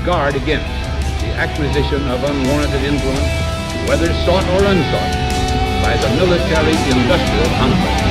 guard against the acquisition of unwarranted influence, whether sought or unsought, by the military-industrial complex.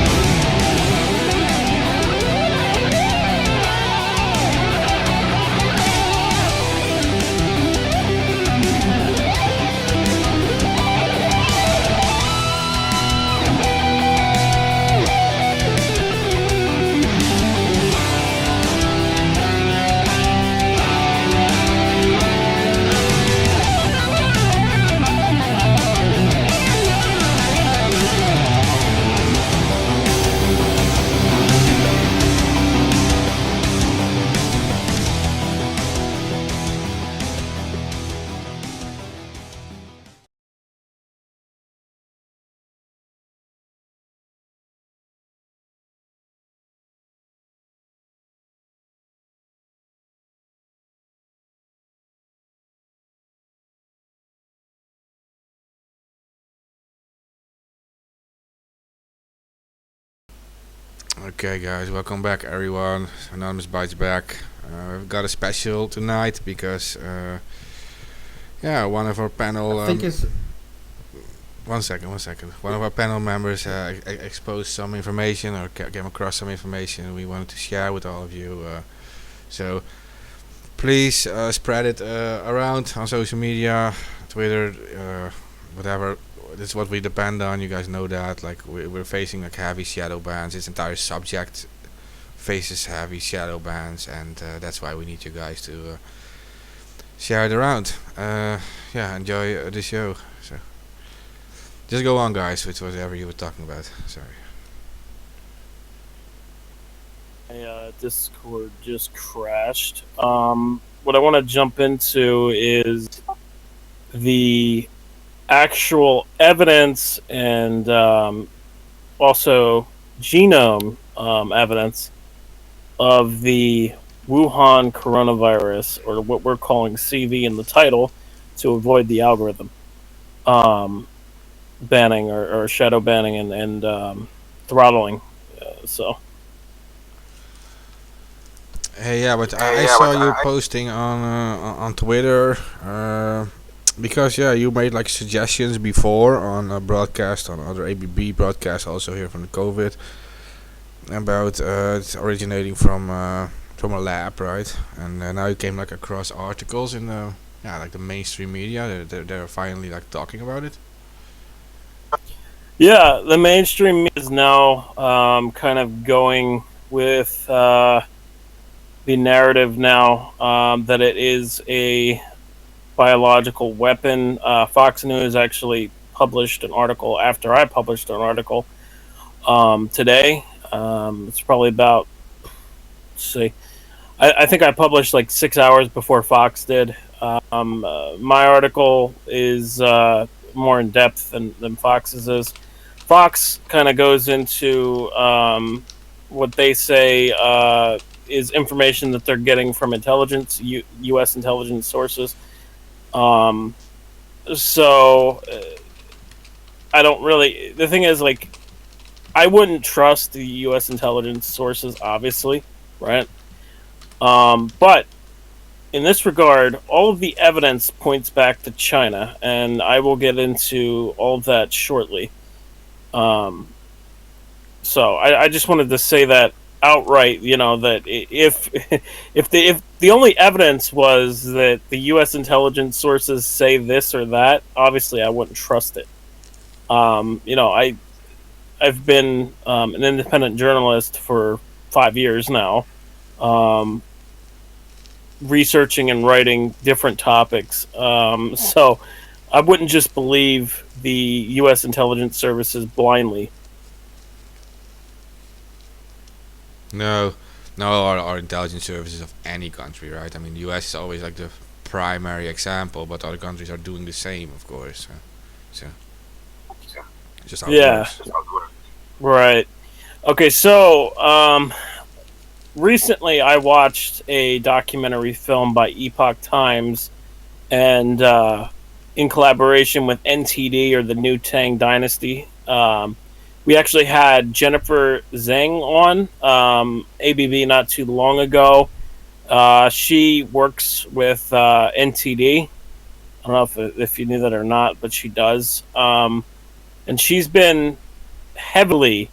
Okay, guys, welcome back, everyone. Anonymous Bites back. We've got a special tonight because, one of our panel. I think it's 1 second. One of our panel members exposed some information or came across some information we wanted to share with all of you. So please spread it around on social media, Twitter, whatever. This is what we depend on. You guys know that. Like we're facing like heavy shadow bans. This entire subject faces heavy shadow bans, and that's why we need you guys to share it around. Enjoy the show. So just go on, guys, with whatever you were talking about. Sorry. My Discord just crashed. What I want to jump into is the actual evidence and also genome evidence of the Wuhan coronavirus, or what we're calling CV in the title, to avoid the algorithm banning or shadow banning and throttling. Hey, yeah, but I saw you posting on Twitter. Because you made like suggestions before on a broadcast, on other ABB broadcasts, also here from the COVID, about it's originating from a lab, right? And now you came like across articles in the the mainstream media. They're finally like talking about it. Yeah, the mainstream media is now kind of going with the narrative now that it is a biological weapon. Fox News actually published an article after I published an article today. It's probably about, let's see, I think I published like 6 hours before Fox did. My article is more in depth than Fox's is. Fox kind of goes into what they say is information that they're getting from intelligence, U.S. intelligence sources. I don't really. The thing is, like, I wouldn't trust the U.S. intelligence sources, obviously, right? But in this regard, all of the evidence points back to China, and I will get into all of that shortly. So I just wanted to say that outright, that if the only evidence was that the U.S. intelligence sources say this or that, obviously I wouldn't trust it. I've been an independent journalist for 5 years now, researching and writing different topics. So I wouldn't just believe the U.S. intelligence services blindly. No, our intelligence services of any country, right? I mean, the U.S. is always like the primary example, but other countries are doing the same, of course. So just how it works. Right. Okay, so recently I watched a documentary film by Epoch Times, and in collaboration with NTD, or the New Tang Dynasty. We actually had Jennifer Zhang on ABB not too long ago. She works with NTD. I don't know if you knew that or not, but she does. And she's been heavily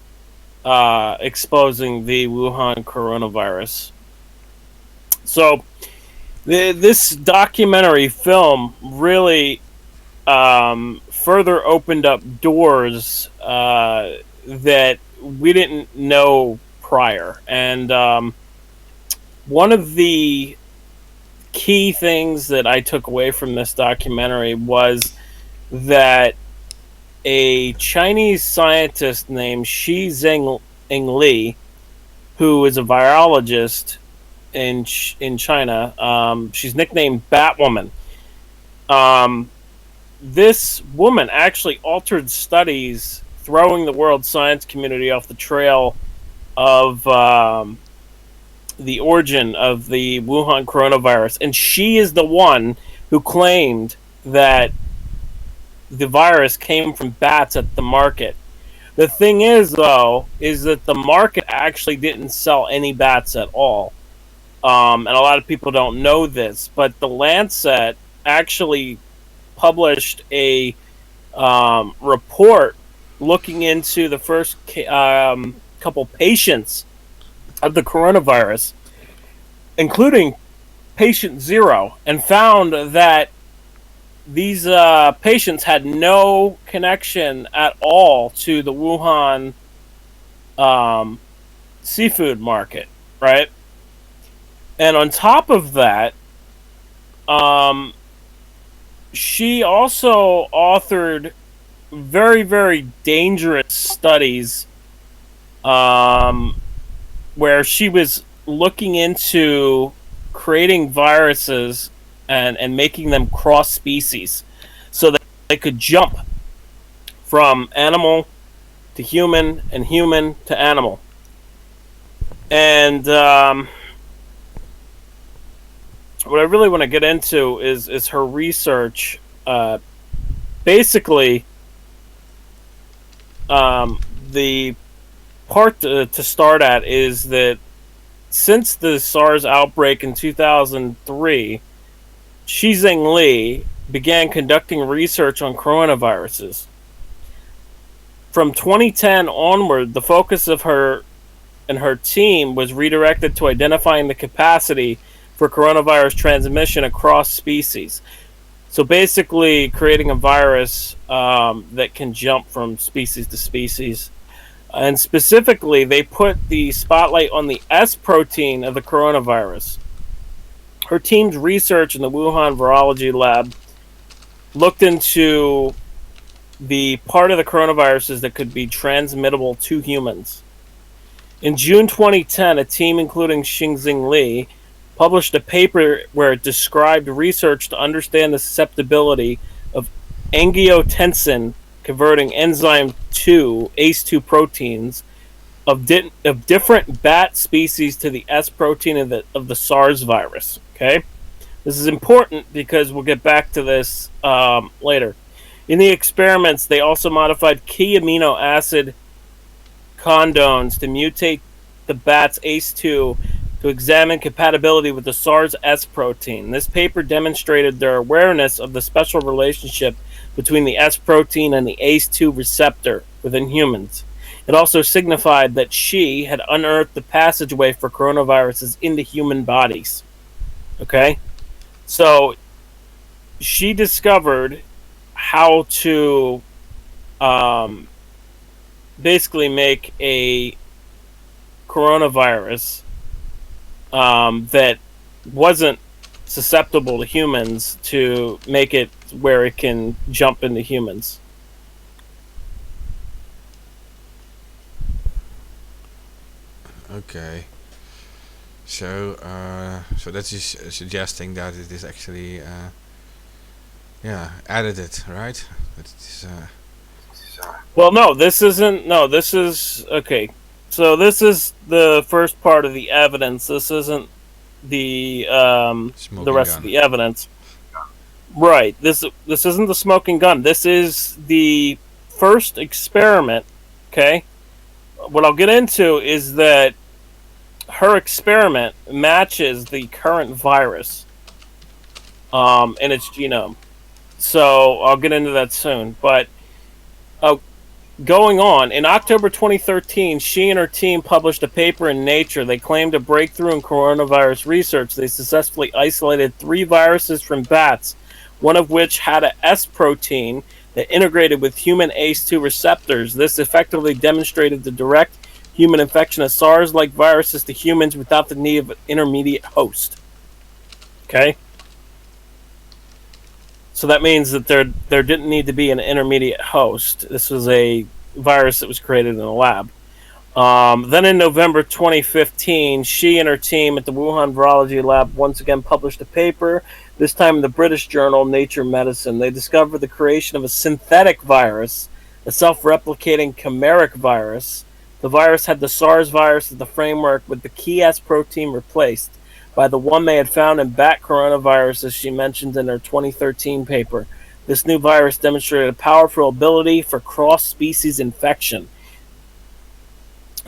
exposing the Wuhan coronavirus. So this documentary film really further opened up doors that we didn't know prior. And one of the key things that I took away from this documentary was that a Chinese scientist named Shi Zheng Li, who is a virologist in China, she's nicknamed Batwoman. This woman actually altered studies, throwing the world science community off the trail of the origin of the Wuhan coronavirus. And she is the one who claimed that the virus came from bats at the market. The thing is, though, is that the market actually didn't sell any bats at all. And a lot of people don't know this, but the Lancet actually published a report looking into the first couple patients of the coronavirus, including patient 0, and found that these patients had no connection at all to the Wuhan seafood market, right? And on top of that, she also authored very, very dangerous studies where she was looking into creating viruses and making them cross species so that they could jump from animal to human and human to animal. And what I really want to get into is her research. Basically, the part to start at is that since the SARS outbreak in 2003, Shi Zheng Li began conducting research on coronaviruses. From 2010 onward, the focus of her and her team was redirected to identifying the capacity for coronavirus transmission across species. So basically, creating a virus that can jump from species to species. And specifically, they put the spotlight on the S protein of the coronavirus. Her team's research in the Wuhan Virology Lab looked into the part of the coronaviruses that could be transmittable to humans. In June 2010, a team including Xingxing Li published a paper where it described research to understand the susceptibility of angiotensin converting enzyme 2, ACE2 proteins of different bat species to the S protein of the SARS virus. Okay, this is important because we'll get back to this later. In the experiments, they also modified key amino acid condones to mutate the bat's ACE2 to examine compatibility with the SARS S protein. This paper demonstrated their awareness of the special relationship between the S protein and the ACE2 receptor within humans. It also signified that she had unearthed the passageway for coronaviruses into human bodies. Okay? So, she discovered how to basically make a coronavirus that wasn't susceptible to humans to make it where it can jump into humans. Okay. So, so that is suggesting that it is actually, edited, right? That it is, Well, no, this isn't. No, this is okay. So this is the first part of the evidence. This isn't the rest gun. of the evidence. Right. This isn't the smoking gun. This is the first experiment. Okay. What I'll get into is that her experiment matches the current virus in its genome. So I'll get into that soon. But uh, going on, in October 2013, she and her team published a paper in Nature. They claimed a breakthrough in coronavirus research. They successfully isolated 3 viruses from bats, one of which had a S protein that integrated with human ACE2 receptors. This effectively demonstrated the direct human infection of SARS-like viruses to humans without the need of an intermediate host. Okay? So that means that there didn't need to be an intermediate host. This was a virus that was created in a lab. Then in November 2015, she and her team at the Wuhan Virology Lab once again published a paper, this time in the British journal Nature Medicine. They discovered the creation of a synthetic virus, a self-replicating chimeric virus. The virus had the SARS virus as the framework, with the key S protein replaced by the one they had found in bat coronavirus, as she mentioned in her 2013 paper. This new virus demonstrated a powerful ability for cross-species infection.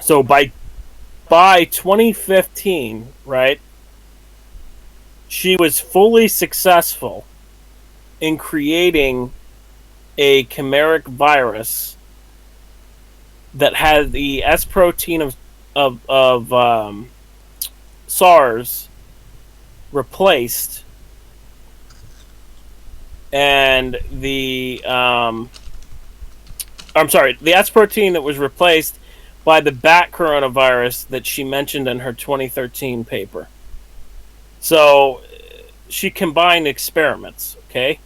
So by 2015, right, she was fully successful in creating a chimeric virus that had the S protein of SARS replaced, and the the S protein that was replaced by the bat coronavirus that she mentioned in her 2013 paper. So she combined experiments, okay?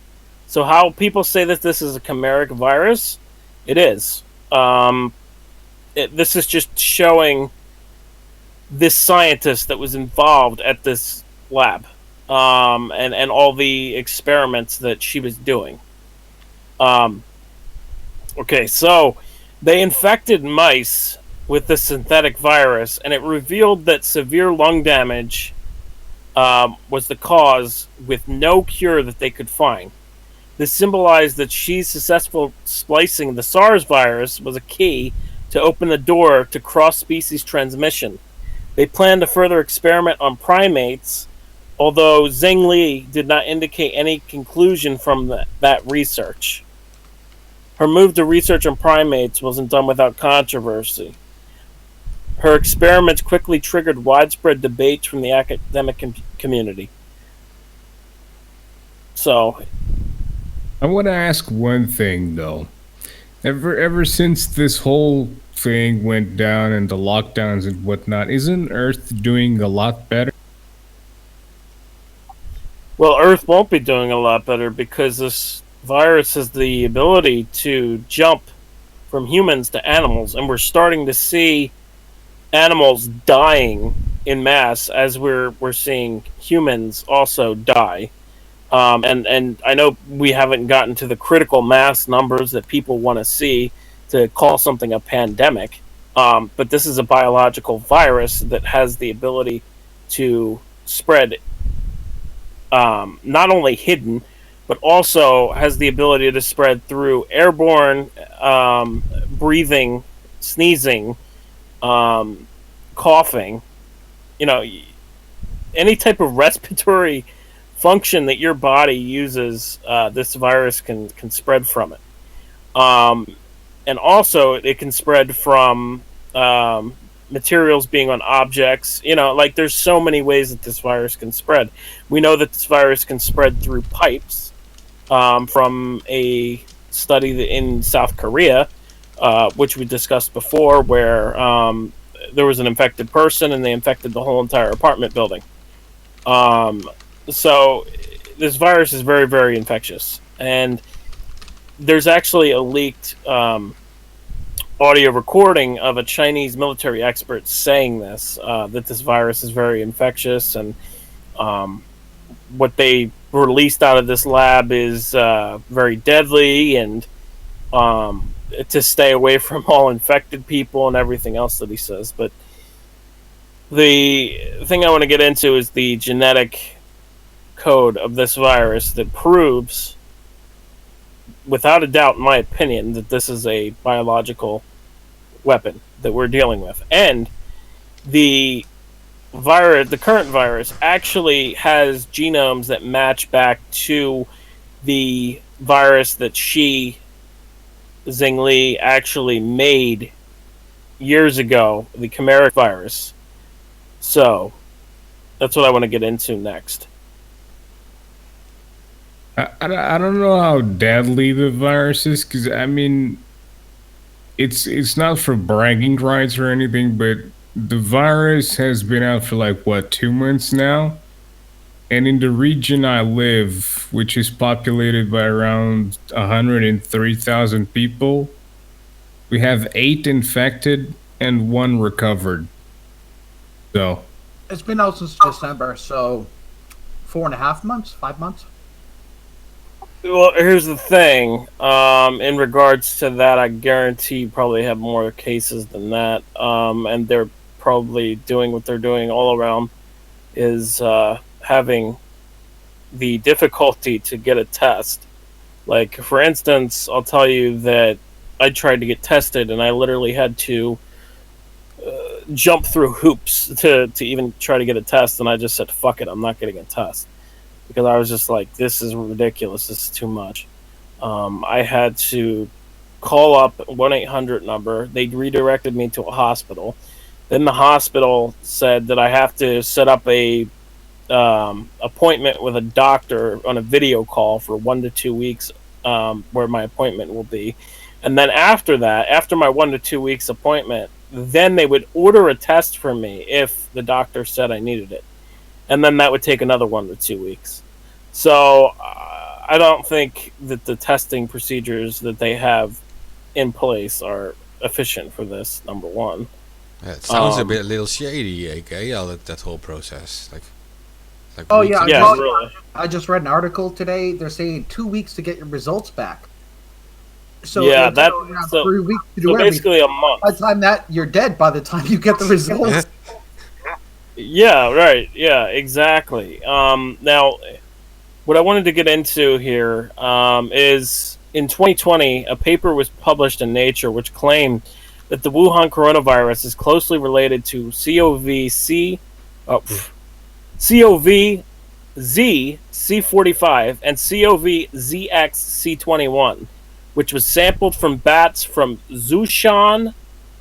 So how people say that this is a chimeric virus, it is. This is just showing this scientist that was involved at this lab, and all the experiments that she was doing. Okay, so they infected mice with the synthetic virus, and it revealed that severe lung damage was the cause, with no cure that they could find. This symbolized that she's successful splicing the SARS virus was a key to open the door to cross-species transmission. They planned to further experiment on primates, although Zheng Li did not indicate any conclusion from that research. Her move to research on primates wasn't done without controversy. Her experiments quickly triggered widespread debates from the academic community. So, I want to ask one thing though. Ever since this whole thing went down and the lockdowns and whatnot, isn't Earth doing a lot better? well, Earth won't be doing a lot better because this virus has the ability to jump from humans to animals, and we're starting to see animals dying in mass as we're seeing humans also die. And I know we haven't gotten to the critical mass numbers that people want to see to call something a pandemic. But this is a biological virus that has the ability to spread, not only hidden, but also has the ability to spread through airborne breathing, sneezing, coughing, any type of respiratory function that your body uses, this virus can spread from it. And also, it can spread from materials being on objects. There's so many ways that this virus can spread. We know that this virus can spread through pipes, from a study in South Korea, which we discussed before, where there was an infected person and they infected the whole entire apartment building. So this virus is very, very infectious. And there's actually a leaked audio recording of a Chinese military expert saying this, that this virus is very infectious, and what they released out of this lab is very deadly, and to stay away from all infected people and everything else that he says. But the thing I want to get into is the genetic code of this virus that proves, without a doubt, in my opinion, that this is a biological weapon that we're dealing with. And the virus, the current virus, actually has genomes that match back to the virus that Zhengli, actually made years ago, the chimeric virus. So that's what I want to get into next. I don't know how deadly the virus is, because I mean, it's not for bragging rights or anything, but the virus has been out for like what, 2 months now, and in the region I live, which is populated by around 103,000 people, we have 8 infected and 1 recovered. So It's been out since December, so 4.5 months, 5 months. Well, here's the thing. In regards to that, I guarantee you probably have more cases than that. And they're probably doing what they're doing all around, is having the difficulty to get a test. Like, for instance, I'll tell you that I tried to get tested, and I literally had to jump through hoops to even try to get a test. And I just said, "Fuck it, I'm not getting a test," because I was just like, "This is ridiculous. This is too much." I had to call up 1-800 number. They redirected me to a hospital. Then the hospital said that I have to set up a appointment with a doctor on a video call for 1 to 2 weeks, where my appointment will be. And then after that, after my 1 to 2 weeks appointment, then they would order a test for me if the doctor said I needed it. And then that would take another 1 to 2 weeks. So I don't think that the testing procedures that they have in place are efficient for this, number one. It sounds a little shady, AK, all that whole process. Like Oh weeks yeah, ago. Yeah, really. I just read an article today. They're saying 2 weeks to get your results back. So Yeah, it'll that- take around so- 3 weeks to do So everything. basically a month. By the time that you're dead, by the time you get the results. Yeah, right. Yeah, exactly. Now, what I wanted to get into here is in 2020, a paper was published in Nature which claimed that the Wuhan coronavirus is closely related to COVZ-C45 and COVZX-C21, which was sampled from bats from Zhoushan,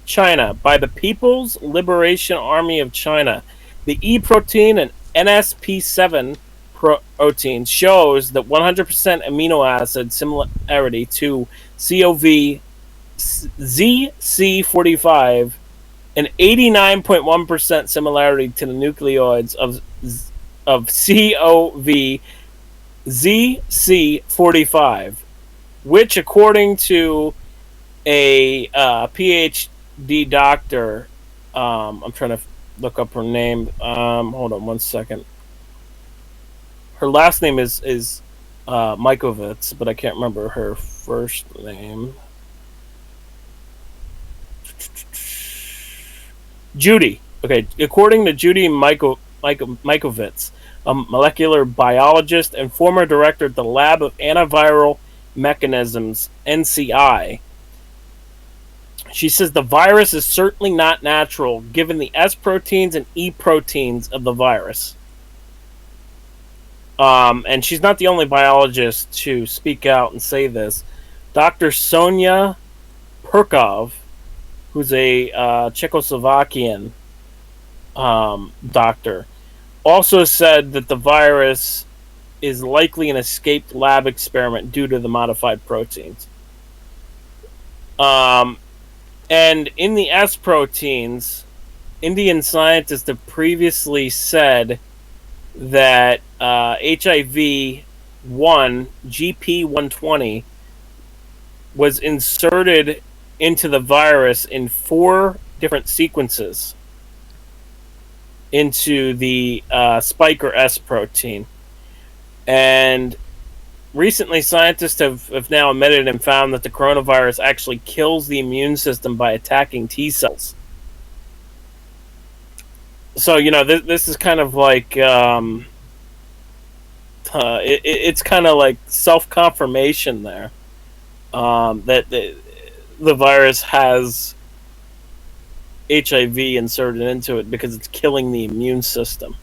China, by the People's Liberation Army of China. The E protein and NSP7 protein shows that 100% amino acid similarity to COVZC45 and 89.1% similarity to the nucleoids of COVZC45, which, according to a PhD doctor, I'm trying to look up her name. Hold on 1 second. Her last name is Mikovits, but I can't remember her first name. Judy. Okay, according to Judy Mikovits, a molecular biologist and former director at the Lab of Antiviral Mechanisms, NCI, she says the virus is certainly not natural given the S proteins and E proteins of the virus. And she's not the only biologist to speak out and say this. Dr. Sonia Perkov, who's a Czechoslovakian doctor, also said that the virus is likely an escaped lab experiment due to the modified proteins. And in the S proteins, Indian scientists have previously said that HIV-1 GP120 was inserted into the virus in 4 different sequences into the spike or S protein. And recently, scientists have now admitted and found that the coronavirus actually kills the immune system by attacking T cells. So, this is kind of like it's kind of like self-confirmation there, that the virus has HIV inserted into it because it's killing the immune system.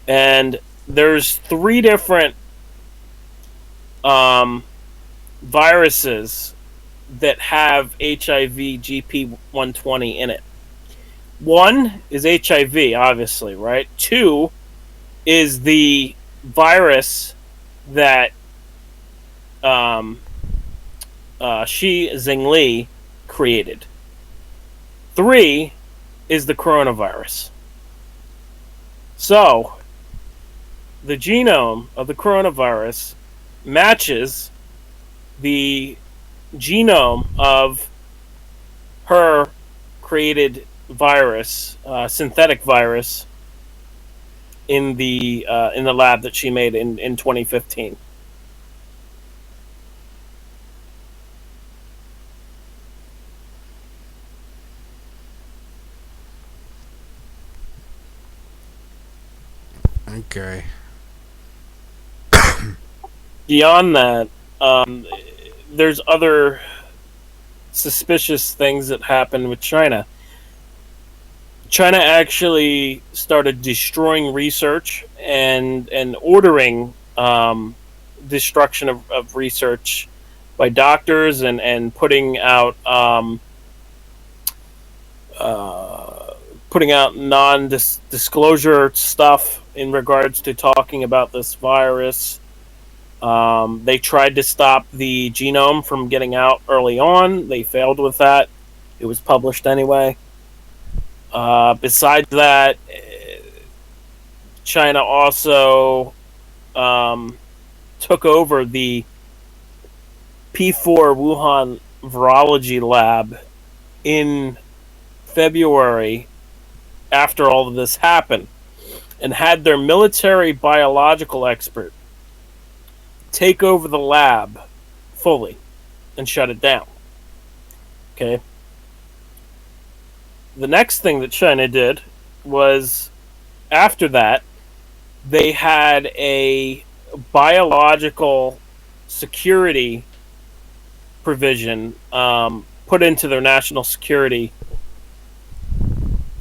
And there's 3 different viruses that have HIV GP120 in it. 1 is HIV, obviously, right? 2 is the virus that Xi Jinping created. 3 is the coronavirus. So, the genome of the coronavirus matches the genome of her created virus, synthetic virus, in the lab that she made in 2015. Okay. Beyond that, there's other suspicious things that happen with China. China actually started destroying research and ordering destruction of research by doctors and putting out non-disclosure stuff in regards to talking about this virus. They tried to stop the genome from getting out early on. They failed with that. It was published anyway. Besides that, China also took over the P4 Wuhan virology lab in February after all of this happened, and had their military biological expert take over the lab fully and shut it down. Okay. The next thing that China did was, after that, they had a biological security provision put into their national security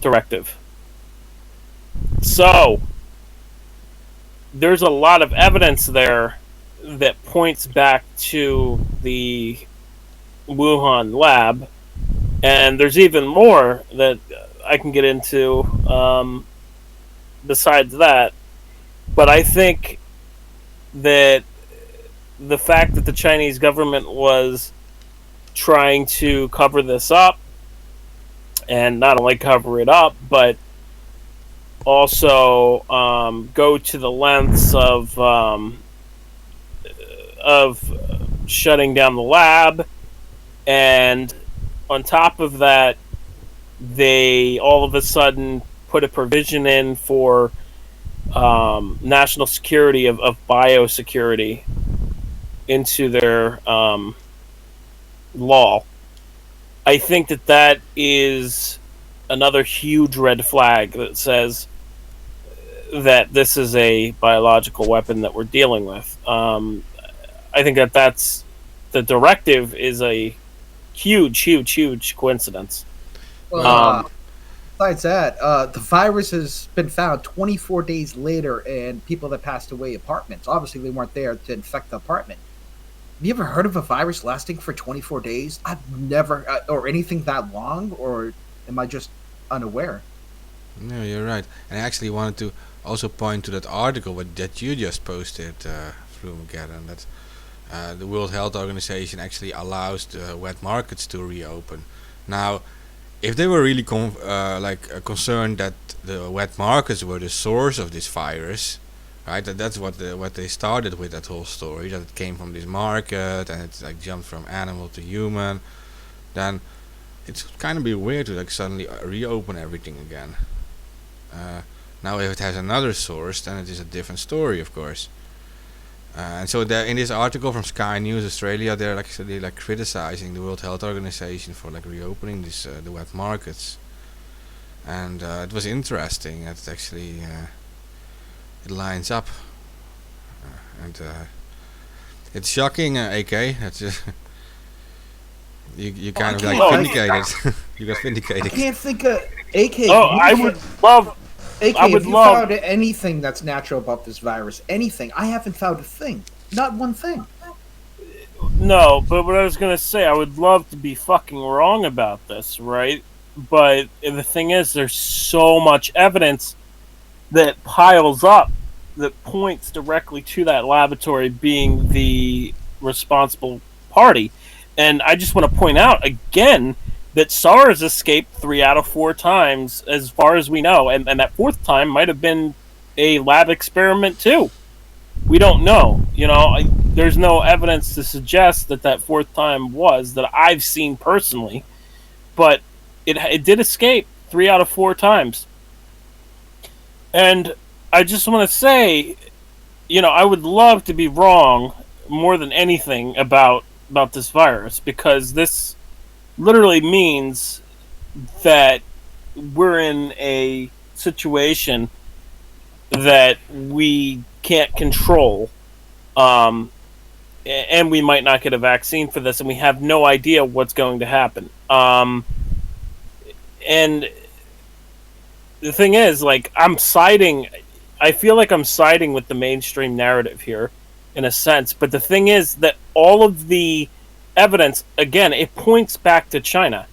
directive. So, there's a lot of evidence there that points back to the Wuhan lab, and there's even more that I can get into besides that. But I think that the fact that the Chinese government was trying to cover this up, and not only cover it up, but also go to the lengths of shutting down the lab, and on top of that, they all of a sudden put a provision in for national security of biosecurity into their law. I think that is another huge red flag that says that this is a biological weapon that we're dealing with. I think that's the directive is a huge coincidence. Well, besides that, the virus has been found 24 days later in people that passed away apartments. Obviously, they weren't there to infect the apartment. Have you ever heard of a virus lasting for 24 days? I've never, or anything that long, or am I just unaware? No, you're right. And I actually wanted to also point to that article that you just posted, Flumagadan, that the World Health Organization actually allows the wet markets to reopen. Now, if they were really concerned that the wet markets were the source of this virus, right? That's what they started with, that whole story, that it came from this market and it's like jumped from animal to human. Then it's kind of be weird to like suddenly reopen everything again. Now, if it has another source, then it is a different story, of course. And so in this article from Sky News Australia, they're actually like criticizing the World Health Organization for like reopening the wet markets. And it was interesting. It actually it lines up, and it's shocking, AK. That's just you kind of like vindicated. You got I vindicated. can't think of AK. Oh, I would love. AK, I would have you love- found anything that's natural about this virus? Anything? I haven't found a thing. Not one thing. No, but what I was gonna say, I would love to be fucking wrong about this, right? But the thing is, there's so much evidence that piles up that points directly to that laboratory being the responsible party. And I just want to point out again that SARS escaped 3 out of 4 times, as far as we know, and that 4th time might have been a lab experiment too. We don't know. There's no evidence to suggest that 4th time was that I've seen personally, but it did escape 3 out of 4 times. And I just want to say, I would love to be wrong more than anything about this virus, because this literally means that we're in a situation that we can't control, and we might not get a vaccine for this, and we have no idea what's going to happen. And the thing is, I feel like I'm siding with the mainstream narrative here, in a sense. But the thing is that all of the evidence, again, it points back to China.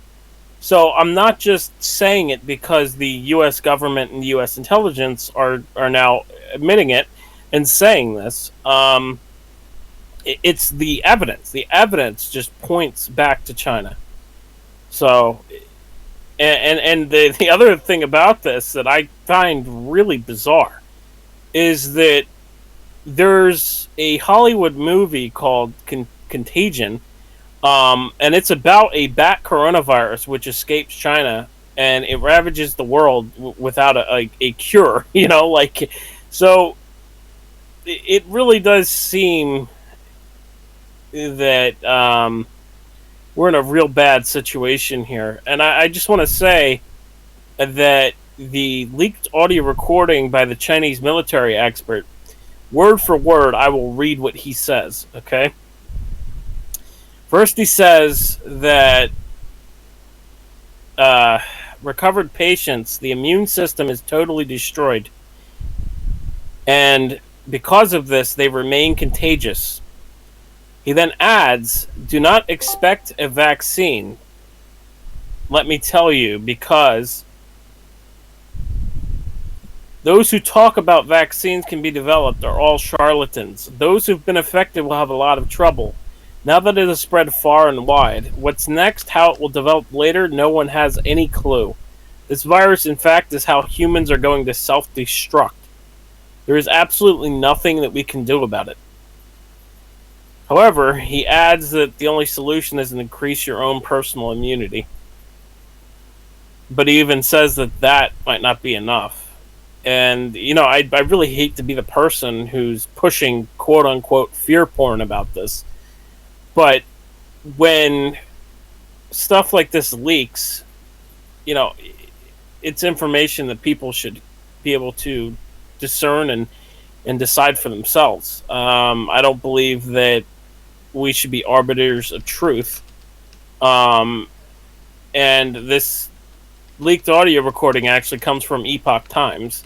So I'm not just saying it because the U.S. government and the U.S. intelligence are now admitting it and saying this. It's the evidence. The evidence just points back to China. So, and the other thing about this that I find really bizarre is that there's a Hollywood movie called Contagion, and it's about a bat coronavirus which escapes China and it ravages the world without a cure. So it really does seem that we're in a real bad situation here. And I just want to say that the leaked audio recording by the Chinese military expert, word for word, I will read what he says, okay? First, he says that recovered patients, the immune system is totally destroyed. And because of this, they remain contagious. He then adds, do not expect a vaccine. Let me tell you, because those who talk about vaccines can be developed are all charlatans. Those who've been affected will have a lot of trouble. Now that it has spread far and wide, what's next, how it will develop later, no one has any clue. This virus, in fact, is how humans are going to self-destruct. There is absolutely nothing that we can do about it. However, he adds that the only solution is to increase your own personal immunity. But he even says that might not be enough. And, I really hate to be the person who's pushing quote-unquote fear porn about this. But when stuff like this leaks, it's information that people should be able to discern and decide for themselves. I don't believe that we should be arbiters of truth. And this leaked audio recording actually comes from Epoch Times,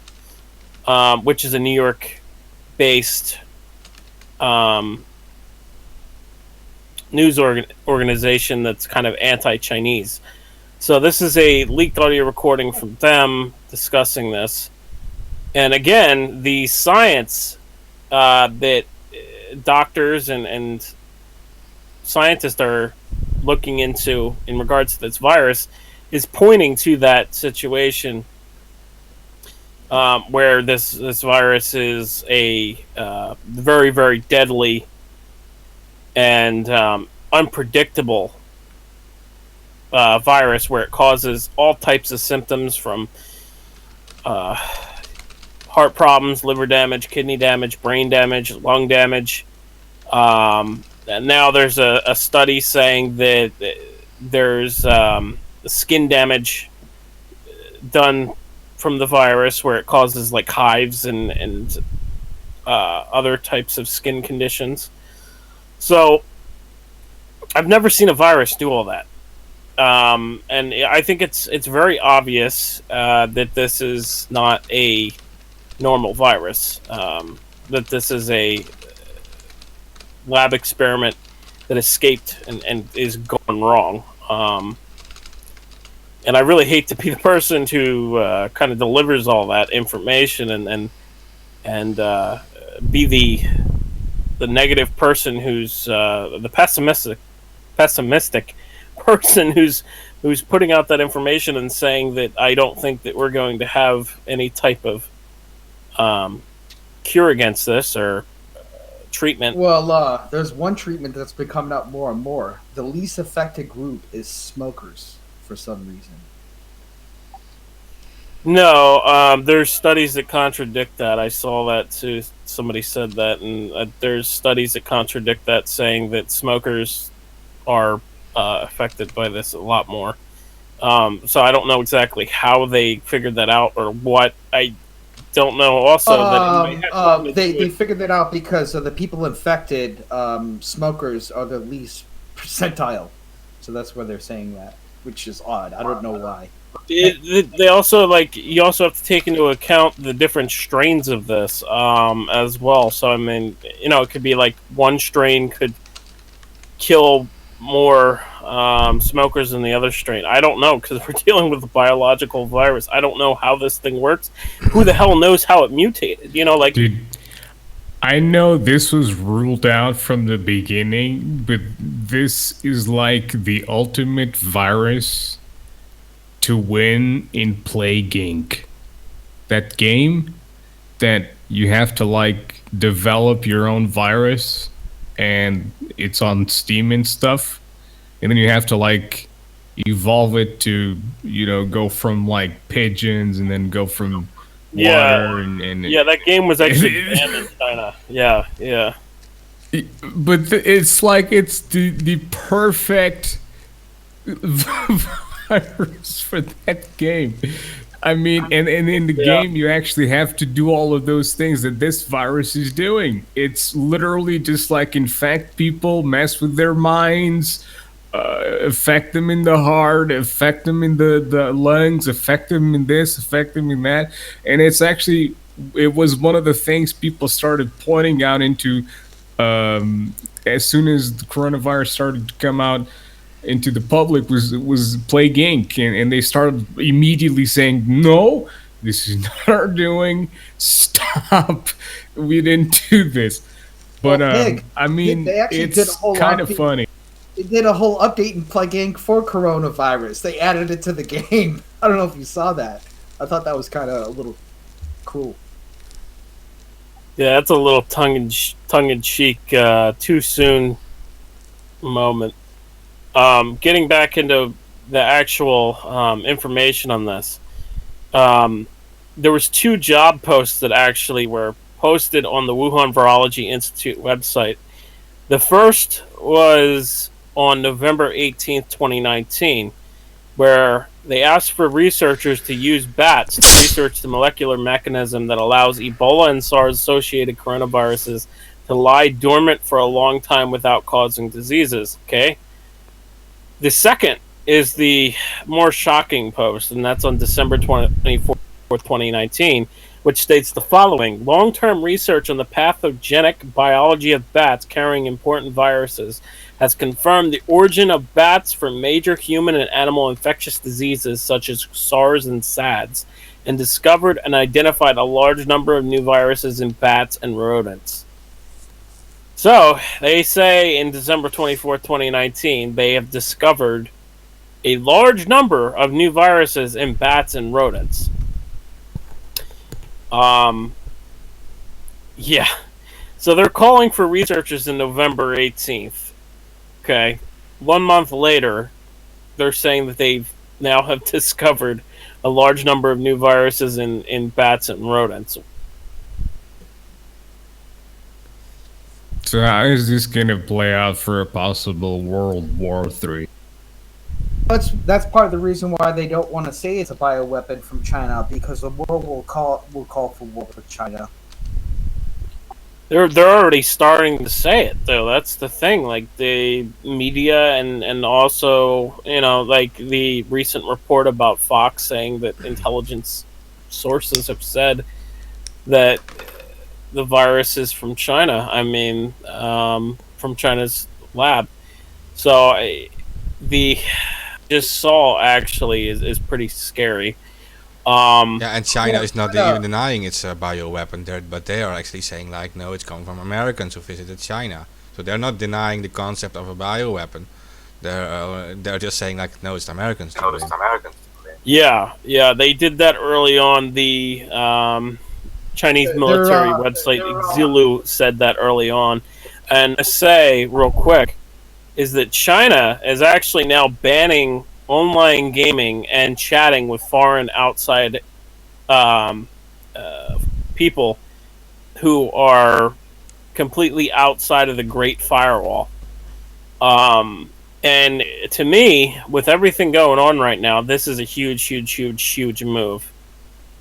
which is a New York-based news organization that's kind of anti-Chinese. So this is a leaked audio recording from them discussing this. And again, the science that doctors and scientists are looking into in regards to this virus is pointing to that situation where this virus is a very, very deadly and unpredictable virus, where it causes all types of symptoms from heart problems, liver damage, kidney damage, brain damage, lung damage. And now there's a study saying that there's skin damage done from the virus, where it causes like hives and other types of skin conditions. So I've never seen a virus do all that. And I think it's very obvious that this is not a normal virus. That this is a lab experiment that escaped and is going wrong. And I really hate to be the person who kind of delivers all that information and be the negative person who's the pessimistic person who's putting out that information and saying that I don't think that we're going to have any type of cure against this or treatment. Well, there's one treatment that's been coming out more and more. The least affected group is smokers for some reason. No, there's studies that contradict that. I saw that too. Somebody said that, and there's studies that contradict that, saying that smokers are affected by this a lot more. So I don't know exactly how they figured that out or what. I don't know. Also, that they figured that out because of the people infected. Smokers are the least percentile, so that's why they're saying that, which is odd. I don't know why. They also you also have to take into account the different strains of this as well. So I mean, it could be like one strain could kill more smokers than the other strain. I don't know, because we're dealing with a biological virus. I don't know how this thing works. Who the hell knows how it mutated? Dude, I know this was ruled out from the beginning, but this is like the ultimate virus to win in Plague Inc. That game that you have to develop your own virus, and it's on Steam and stuff, and then you have to evolve it to go from pigeons and then go from water and yeah, that game was actually banned in China. Yeah. But it's it's the perfect virus for that game. I mean, and in the game, you actually have to do all of those things that this virus is doing. It's literally just infect people, mess with their minds, affect them in the heart, affect them in the lungs, affect them in this, affect them in that. And it was one of the things people started pointing out into as soon as the coronavirus started to come out into the public was Plague Inc. And they started immediately saying, no, this is not our doing. Stop. We didn't do this. But I mean, it's kind of funny. They did a whole update in Plague Inc. for coronavirus. They added it to the game. I don't know if you saw that. I thought that was kind of a little cool. Yeah, that's a little tongue-in-cheek, too soon moment. Getting back into the actual information on this, there was 2 job posts that actually were posted on the Wuhan Virology Institute website. The first was on November 18th, 2019, where they asked for researchers to use bats to research the molecular mechanism that allows Ebola and SARS-associated coronaviruses to lie dormant for a long time without causing diseases. Okay? The second is the more shocking post, and that's on December 24th, 2019, which states the following. Long-term research on the pathogenic biology of bats carrying important viruses has confirmed the origin of bats for major human and animal infectious diseases such as SARS and SADS, and discovered and identified a large number of new viruses in bats and rodents. So, they say in December 24th, 2019, they have discovered a large number of new viruses in bats and rodents. Yeah. So they're calling for researchers in November 18th. Okay. 1 month later, they're saying that they now have discovered a large number of new viruses in bats and rodents. So how is this going to play out for a possible World War III? That's part of the reason why they don't want to say it's a bioweapon from China, because the world will call for war with China. They're already starting to say it though. That's the thing. Like the media and also like the recent report about Fox saying that intelligence sources have said that the virus is from China. I mean, from China's lab. So the just saw actually is pretty scary. Yeah, and China Well, is not China, even denying it's a bioweapon there, but they are actually saying like, no, it's coming from Americans who visited China. So they're not denying the concept of a bioweapon. They're just saying like, no, it's the Americans to blame. Yeah, they did that early on. The Chinese they're military website Xilu said that early on. And I say real quick is that China is actually now banning online gaming and chatting with foreign outside um, people who are completely outside of the Great Firewall. Um, and to me, with everything going on right now, this is a huge move.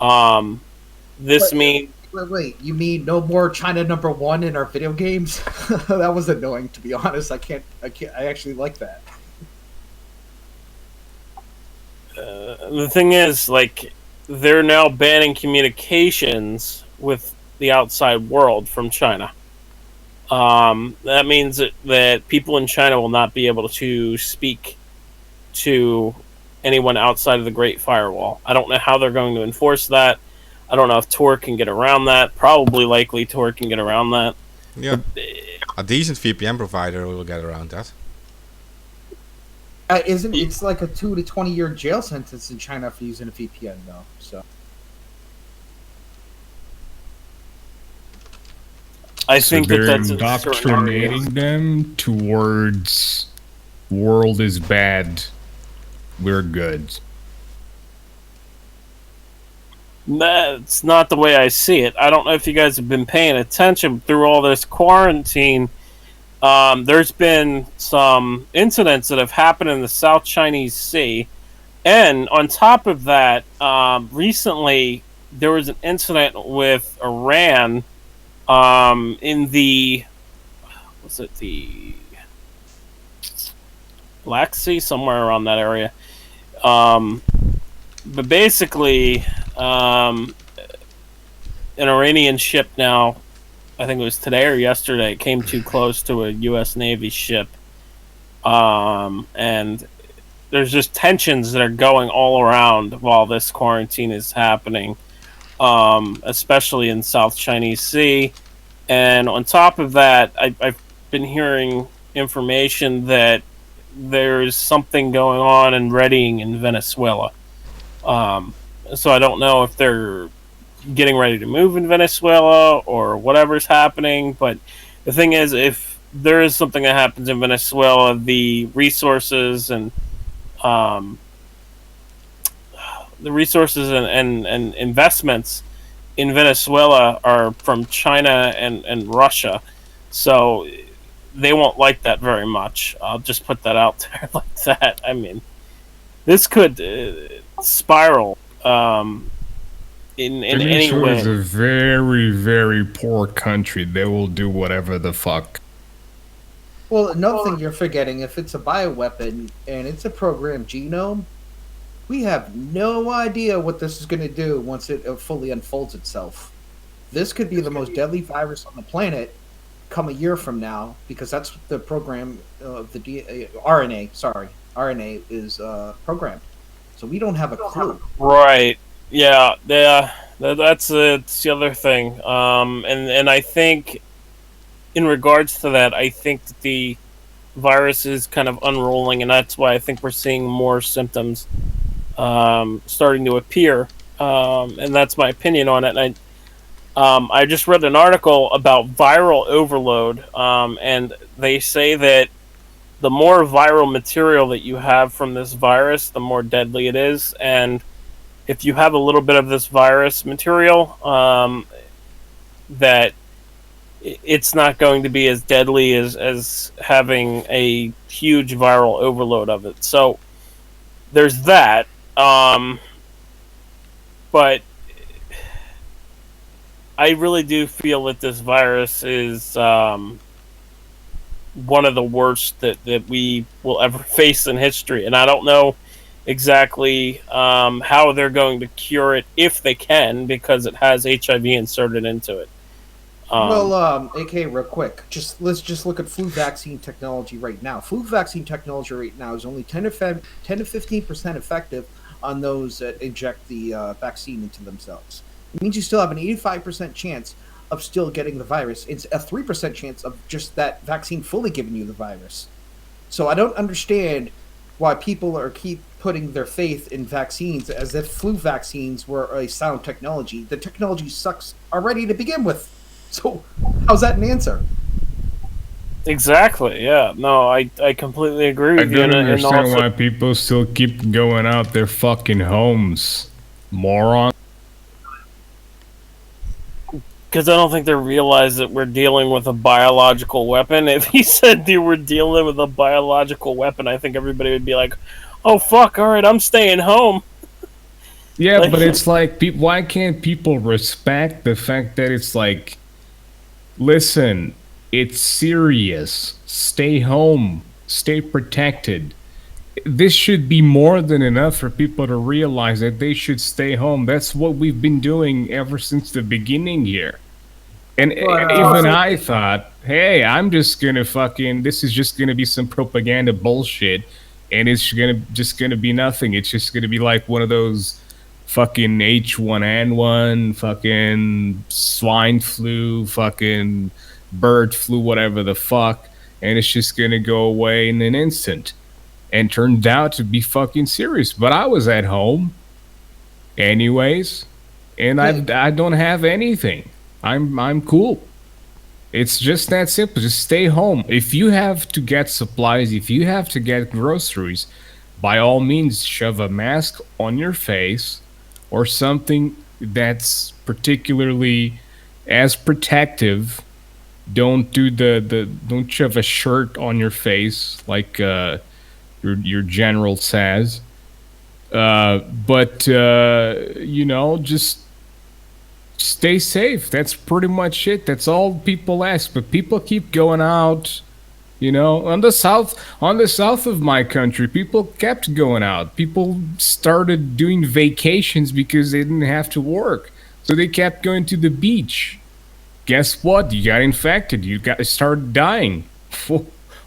Um, this wait, means wait. You mean no more China #1 in our video games? That was annoying, to be honest. I can't. I actually like that. the thing is, like, they're now banning communications with the outside world from China. That means that people in China will not be able to speak to anyone outside of the Great Firewall. I don't know how they're going to enforce that. I don't know if Tor can get around that. Probably likely Tor can get around that. Yeah, a decent VPN provider will get around that. Isn't it's like a 2 to 20 year jail sentence in China for using a VPN though? So I So think they're that's in certain areas. indoctrinating them towards world is bad, we're good. That's not the way I see it. I don't know if you guys have been paying attention through all this quarantine. There's been some incidents that have happened in the South Chinese Sea. And on top of that, recently there was an incident with Iran in the, was it the Black Sea? Somewhere around that area. But basically, an Iranian ship now, I think it was today or yesterday, came too close to a U.S. Navy ship. And there's just tensions that are going all around while this quarantine is happening, especially in South Chinese Sea. And on top of that, I've been hearing information that there's something going on and readying in Venezuela. So I don't know if they're getting ready to move in Venezuela or whatever's happening. But the thing is, if there is something that happens in Venezuela, the resources and um, and investments in Venezuela are from China and Russia. So they won't like that very much. I'll just put that out there like that. I mean, this could spiral in any Venezuela is way. a very, very poor country. They will do whatever the fuck. well, another thing you're forgetting: if it's a bioweapon and it's a programmed genome, we have no idea what this is going to do once it fully unfolds itself. This could be the most deadly virus on the planet come a year from now because that's what the program of the RNA. Sorry, RNA is programmed. So we don't have a clue. Right. Yeah. Yeah. That's the other thing. And I think in regards to that, I think that the virus is kind of unrolling, and that's why I think we're seeing more symptoms starting to appear. And that's my opinion on it. And I just read an article about viral overload, and they say that the more viral material that you have from this virus, the more deadly it is. And if you have a little bit of this virus material, that it's not going to be as deadly as having a huge viral overload of it. So there's that. But I really do feel that this virus is one of the worst that we will ever face in history, and I don't know exactly how they're going to cure it if they can, because it has HIV inserted into it. Well, AK, real quick, let's just look at flu vaccine technology right now. Flu vaccine technology right now is only 10 to 15% effective on those that inject the vaccine into themselves. It means you still have an 85% chance of still getting the virus. It's a 3% chance of just that vaccine fully giving you the virus. So I don't understand why people are keep putting their faith in vaccines as if flu vaccines were a sound technology. The technology sucks already to begin with. So how's that an answer? Exactly. Yeah. No, I completely agree I with you. don't And understand also, why people still keep going out their fucking homes. Moron. because I don't think they realize that we're dealing with a biological weapon. If he said they were dealing with a biological weapon, I think everybody would be like, "Oh fuck! All right, I'm staying home." Yeah, Like, but it's like, why can't people respect the fact that it's like, listen, it's serious. Stay home. Stay protected. This should be more than enough for people to realize that they should stay home. That's what we've been doing ever since the beginning here. And But even I thought, hey, I'm just gonna fucking, this is just gonna be some propaganda bullshit, and it's gonna be nothing. It's just gonna be like one of those fucking H1N1, fucking swine flu, fucking bird flu, whatever the fuck, and it's just gonna go away in an instant. And turned out to be fucking serious. But I was at home, anyways, and Pig, I don't have anything. I'm cool. It's just that simple. Just stay home. If you have to get supplies, if you have to get groceries, by all means shove a mask on your face or something that's particularly as protective. Don't do the don't shove a shirt on your face like your general says. But you know, just stay safe. That's pretty much it. That's all people ask. But people keep going out. You know, on the south of my country, people kept going out. People started doing vacations because they didn't have to work, so they kept going to the beach. Guess what? You got infected. You got started dying.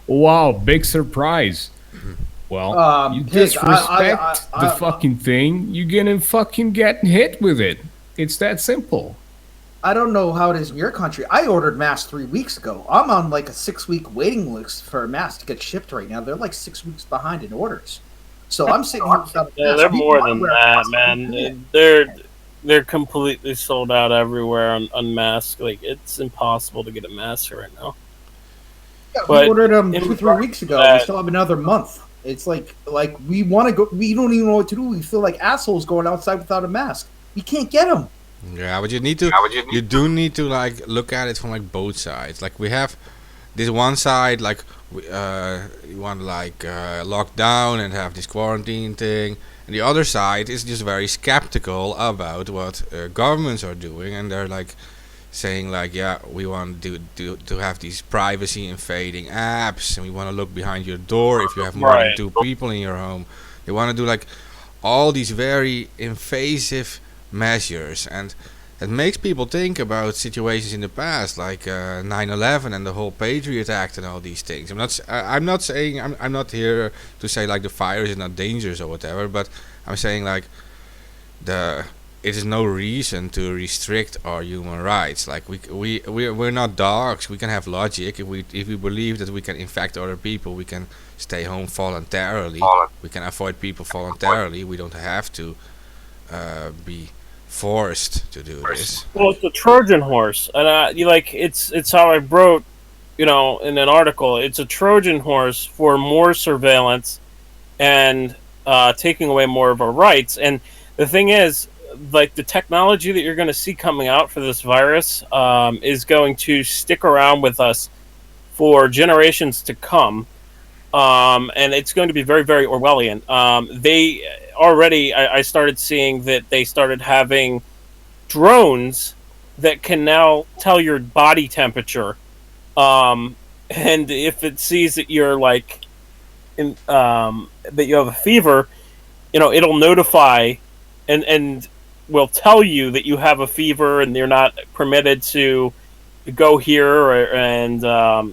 Wow, big surprise. Well, you Pig, disrespect the fucking thing, you're gonna fucking get hit with it. It's that simple. I don't know how it is in your country. I ordered masks 3 weeks ago. I'm on like a 6 week waiting list for a mask to get shipped right now. They're like 6 weeks behind in orders. So I'm sitting here without a yeah, mask. they're People more wanna than wear a that, mask. man. They're completely sold out everywhere on masks. Like, it's impossible to get a mask right now. Yeah, we But ordered them in 2 3 regards weeks to ago. We that, still have another month. It's like we want to go. We don't even know what to do. We feel like assholes going outside without a mask. We can't get them. Yeah, but you do need to like look at it from like both sides. Like we have this one side, like you want to like lock down and have this quarantine thing, and the other side is just very skeptical about what governments are doing, and they're like saying like, yeah, we want to have these privacy invading apps, and we want to look behind your door if you have more than right? two people in your home. They want to do like all these very invasive measures, and it makes people think about situations in the past, like 9/11 and the whole Patriot Act and all these things. I'm not saying I'm not here to say like the virus is not dangerous or whatever, but I'm saying like the it is no reason to restrict our human rights. Like we're not dogs. We can have logic. If we believe that we can infect other people, we can stay home voluntarily. We can avoid people voluntarily. We don't have to be forced to do this. Well, it's a Trojan horse, and it's how I wrote, in an article. It's a Trojan horse for more surveillance and taking away more of our rights. And the thing is, like, the technology that you're going to see coming out for this virus is going to stick around with us for generations to come. And it's going to be very, very Orwellian. I started seeing that they started having drones that can now tell your body temperature, and if it sees that you're like that you have a fever, it'll notify and will tell you that you have a fever and you're not permitted to go here. And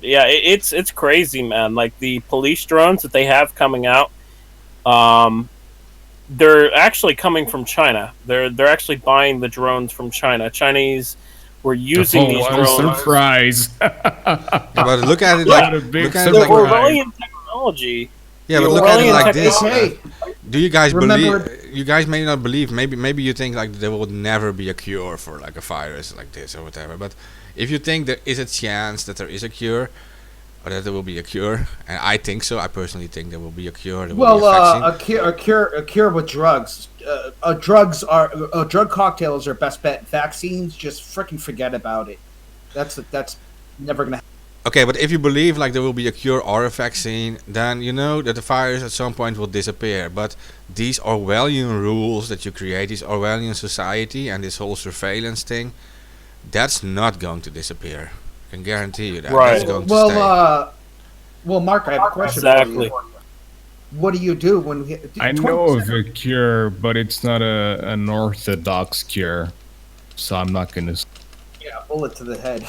yeah, it's crazy, man. Like the police drones that they have coming out, um, they're actually coming from China. They're actually buying the drones from China. Chinese were using Oh, these what a drones. surprise! Yeah, but look at it What like a big look at it The like surprise. Orwellian technology. yeah, the but look at it Orwellian like this. Hey, Do you guys remember- believe? You guys may not believe. Maybe you think like there will never be a cure for like a virus like this or whatever. But if you think there is a chance that there is a cure, or that there will be a cure, and I think so. I personally think there will be a cure. There will be a vaccine. a cure with drugs. Drug cocktails are best bet. Vaccines, just freaking forget about it. That's never gonna. Okay, but if you believe like there will be a cure or a vaccine, then you know that the virus at some point will disappear. But these Orwellian rules that you create, this Orwellian society and this whole surveillance thing, that's not going to disappear. I can guarantee you that. Right. That's going to stay. Well, Mark, I have a question Exactly. for you. What do you do when we? I know of a cure, but it's not an orthodox cure, so I'm not gonna. Yeah, bullet to the head.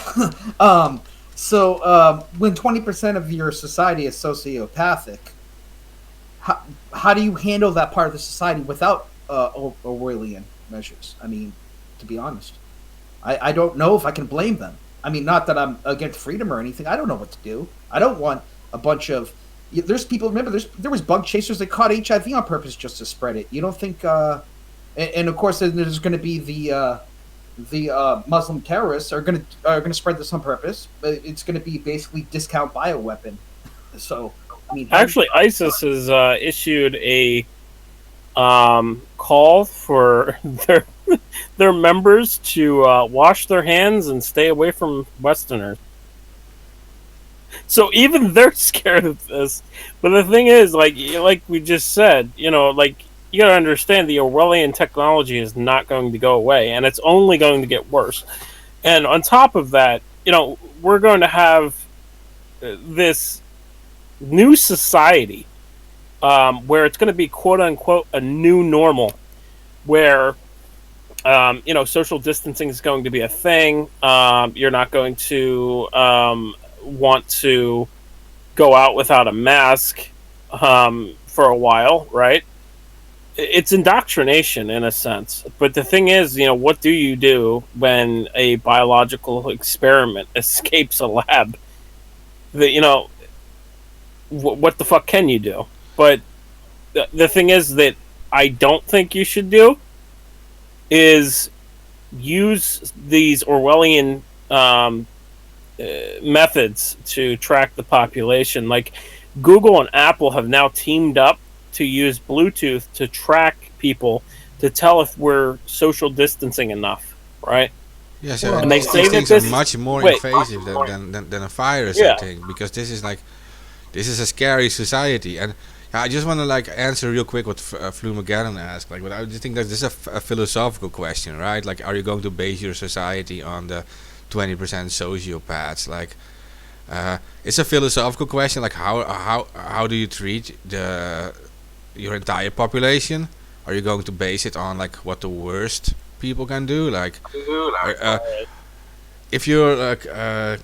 When 20% of your society is sociopathic, how do you handle that part of the society without Orwellian measures? I mean, to be honest, I don't know if I can blame them. I mean, not that I'm against freedom or anything. I don't know what to do. I don't want a bunch of. There's people. Remember, there was bug chasers that caught HIV on purpose just to spread it. You don't think? And of course, then there's going to be the Muslim terrorists are going to spread this on purpose. But it's going to be basically discount bioweapon. So I mean, Actually, ISIS has issued a call for their members to wash their hands and stay away from Westerners. So even they're scared of this. But the thing is, like we just said, like you gotta understand the Orwellian technology is not going to go away, and it's only going to get worse. And on top of that, we're going to have this new society where it's going to be quote unquote a new normal, where social distancing is going to be a thing. You're not going to want to go out without a mask for a while, right? It's indoctrination in a sense. But the thing is, what do you do when a biological experiment escapes a lab? What the fuck can you do? But the thing is that I don't think you should do is use these Orwellian methods to track the population. Like Google and Apple have now teamed up to use Bluetooth to track people to tell if we're social distancing enough, right? Yeah, so Well, and they these say that things this- are much more wait. invasive than a virus, Yeah. I think, because this is a scary society. And I just want to like answer real quick what Flu McGannon asked. Like, but I just think that this is a philosophical question, right? Like, are you going to base your society on the 20% sociopaths? Like, it's a philosophical question. Like, how do you treat your entire population? Are you going to base it on like what the worst people can do? Like, if you're like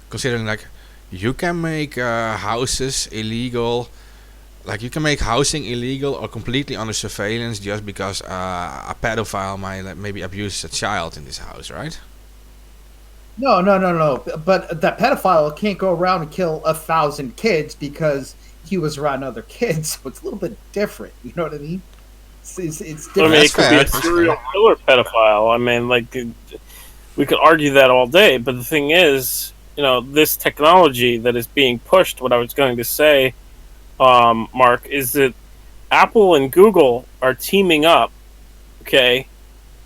considering like you can make houses illegal, like you can make housing illegal or completely under surveillance just because a pedophile might like, maybe abuse a child in this house, right? No. But that pedophile can't go around and kill 1,000 kids because he was around other kids. So it's a little bit different. You know what I mean? It's I mean, different. it could be a That's serial killer pedophile. I mean, like, we could argue that all day, but the thing is, this technology that is being pushed, what I was going to say, Mark, is that Apple and Google are teaming up, okay?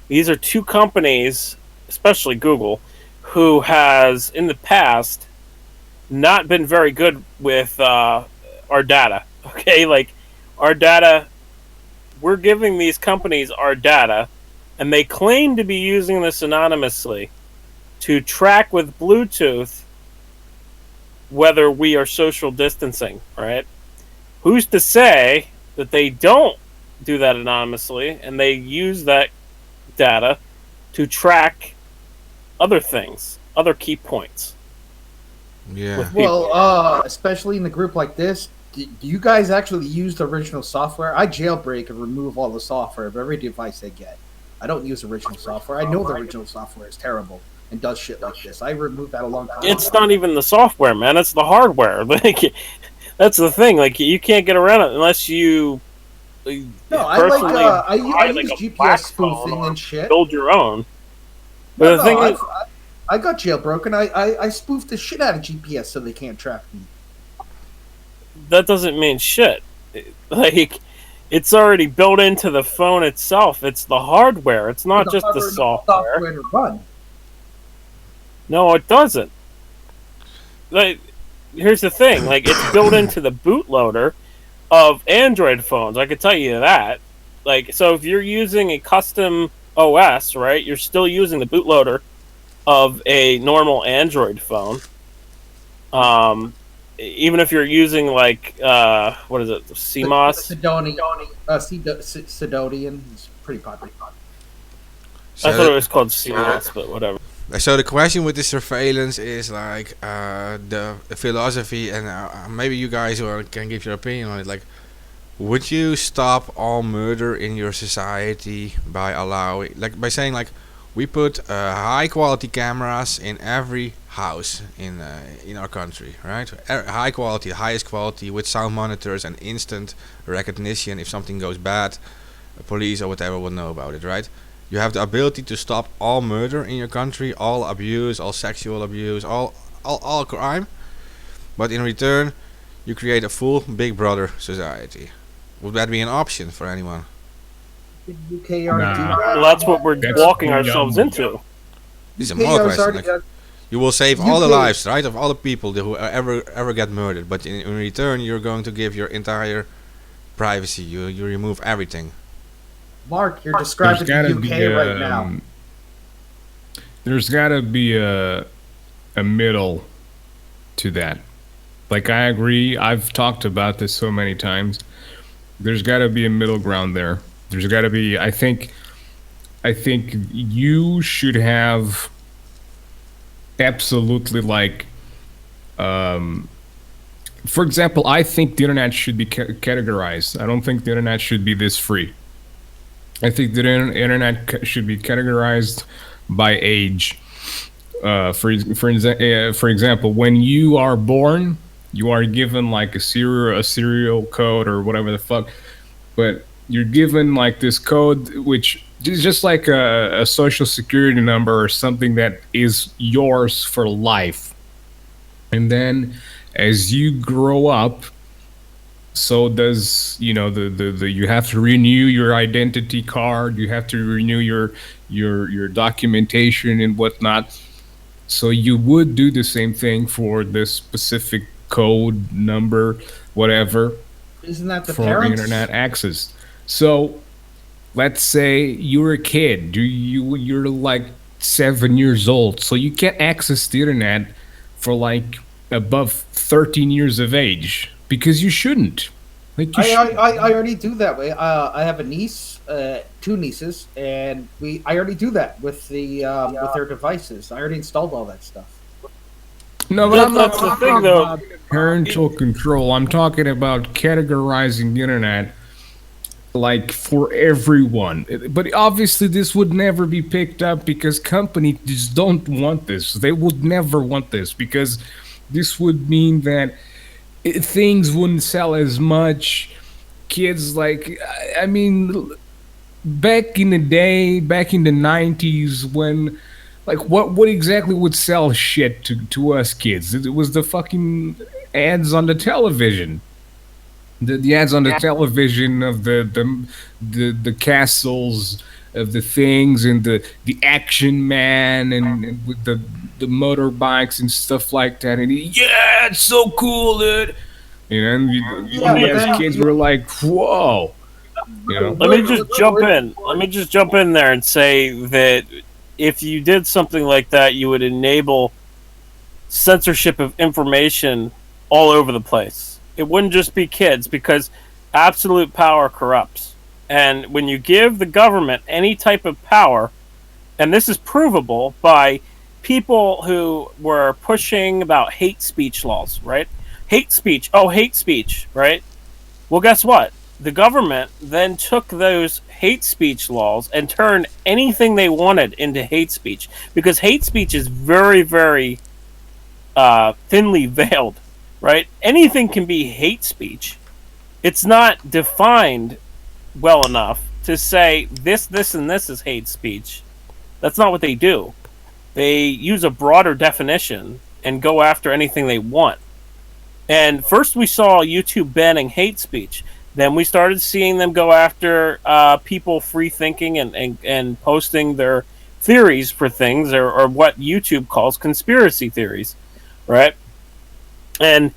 These are two companies, especially Google, who has, in the past, not been very good with our data, okay? Like, our data, we're giving these companies our data, and they claim to be using this anonymously. to track with Bluetooth whether we are social distancing, right? Who's to say that they don't do that anonymously and they use that data to track other things, other key points? Yeah. With people. Well, especially in a group like this, do you guys actually use the original software? I jailbreak and remove all the software of every device I get. I don't use original software. I know the original software is terrible and does shit like this. I removed that a long time It's ago. not even the software, man. It's the hardware. Like, that's the thing. Like, you can't get around it unless you No, I personally I buy, use like, a GPS black spoofing phone and shit. build your own. But No, the thing no, is, I got jailbroken. I spoofed the shit out of GPS so they can't track me. that doesn't mean shit. Like, it's already built into the phone itself. It's the hardware. It's not The just the hardware software. to run. No, it doesn't. Like, here's the thing. Like, it's built into the bootloader of Android phones. I could tell you that. Like, so if you're using a custom OS, right, you're still using the bootloader of a normal Android phone. Even if you're using, like, what is it, CMOS? Sidonian is pretty popular. I thought it was called CMOS, but whatever. So the question with the surveillance is like the philosophy, and maybe you guys can give your opinion on it. Like, would you stop all murder in your society by allowing, like, by saying like, we put high quality cameras in every house in our country, right? High quality, highest quality, with sound monitors and instant recognition. If something goes bad, police or whatever will know about it, right? You have the ability to stop all murder in your country, all abuse, all sexual abuse, all crime. But in return, you create a full Big Brother society. Would that be an option for anyone? The UK already do Nah. that. Well, that's what we're That's walking beyond ourselves me. into. This is a UK moral has question. already Like, done- you will save all the UK lives, right, of all the people who ever get murdered. But in return, you're going to give your entire privacy. You remove everything. Mark, you're There's describing gotta the UK be right now. there's gotta be a middle to that. Like, I agree. I've talked about this so many times. There's gotta be a middle ground there. There's gotta be. I think you should have absolutely, like, for example, I think the internet should be categorized. I don't think the internet should be this free. I think the internet should be categorized by age. For example, when you are born, you are given like a serial code or whatever the fuck, but you're given like this code which is just like a social security number or something that is yours for life. And then as you grow up, so does, the you have to renew your identity card, you have to renew your documentation and whatnot. So you would do the same thing for this specific code number, whatever, Isn't that the for parents? internet access. So let's say you're a kid, you're like 7 years old, so you can't access the internet for like above 13 years of age because you shouldn't. Like, you I already do that way. I have a niece, two nieces, and I already do that with with their devices. I already installed all that stuff. No, but I'm not That's the talking thing, though. about parental control. I'm talking about categorizing the internet like for everyone. But obviously, this would never be picked up because companies just don't want this. They would never want this because this would mean that things wouldn't sell as much. Kids, like, I mean, back in the day, back in the 90s, when, like, what exactly would sell shit to us kids? It was the fucking ads on the television. The ads on the television of the castles, of the things, and the action man, and with the motorbikes and stuff like that. And yeah, it's so cool, dude. And we as kids were like, whoa. Let me just jump in. Let me just jump in there and say that if you did something like that, you would enable censorship of information all over the place. It wouldn't just be kids, because absolute power corrupts. And when you give the government any type of power, and this is provable by people who were pushing about hate speech laws, right? Hate speech, hate speech, right? Well, guess what? The government then took those hate speech laws and turned anything they wanted into hate speech, because hate speech is very, very thinly veiled, right? Anything can be hate speech. It's not defined well enough to say this, this, and this is hate speech. That's not what they do. They use a broader definition and go after anything they want. And first we saw YouTube banning hate speech. Then we started seeing them go after people free thinking and posting their theories for things, or what YouTube calls conspiracy theories, right? And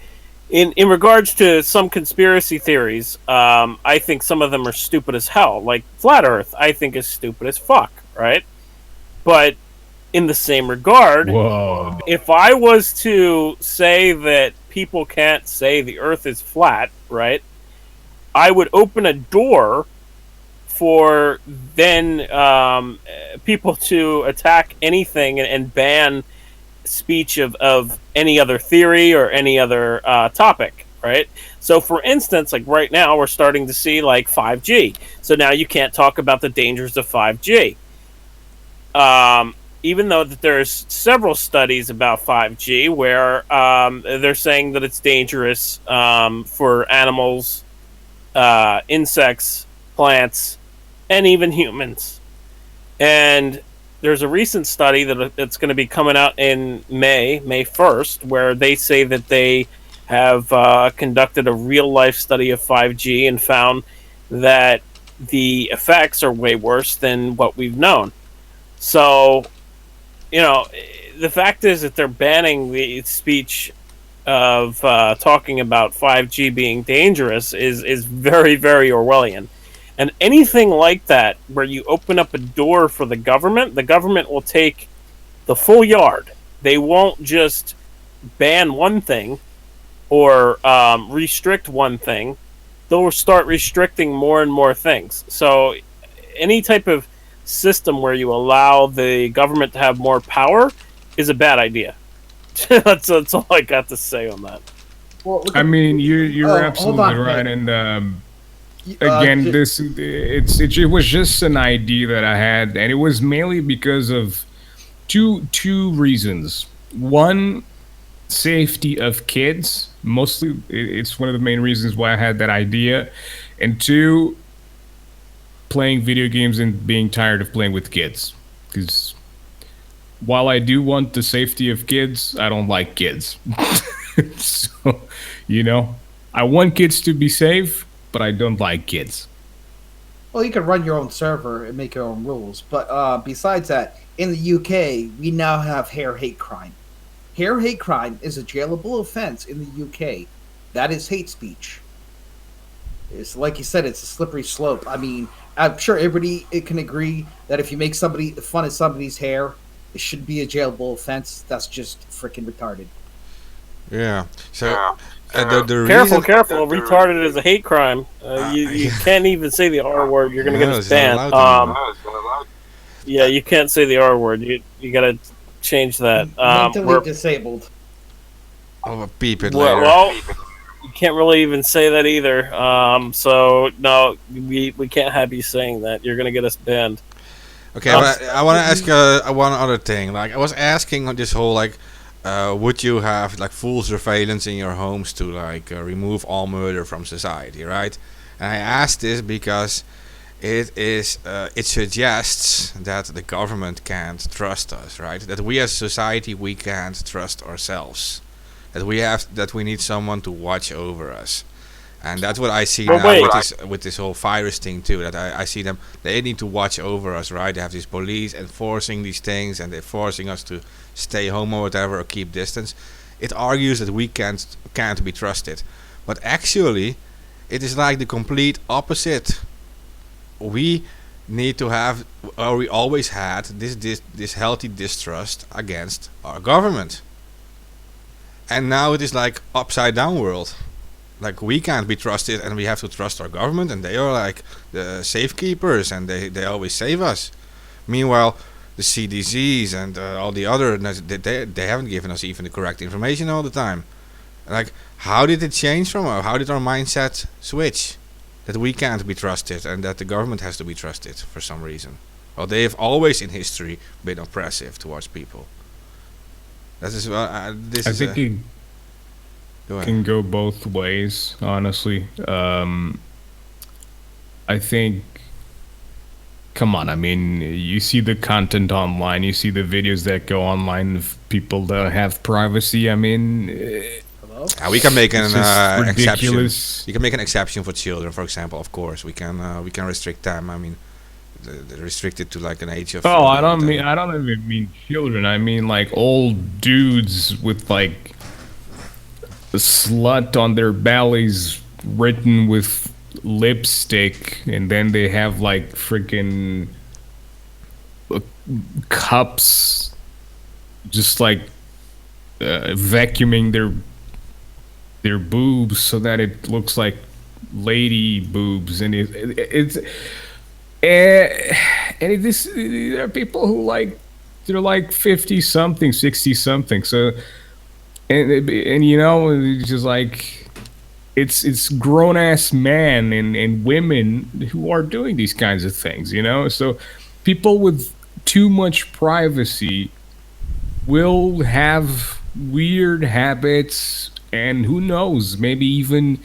in regards to some conspiracy theories, I think some of them are stupid as hell. Like Flat Earth, I think is stupid as fuck, right? But in the same regard, Whoa. if I was to say that people can't say the Earth is flat, right, I would open a door for then people to attack anything and ban speech of any other theory or any other topic, right? So, for instance, like right now, we're starting to see like 5G. So now you can't talk about the dangers of 5G. Even though that there's several studies about 5G where they're saying that it's dangerous for animals, insects, plants, and even humans. And there's a recent study that's going to be coming out in May 1st, where they say that they have conducted a real-life study of 5G and found that the effects are way worse than what we've known. So, the fact is that they're banning the speech of talking about 5G being dangerous is very, very Orwellian. And anything like that, where you open up a door for the government will take the full yard. They won't just ban one thing or restrict one thing. They'll start restricting more and more things. So any type of system where you allow the government to have more power is a bad idea. that's all I got to say on that. Well, I mean, you're hold absolutely on, right, Nick. and again, it was just an idea that I had, and it was mainly because of two reasons. One, safety of kids. Mostly, it's one of the main reasons why I had that idea, and two, playing video games and being tired of playing with kids. Because while I do want the safety of kids, I don't like kids. So, I want kids to be safe, but I don't like kids. Well, you can run your own server and make your own rules. But besides that, in the UK, we now have hair hate crime. Hair hate crime is a jailable offense in the UK. That is hate speech. It's like you said, it's a slippery slope. I mean, I'm sure everybody can agree that if you make fun of somebody's hair, it should be a jailable offense. That's just freaking retarded. Yeah. So the Careful! Retarded is a hate crime. You can't even say the R word. You're gonna get us banned. Yeah, you can't say the R word. You gotta change that. Mentally disabled. I'll beep it later. Well, you can't really even say that either. So no, we can't have you saying that. You're gonna get us banned. Okay, but I want to ask one other thing. Like, I was asking on this whole, like, would you have, like, full surveillance in your homes to, like, remove all murder from society, right? And I asked this because it suggests that the government can't trust us, right? That we as society, we can't trust ourselves. That we need someone to watch over us. And that's what I see now with this whole virus thing too. That I see they need to watch over us, right? They have this police enforcing these things, and they're forcing us to stay home or whatever, or keep distance. It argues that we can't be trusted, but actually, it is like the complete opposite. We need to have, or we always had this healthy distrust against our government, and now it is like upside down world. Like we can't be trusted, and we have to trust our government, and they are like the safekeepers, and they always save us. Meanwhile, the CDCs and all the other, they haven't given us even the correct information all the time. Like, how did it change from our? How did our mindset switch? That we can't be trusted, and that the government has to be trusted for some reason. Well, they have always in history been oppressive towards people. That is this I is. think it Go ahead. can go both ways, honestly. I think, come on, I mean, you see the content online, you see the videos that go online of people that have privacy. I mean, Hello? We can make an it's just exception. ridiculous. You can make an exception for children, for example. Of course, we can restrict them. I mean, they're restricted to like an age of. Oh, I don't even mean children. I mean like old dudes with like a slut on their bellies written with lipstick, and then they have like freaking cups, just like vacuuming their boobs so that it looks like lady boobs, and it's and this there are people who like they're like 50 something, 60 something. So and you know, it's just like it's grown ass men and women who are doing these kinds of things, you know. So people with too much privacy will have weird habits, and who knows, maybe even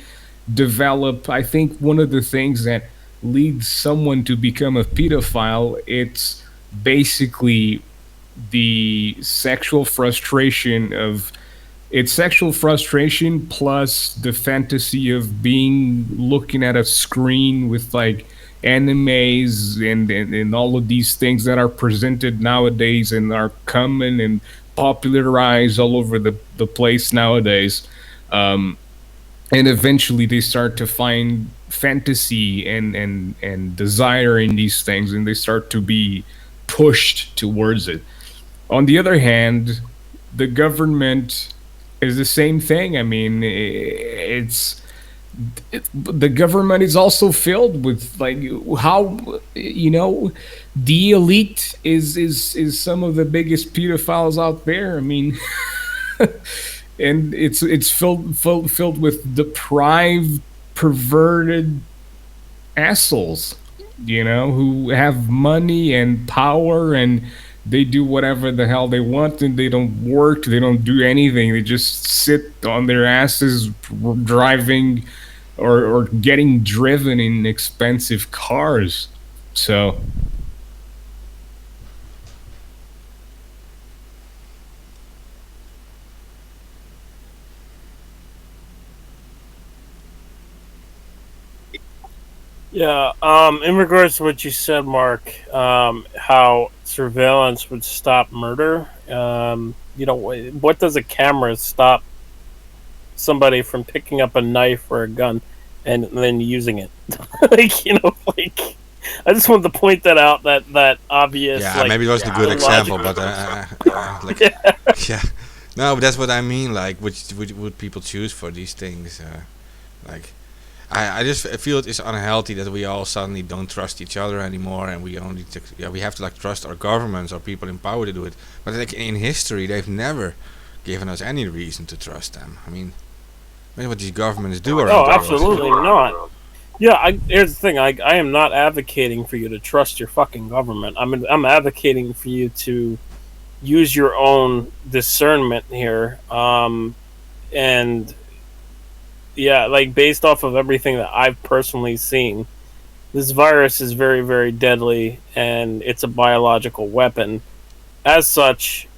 develop. I think one of the things that leads someone to become a pedophile, it's basically the sexual frustration of it's sexual frustration plus the fantasy of being looking at a screen with like animes and all of these things that are presented nowadays and are common and popularized all over the place nowadays. And eventually they start to find fantasy and desire in these things, and they start to be pushed towards it. On the other hand, the government is the same thing. I mean, the government is also filled with like how, you know, the elite is some of the biggest pedophiles out there. I mean, and it's filled with deprived, perverted assholes, you know, who have money and power, and they do whatever the hell they want, and they don't work, they don't do anything, they just sit on their asses driving or getting driven in expensive cars. So Yeah, in regards to what you said, Mark, how surveillance would stop murder. You know, what does a camera stop somebody from picking up a knife or a gun and then using it? Like, you know, like, I just wanted to point that out. That obvious. Yeah, like, maybe it wasn't a good example, but like, yeah, no, but that's what I mean. Like, which would people choose for these things? Like, I just feel it is unhealthy that we all suddenly don't trust each other anymore, and we only we have to like trust our governments or people in power to do it. But like in history, they've never given us any reason to trust them. I mean, maybe what these governments do around Oh, the world. absolutely not. Yeah, here's the thing. I am not advocating for you to trust your fucking government. I'm advocating for you to use your own discernment here. And yeah, like based off of everything that I've personally seen, this virus is very, very deadly, and it's a biological weapon. As such,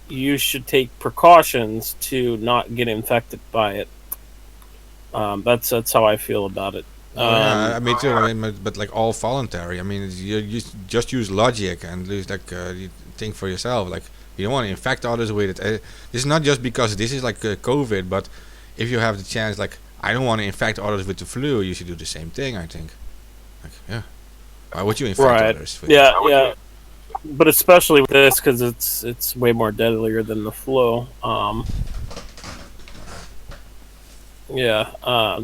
you should take precautions to not get infected by it. That's how I feel about it. Yeah, me too. I mean, but like all voluntary. I mean, you just use logic and you think for yourself. Like you don't want to infect others with it. This is not just because this is like COVID, but if you have the chance, like I don't want to infect others with the flu, you should do the same thing. I think. Like, yeah. Why would you infect Right. others? Yeah. Yeah. But especially with this, because it's way more deadlier than the flu. Yeah.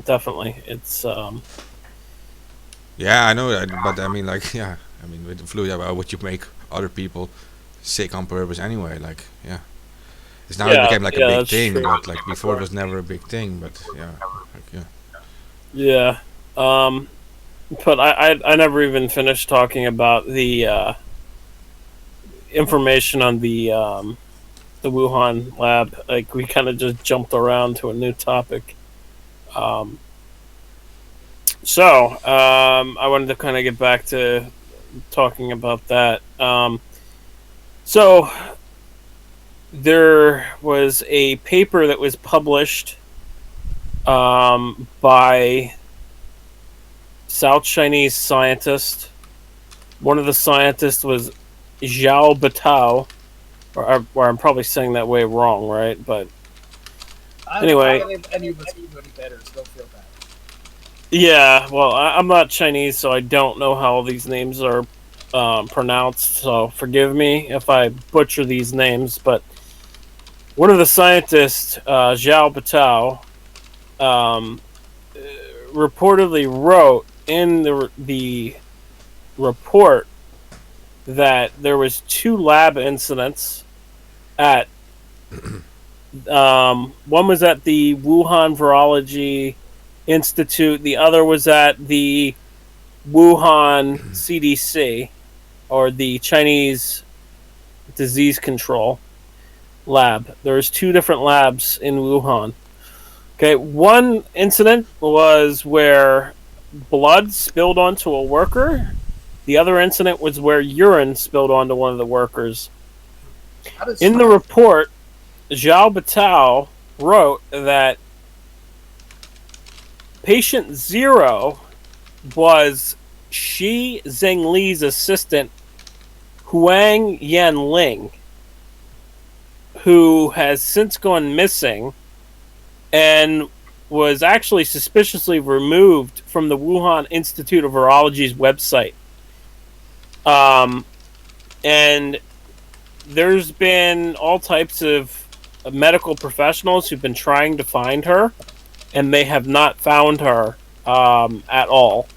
Definitely. It's Yeah, I know that, but I mean, like, yeah, I mean, with the flu, yeah, why would you make other people sick on purpose anyway? Like, yeah, it's now it yeah. became like a Yeah. big That's thing, true. but like before it was never a big thing. But yeah, like, yeah. Yeah. But I never even finished talking about the information on the Wuhan lab. Like we kind of just jumped around to a new topic. Um, I wanted to kind of get back to talking about that. So there was a paper that was published by South Chinese scientist. One of the scientists was Zhao Batao, or I'm probably saying that way wrong, right? But anyway, I don't think any of us can do any better, so don't feel bad. yeah, well, I'm not Chinese, so I don't know how these names are pronounced. So forgive me if I butcher these names. But one of the scientists, Zhao Batao, um, reportedly wrote in the report that there was 2 lab incidents at one was at the Wuhan Virology Institute, the other was at the Wuhan CDC, or the Chinese Disease Control Lab. There's 2 different labs in Wuhan. Okay, one incident was where blood spilled onto a worker. The other incident was where urine spilled onto one of the workers. In the report, Zhao Batao wrote that patient 0 was Shi Zhengli's assistant, Huang Yanling, who has since gone missing and was actually suspiciously removed from the Wuhan Institute of Virology's website. And there's been all types of medical professionals who've been trying to find her, and they have not found her at all.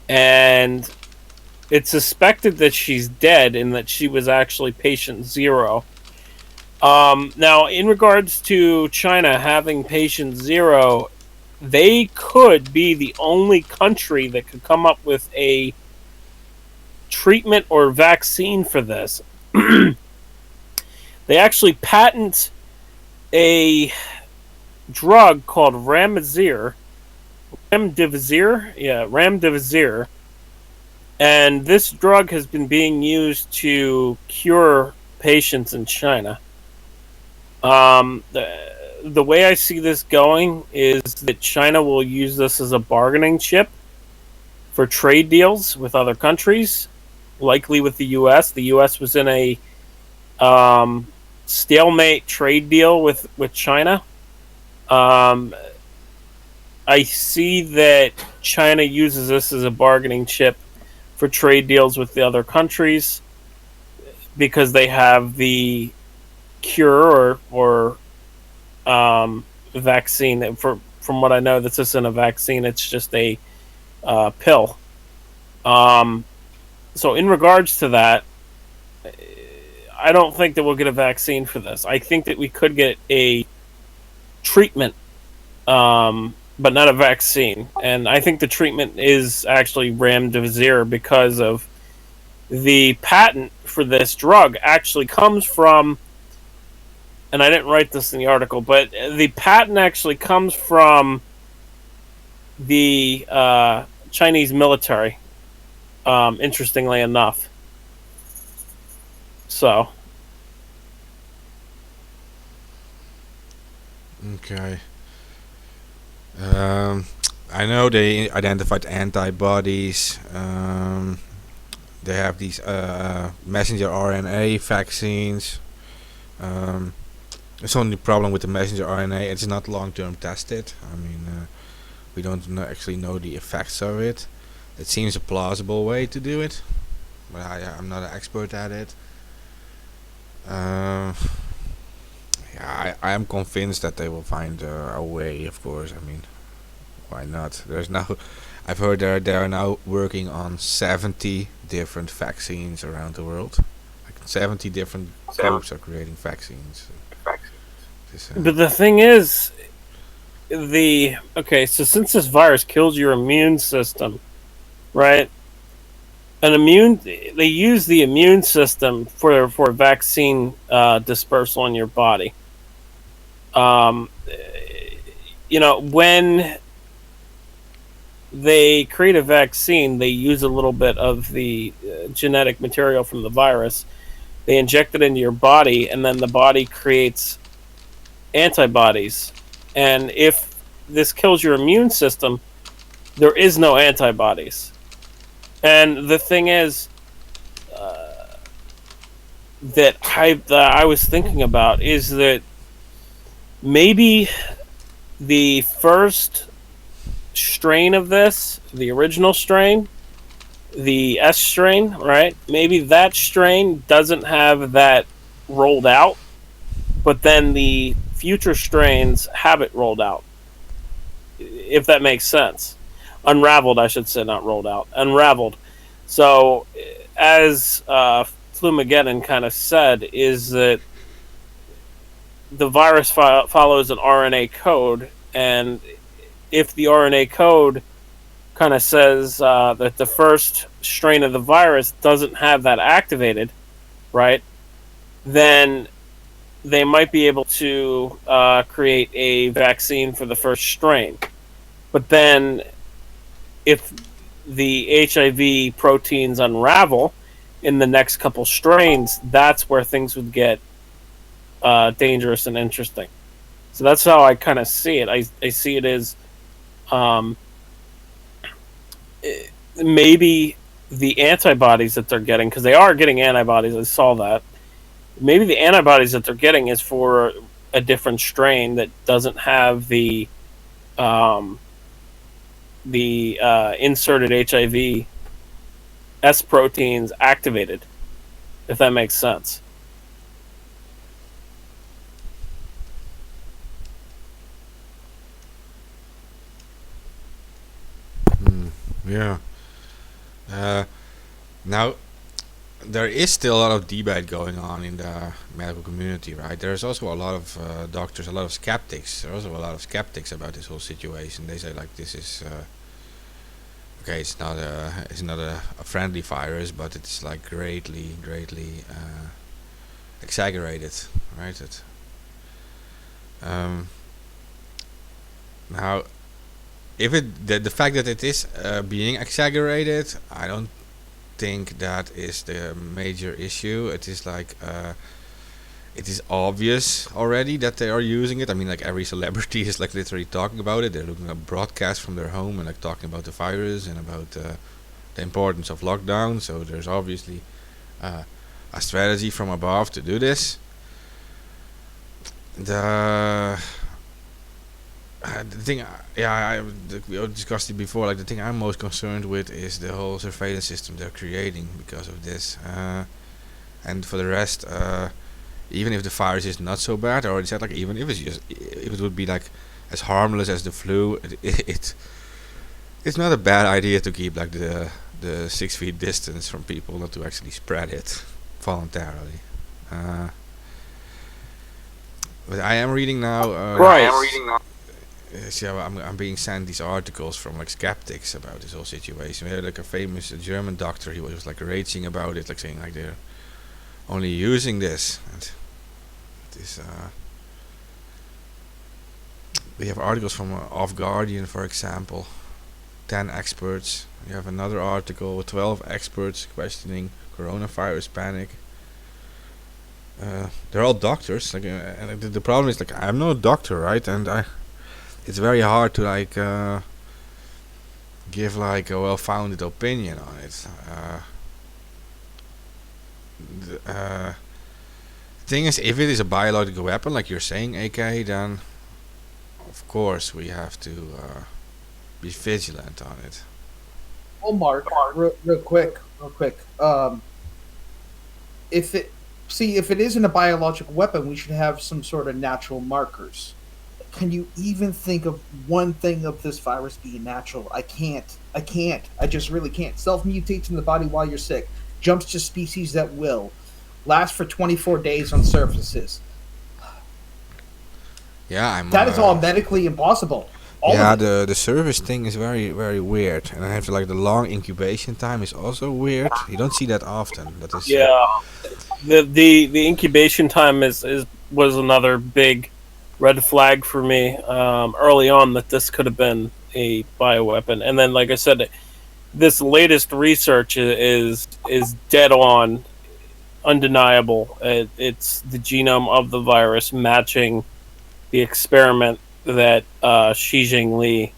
And it's suspected that she's dead and that she was actually patient 0. Now, in regards to China having patient 0, they could be the only country that could come up with a treatment or vaccine for this. They actually patent a drug called Remdesivir, and this drug has been being used to cure patients in China. The way I see this going is that China will use this as a bargaining chip for trade deals with other countries, likely with the U.S. The U.S. was in a stalemate trade deal with China. I see that China uses this as a bargaining chip for trade deals with the other countries because they have the cure or vaccine. From what I know, this isn't a vaccine; it's just a pill. So, in regards to that, I don't think that we'll get a vaccine for this. I think that we could get a treatment, but not a vaccine. And I think the treatment is actually Remdesivir because of the patent for this drug actually comes from, and I didn't write this in the article, but the patent actually comes from the Chinese military, interestingly enough. So. Okay. I know they identified antibodies. They have these messenger RNA vaccines. It's only problem with the messenger RNA. It's not long-term tested. I mean, we don't actually know the effects of it. It seems a plausible way to do it, but I'm not an expert at it. Uh, yeah, I am convinced that they will find a way. Of course, I mean, why not? There's now, I've heard they are now working on 70 different vaccines around the world. Like 70 different groups are creating vaccines. This, But the thing is, so since this virus kills your immune system, right? They use the immune system for vaccine dispersal in your body. Um, when they create a vaccine, they use a little bit of the genetic material from the virus. They inject it into your body, and then the body creates antibodies. And if this kills your immune system, there is no antibodies. And the thing is, that I was thinking about is that maybe the first strain of this, the original strain, the S strain, right? Maybe that strain doesn't have that rolled out, but then the future strains have it rolled out. If that makes sense. Unraveled, I should say, not rolled out. Unraveled. So, as Flumageddon kind of said, is that the virus follows an RNA code, and if the RNA code kind of says that the first strain of the virus doesn't have that activated, right, then they might be able to create a vaccine for the first strain. But then if the HIV proteins unravel in the next couple strains, that's where things would get dangerous and interesting. So that's how I kind of see it. I see it as maybe the antibodies that they're getting, because they are getting antibodies, I saw that. Maybe the antibodies that they're getting is for a different strain that doesn't have the inserted HIV S proteins activated, if that makes sense. Yeah. Now, there is still a lot of debate going on in the medical community, right? There's also a lot of doctors, a lot of skeptics. There's also a lot of skeptics about this whole situation. They say like this is okay. It's not a friendly virus, but it's like greatly exaggerated, right? Now, if the fact that it is being exaggerated, I don't think that is the major issue. It is like it is obvious already that they are using it. I mean, like every celebrity is like literally talking about it. They're looking at broadcasts from their home and like talking about the virus and about the importance of lockdown. So there's obviously a strategy from above to do this. The thing, we discussed it before. Like the thing I'm most concerned with is the whole surveillance system they're creating because of this. And for the rest, even if the virus is not so bad, I already said like even if it would be like as harmless as the flu, it's not a bad idea to keep like the 6 feet distance from people, not to actually spread it voluntarily. But I am reading now. So I'm being sent these articles from like skeptics about this whole situation. We had like a famous German doctor. He was like raging about it, like saying like they're only using this. And this we have articles from Off Guardian, for example. 10 experts. You have another article with 12 experts questioning coronavirus panic. They're all doctors. Like, and the problem is like I'm no doctor, right? And it's very hard to like give like a well-founded opinion on it. The thing is, if it is a biological weapon, like you're saying, AK, then of course we have to be vigilant on it. Well, Mark, real quick. If it if it isn't a biological weapon, we should have some sort of natural markers. Can you even think of one thing of this virus being natural? I can't. I can't. I just really can't. Self mutates in the body while you're sick. Jumps to species at will. Lasts for 24 days on surfaces. Yeah, I'm. That is all medically impossible. All Yeah, of it. the service thing is very weird, and I have to like the long incubation time is also weird. You don't see that often. That is. Yeah, the incubation time is was another big red flag for me early on that this could have been a bioweapon, and then like I said, this latest research is dead on, undeniable. It's the genome of the virus matching the experiment that Xi Jinping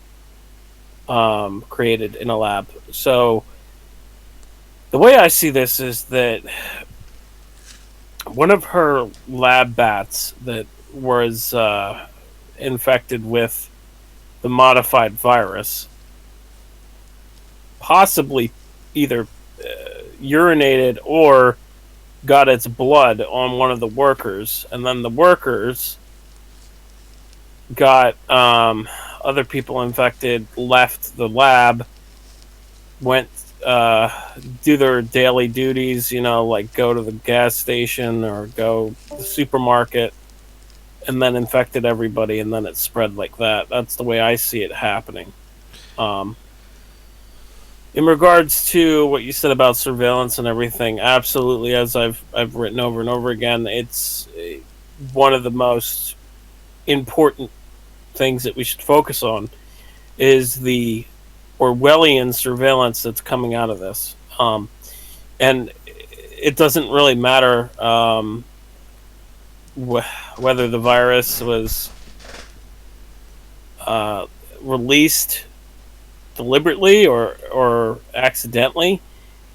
created in a lab. So the way I see this is that one of her lab bats that was infected with the modified virus possibly either urinated or got its blood on one of the workers, and then the workers got other people infected, left the lab, went do their daily duties, like go to the gas station or go to the supermarket, and then infected everybody, and then it spread like that. That's the way I see it happening. In regards to what you said about surveillance and everything, absolutely, as I've written over and over again, it's one of the most important things that we should focus on is the Orwellian surveillance that's coming out of this. And it doesn't really matter whether the virus was released deliberately or accidentally.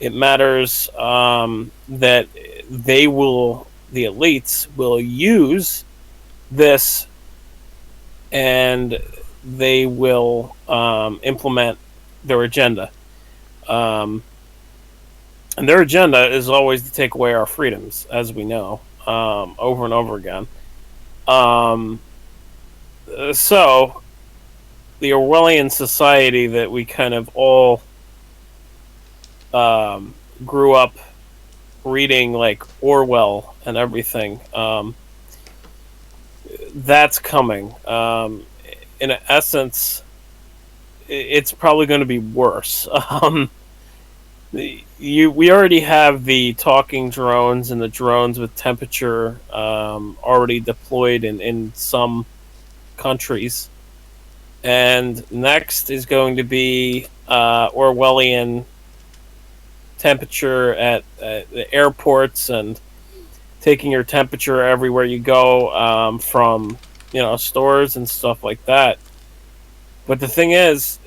It matters that the elites will use this, and they will implement their agenda. And their agenda is always to take away our freedoms, as we know, over and over again. So, the Orwellian society that we kind of all grew up reading, like Orwell and everything, that's coming. In essence, it's probably going to be worse. We already have the talking drones and the drones with temperature already deployed in some countries, and next is going to be Orwellian temperature at the airports and taking your temperature everywhere you go, from stores and stuff like that. But the thing is,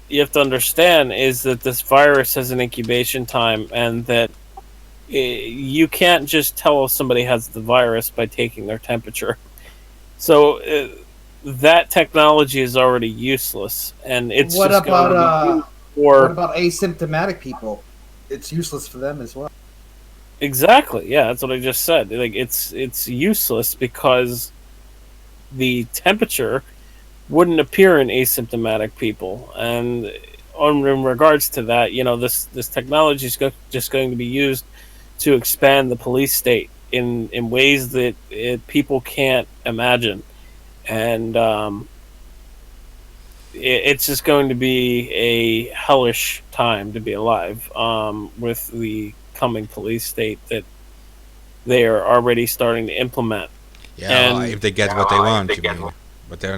you have to understand is that this virus has an incubation time, and that you can't just tell if somebody has the virus by taking their temperature. So that technology is already useless, and it's What just going to be about used for what about asymptomatic people? It's useless for them as well. exactly. Yeah, that's what I just said. Like it's useless because the temperature wouldn't appear in asymptomatic people, and in regards to that, this technology is just going to be used to expand the police state in ways that people can't imagine, and it's just going to be a hellish time to be alive, with the coming police state that they are already starting to implement. Yeah, well, And if they get what they want, you mean? But they're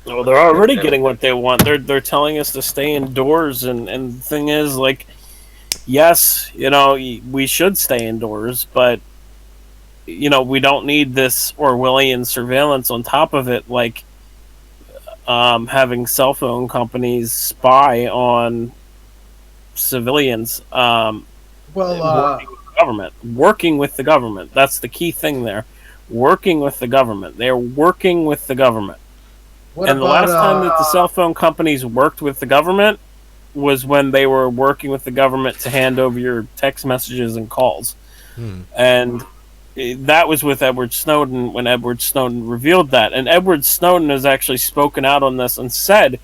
well, they're already getting what they want. They're telling us to stay indoors, and the thing is, like, yes, we should stay indoors, but we don't need this Orwellian surveillance on top of it, like having cell phone companies spy on civilians. Well, Working with the government. That's the key thing there. Working with the government. They're working with the government. what And the about last time that the cell phone companies worked with the government, was when they were working with the government to hand over your text messages and calls. And that was with Edward Snowden when Edward Snowden revealed that. And Edward Snowden has actually spoken out on this and said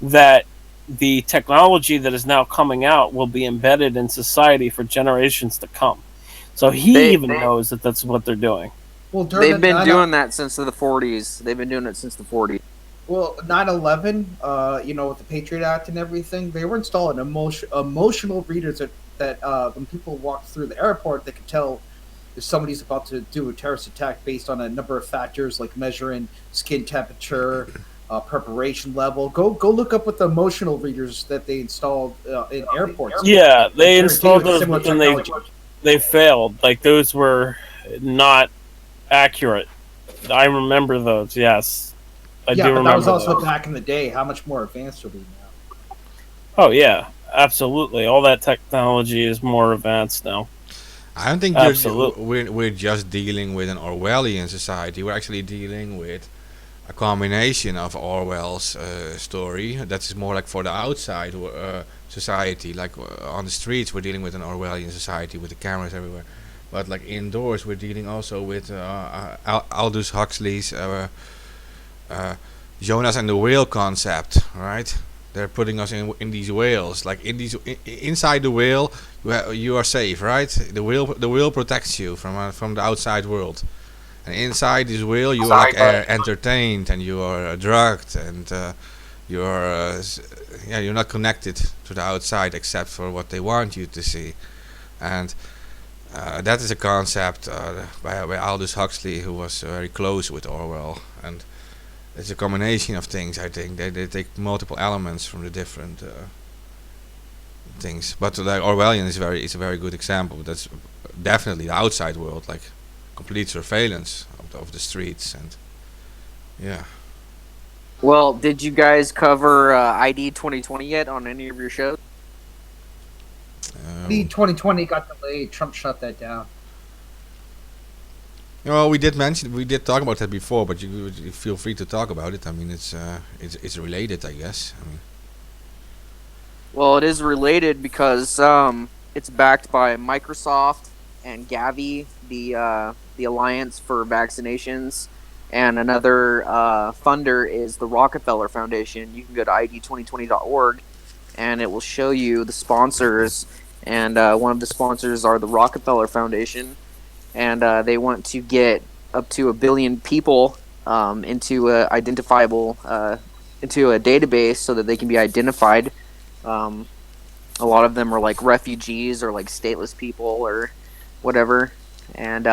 that the technology that is now coming out will be embedded in society for generations to come. So he even knows that that's what they're doing. Well, They've been doing that since the 40s. They've been doing it since the 40s. Well, 9/11, with the Patriot Act and everything, they were installing emotional readers that when people walked through the airport, they could tell if somebody's about to do a terrorist attack based on a number of factors like measuring skin temperature, preparation level. Go look up what the emotional readers that they installed in airports. Yeah, they installed those, but then they failed. Like, those were not accurate. I remember those. Yes. I do remember that was also those. back in the day. How much more advanced are we now? Oh yeah, absolutely. All that technology is more advanced now. I don't think we're just dealing with an Orwellian society. We're actually dealing with a combination of Orwell's story. That's more like for the outside society. Like on the streets, we're dealing with an Orwellian society with the cameras everywhere. But like indoors, we're dealing also with Aldous Huxley's Jonas and the whale concept, right? They're putting us in these whales, like inside the whale, you are safe, right? The whale protects you from the outside world, and inside this whale you are like entertained and you are drugged and you're not connected to the outside except for what they want you to see, and that is a concept by Aldous Huxley, who was very close with Orwell, and it's a combination of things. I think they take multiple elements from the different things. But like Orwellian is a very good example. That's definitely the outside world, like complete surveillance of the streets, and yeah. Well, did you guys cover ID 2020 yet on any of your shows? The 2020 got delayed. Trump shut that down. Well, we did talk about that before, but you feel free to talk about it. I mean, it's related, I guess. I mean, well, it is related because it's backed by Microsoft and Gavi, the Alliance for Vaccinations, and another funder is the Rockefeller Foundation. You can go to id2020.org, and it will show you the sponsors. And one of the sponsors are the Rockefeller Foundation. And they want to get up to 1 billion people into a database so that they can be identified. A lot of them are like refugees or like stateless people or whatever. And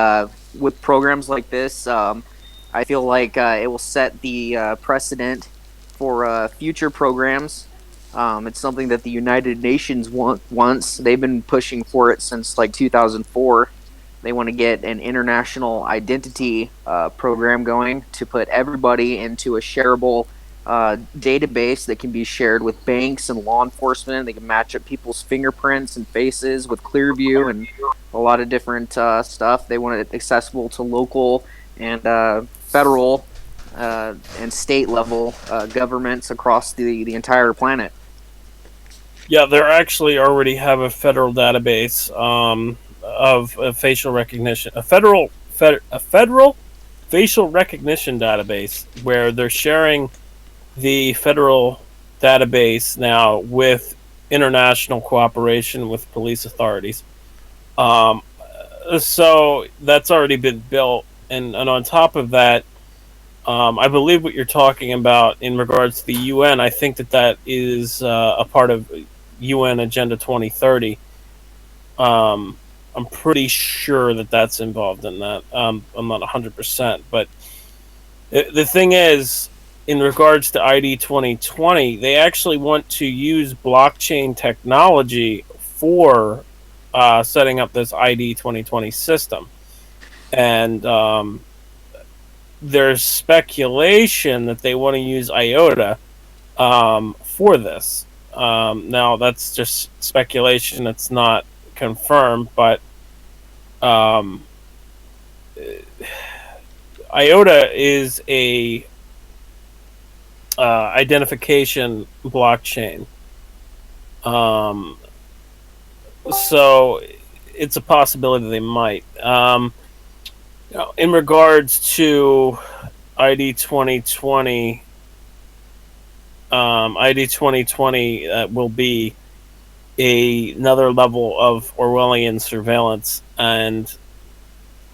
with programs like this, I feel like it will set the precedent for future programs. It's something that the United Nations wants. They've been pushing for it since like 2004. They want to get an international identity program going to put everybody into a shareable database that can be shared with banks and law enforcement. They can match up people's fingerprints and faces with Clearview and a lot of different stuff. They want it accessible to local and federal and state level governments across the entire planet. Yeah, they actually already have a federal database of facial recognition, a federal facial recognition database where they're sharing the federal database now with international cooperation with police authorities. So that's already been built, and on top of that, I believe what you're talking about in regards to the UN. I think that is a part of UN Agenda 2030. I'm pretty sure that that's involved in that. I'm not 100%, but the thing is, in regards to ID 2020, they actually want to use blockchain technology for setting up this ID 2020 system. And there's speculation that they want to use IOTA for this. Now, that's just speculation. It's not confirmed, but IOTA is a identification blockchain. Um, so it's a possibility they might. In regards to ID 2020, ID 2020 will be another level of Orwellian surveillance, and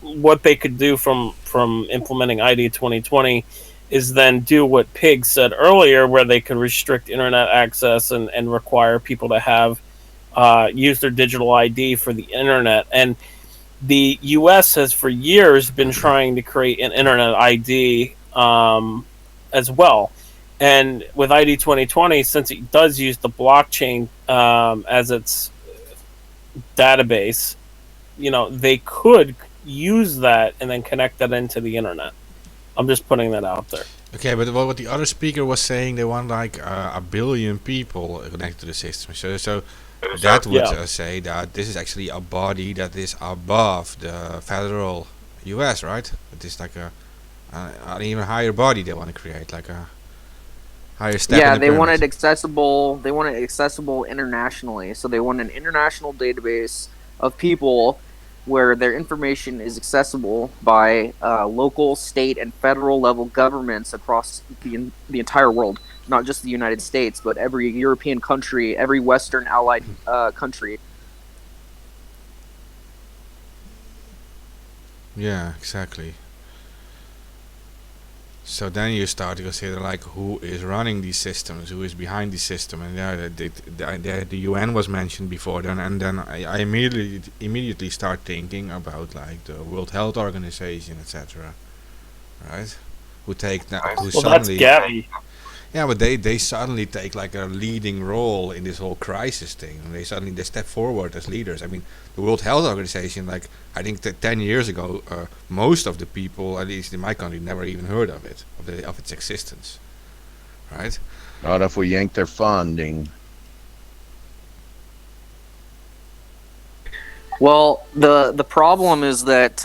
what they could do from implementing ID 2020 is then do what Pig said earlier, where they could restrict internet access and require people to have use their digital ID for the internet. And the U.S. has for years been trying to create an internet ID as well. And with ID 2020, since it does use the blockchain as its database, they could use that and then connect that into the internet. I'm just putting that out there. Okay, but what the other speaker was saying, they want like a billion people connected to the system. So that would say that this is actually a body that is above the federal U.S., right? It is like an even higher body they want to create, like a higher step. Yeah, in the they want pyramid. it accessible. They want it accessible internationally. So they want an international database of people where their information is accessible by local, state, and federal level governments across the entire world. Not just the United States, but every European country, every Western allied country. Yeah, exactly. So then you start to consider like who is running these systems, who is behind the system, and yeah, the UN was mentioned before. And then I immediately start thinking about like the World Health Organization, etc. Right? Who take now, who Well, that's suddenly Gavi. yeah, but they suddenly take like a leading role in this whole crisis thing. And they step forward as leaders. I mean, the World Health Organization, like I think that 10 years ago, most of the people, at least in my country, never even heard of it, of its existence, right? Not if we yank their funding. Well, the problem is that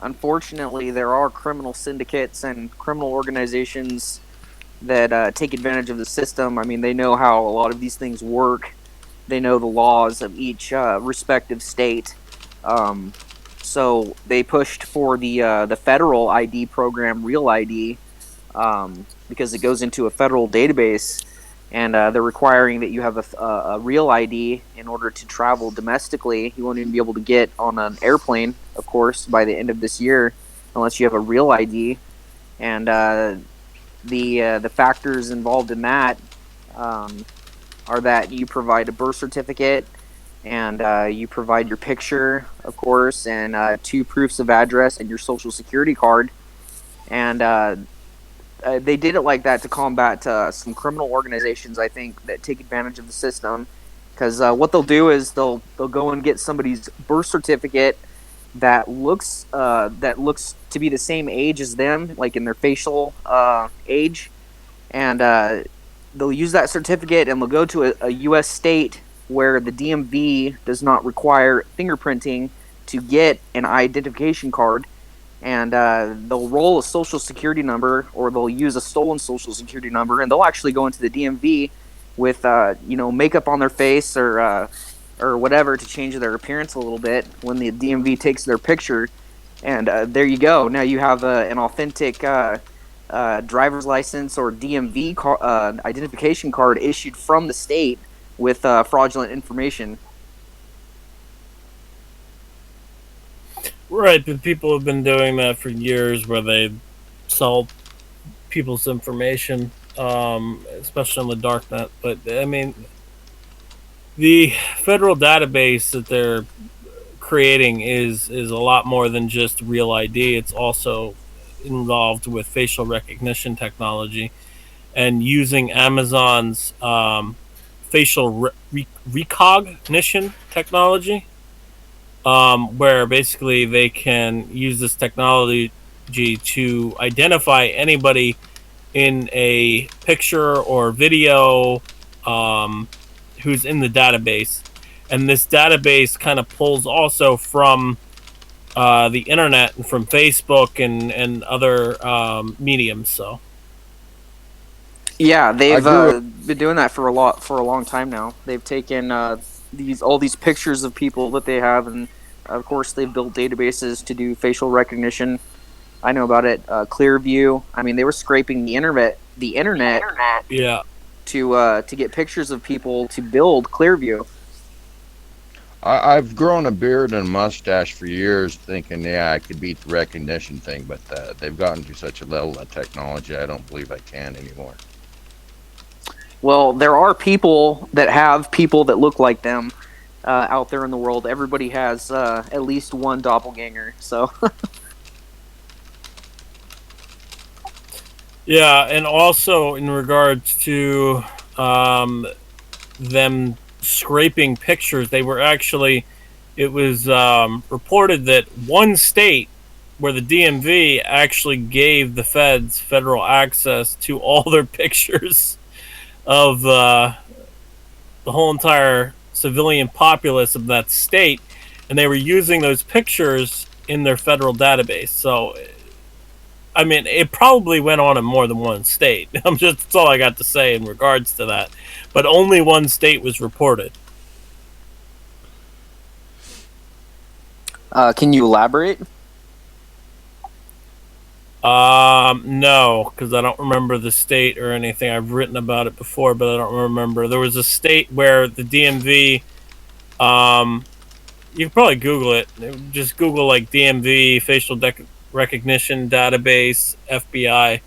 unfortunately there are criminal syndicates and criminal organizations that take advantage of the system. I mean, they know how a lot of these things work. They know the laws of each respective state. Um, so they pushed for the federal ID program, Real ID, because it goes into a federal database, and they're requiring that you have a Real ID in order to travel domestically. You won't even be able to get on an airplane, of course, by the end of this year, unless you have a Real ID. And the factors involved in that are that you provide a birth certificate, and you provide your picture, of course, and 2 proofs of address and your social security card. And they did it like that to combat some criminal organizations, I think, that take advantage of the system. Because what they'll do is they'll go and get somebody's birth certificate that looks to be the same age as them, like in their facial age, and they'll use that certificate and they'll go to a U.S. state where the DMV does not require fingerprinting to get an identification card, and they'll roll a social security number, or they'll use a stolen social security number, and they'll actually go into the DMV with makeup on their face or whatever to change their appearance a little bit when the DMV takes their picture, and there you go. Now you have an authentic driver's license or DMV identification card issued from the state with fraudulent information. Right, but people have been doing that for years, where they sell people's information, especially on the dark net. But I mean, the federal database that they're creating is a lot more than just Real ID. It's also involved with facial recognition technology and using Amazon's facial recognition technology, where basically they can use this technology to identify anybody in a picture or video who's in the database. And this database kind of pulls also from the internet and from Facebook and other mediums. So Yeah, they've grew up. been doing that for a long time now. They've taken all these pictures of people that they have, and of course they've built databases to do facial recognition. I know about it. Clearview. I mean, they were scraping the internet Yeah. to get pictures of people to build Clearview. I've grown a beard and a mustache for years, thinking, yeah, I could beat the recognition thing, but they've gotten to such a level of technology, I don't believe I can anymore. Well, there are people that have people that look like them out there in the world. Everybody has at least one doppelganger. So Yeah, and also in regards to them scraping pictures, it was reported that one state where the DMV actually gave the feds federal access to all their pictures of the whole entire civilian populace of that state, and they were using those pictures in their federal database. So, I mean, it probably went on in more than one state. That's all I got to say in regards to that. But only one state was reported. can you elaborate? No, because I don't remember the state or anything. I've written about it before, but I don't remember. There was a state where the DMV, you can probably Google it. Just Google like DMV facial recognition database FBI,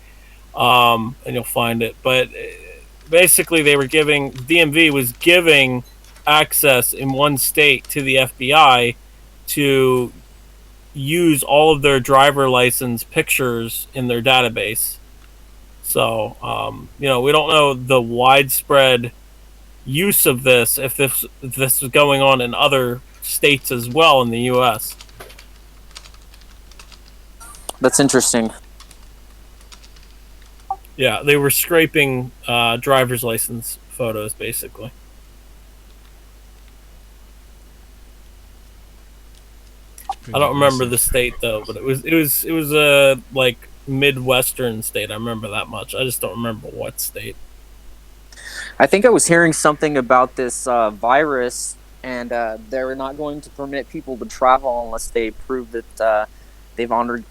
and you'll find it. But basically, DMV was giving access in one state to the FBI to use all of their driver license pictures in their database. So, we don't know the widespread use of this, if this is going on in other states as well in the U.S. That's interesting. Yeah, they were scraping driver's license photos, basically. I don't remember the state though, but it was a like midwestern state. I remember that much. I just don't remember what state. I think I was hearing something about this virus, and they're not going to permit people to travel unless they prove that they've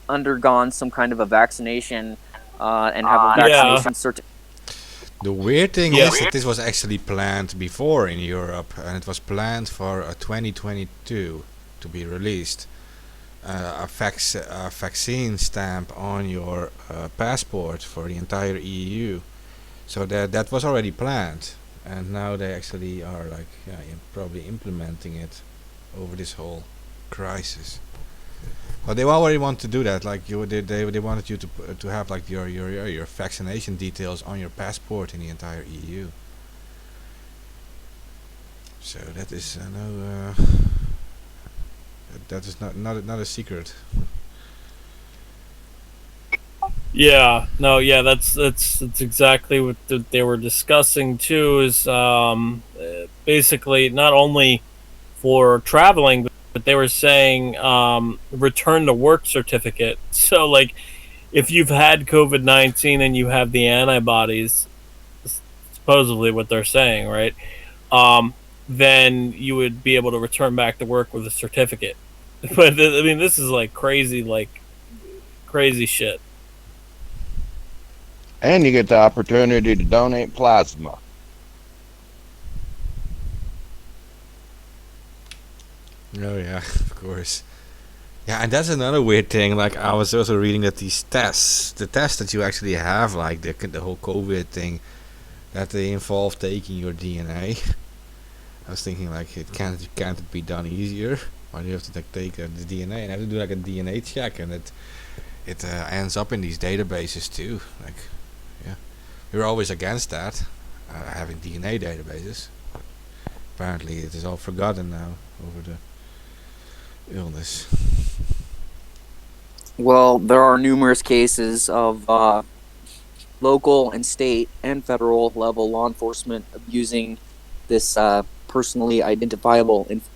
undergone some kind of a vaccination and have a vaccination certificate. The weird thing is that this was actually planned before in Europe, and it was planned for 2022 to be released. A vaccine stamp on your passport for the entire EU. So that was already planned, and now they actually are like probably implementing it over this whole crisis. But they already want to do that. Like they wanted you to have like your vaccination details on your passport in the entire EU. So that is that is not a secret. Yeah, no, yeah, that's exactly what they were discussing too. Is basically not only for traveling, but they were saying return to work certificate. So, like, if you've had COVID-19 and you have the antibodies, supposedly what they're saying, right? Then you would be able to return back to work with a certificate. But I mean, this is like crazy shit. And you get the opportunity to donate plasma. Oh yeah, of course. Yeah, and that's another weird thing. Like I was also reading that the tests that you actually have, like the whole COVID thing, that they involve taking your DNA. I was thinking like it can't be done easier. Why do you have to take the DNA and have to do like a DNA check, and it ends up in these databases too. Like, yeah, we were always against that, having DNA databases. Apparently, it is all forgotten now over the illness. Well, there are numerous cases of local and state and federal level law enforcement abusing this personally identifiable information.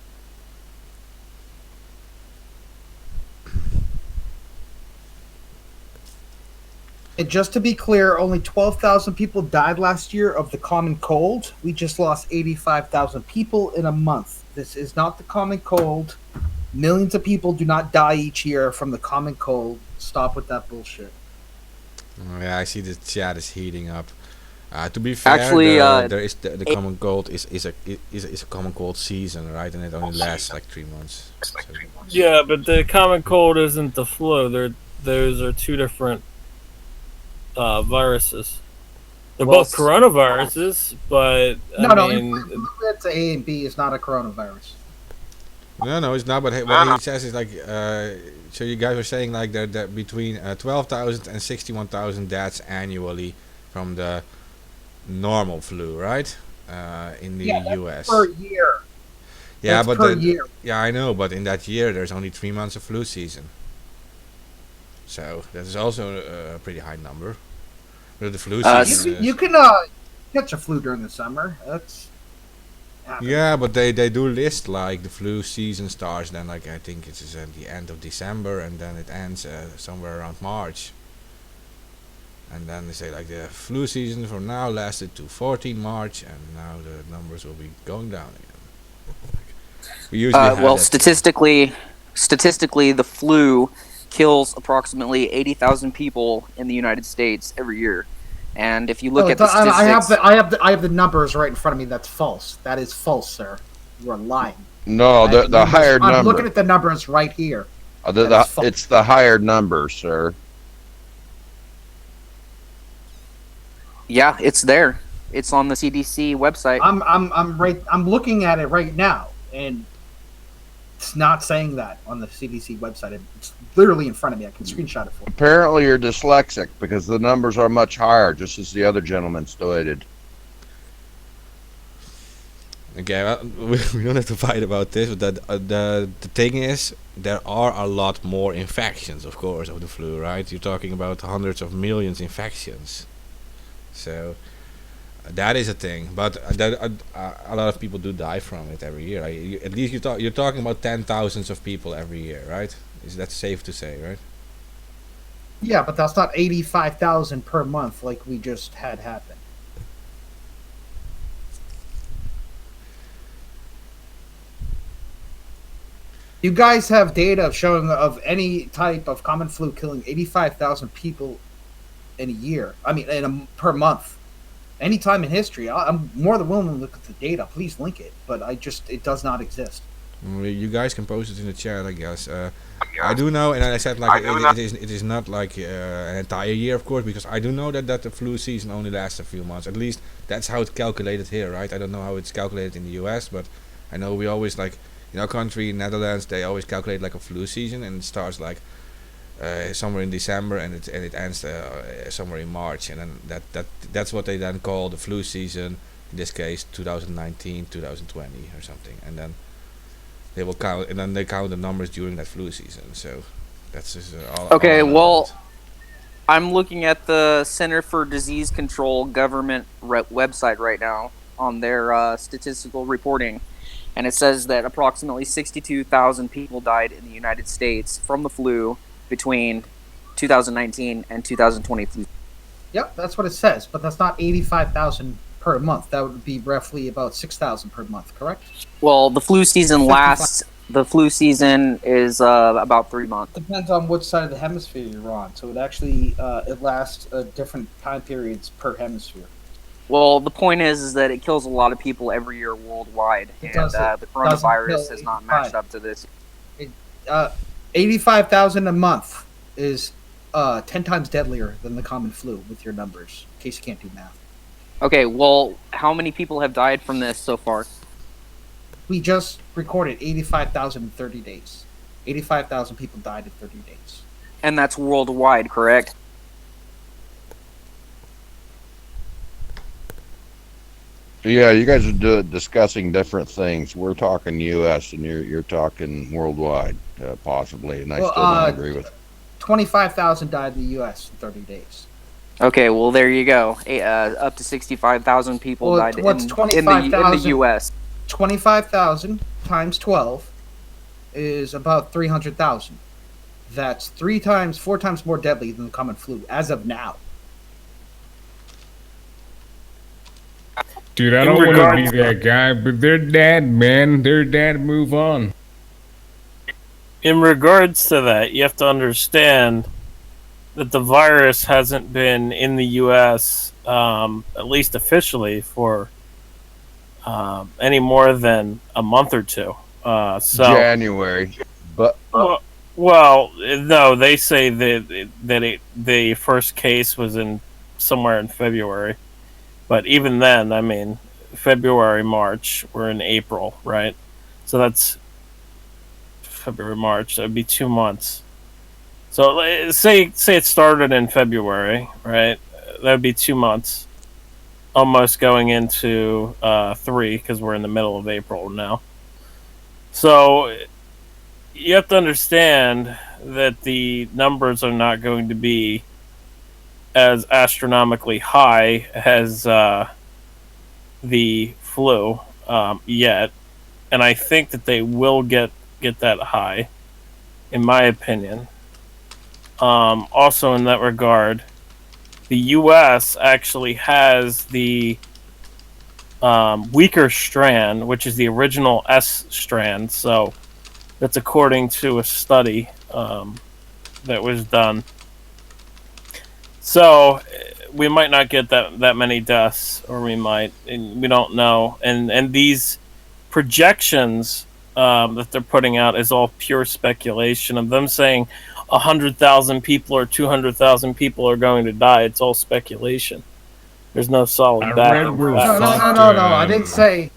And just to be clear, only 12,000 people died last year of the common cold. We just lost 85,000 people in a month. This is not the common cold. Millions of people do not die each year from the common cold. Stop with that bullshit. Yeah, I see the chat is heating up. To be fair, Actually, there is the common cold is a common cold season, right? And it only lasts like 3 months. So, Yeah, but the common cold isn't the flu. Those are two different viruses. They're Well, both coronaviruses, but No, I mean, influenza A and B is not a coronavirus. no, it's not. But what he says is like, so you guys were saying like that between 12,000 and 61,000 deaths annually from the normal flu, right? In the U.S. Per year. Yeah, That's but per year. yeah, I know. But in that year, there's only 3 months of flu season. So that is also a pretty high number. But the flu season. You can catch a flu during the summer. That's happens. Yeah, but they do list like the flu season starts then like I think it's at the end of December and then it ends somewhere around March. And then they say like the flu season from now lasted to 14 March and now the numbers will be going down again. We usually have well, that, statistically, the flu kills approximately 80,000 people in the United States every year. And if you look at the statistics, I have the numbers right in front of me. That's false. That is false, sir. You are lying. No, the higher number. I'm looking at the numbers right here. It's the higher number, sir. yeah, it's there. It's on the CDC website. I'm looking at it right now, and it's not saying that on the CDC website. It's literally in front of me. I can screenshot it for you. Apparently, you're dyslexic because the numbers are much higher, just as the other gentleman stated. Okay, well, we don't have to fight about this, but the thing is, there are a lot more infections, of course, of the flu, right? You're talking about hundreds of millions infections. So, that is a thing. But a lot of people do die from it every year. At least you're talking about 10,000s of people every year, right? Is that safe to say, right? Yeah, but that's not 85,000 per month like we just had happen. You guys have data showing of any type of common flu killing 85,000 people in a year. I mean, per month. Any time in history. I'm more than willing to look at the data. Please link it. But it does not exist. You guys can post it in the chat, I guess. I do know, and I said like it is not like an entire year, of course, because I do know that the flu season only lasts a few months. At least that's how it's calculated here, right? I don't know how it's calculated in the US, but I know we always like in our country, Netherlands, they always calculate like a flu season, and it starts like somewhere in December, and it ends somewhere in March, and then that's what they then call the flu season. In this case, 2019, 2020, or something, and then they will count, and then they count the numbers during that flu season. So that's just all. Okay, all well, I'm looking at the Center for Disease Control government website right now on their statistical reporting. And it says that approximately 62,000 people died in the United States from the flu between 2019 and 2020. Yep, that's what it says. But that's not 85,000 per month. That would be roughly about 6,000 per month, correct? Well, the flu season lasts. The flu season is about 3 months. Depends on which side of the hemisphere you're on. So it actually it lasts different time periods per hemisphere. Well, the point is that it kills a lot of people every year worldwide, and the coronavirus has not matched up to this. 85,000 a month is 10 times deadlier than the common flu with your numbers, in case you can't do math. Okay, well, how many people have died from this so far? We just recorded 85,000 in 30 days. 85,000 people died in 30 days. And that's worldwide, correct? Yeah, you guys are discussing different things. We're talking U.S. and you're talking worldwide, possibly, and I still don't agree with. 25,000 died in the U.S. in 30 days. Okay, well there you go. Up to 65,000 people died in the U.S. 25,000 times 12 is about 300,000. That's 4 times more deadly than the common flu as of now. Dude, I In don't want to be regards, that guy, but they're dead, man. They're dead. Move on. in regards to that, you have to understand that the virus hasn't been in the U.S. At least officially for any more than a month or two. January, but Well, no, they say the first case was in somewhere in February, but even then, I mean, February, March, we're in April, right? So that's February, March. That'd be 2 months. So say it started in February, right? That'd be 2 months, almost going into 3 because we're in the middle of April now. So you have to understand that the numbers are not going to be as astronomically high as the flu yet, and I think that they will get that high, in my opinion. Also, in that regard, the U.S. actually has the weaker strand, which is the original S strand. So that's according to a study that was done. So we might not get that many deaths, or we might, and we don't know. And these projections that they're putting out is all pure speculation of them saying 100,000 people or 200,000 people are going to die. It's all speculation. There's no solid I backing read for where that. No.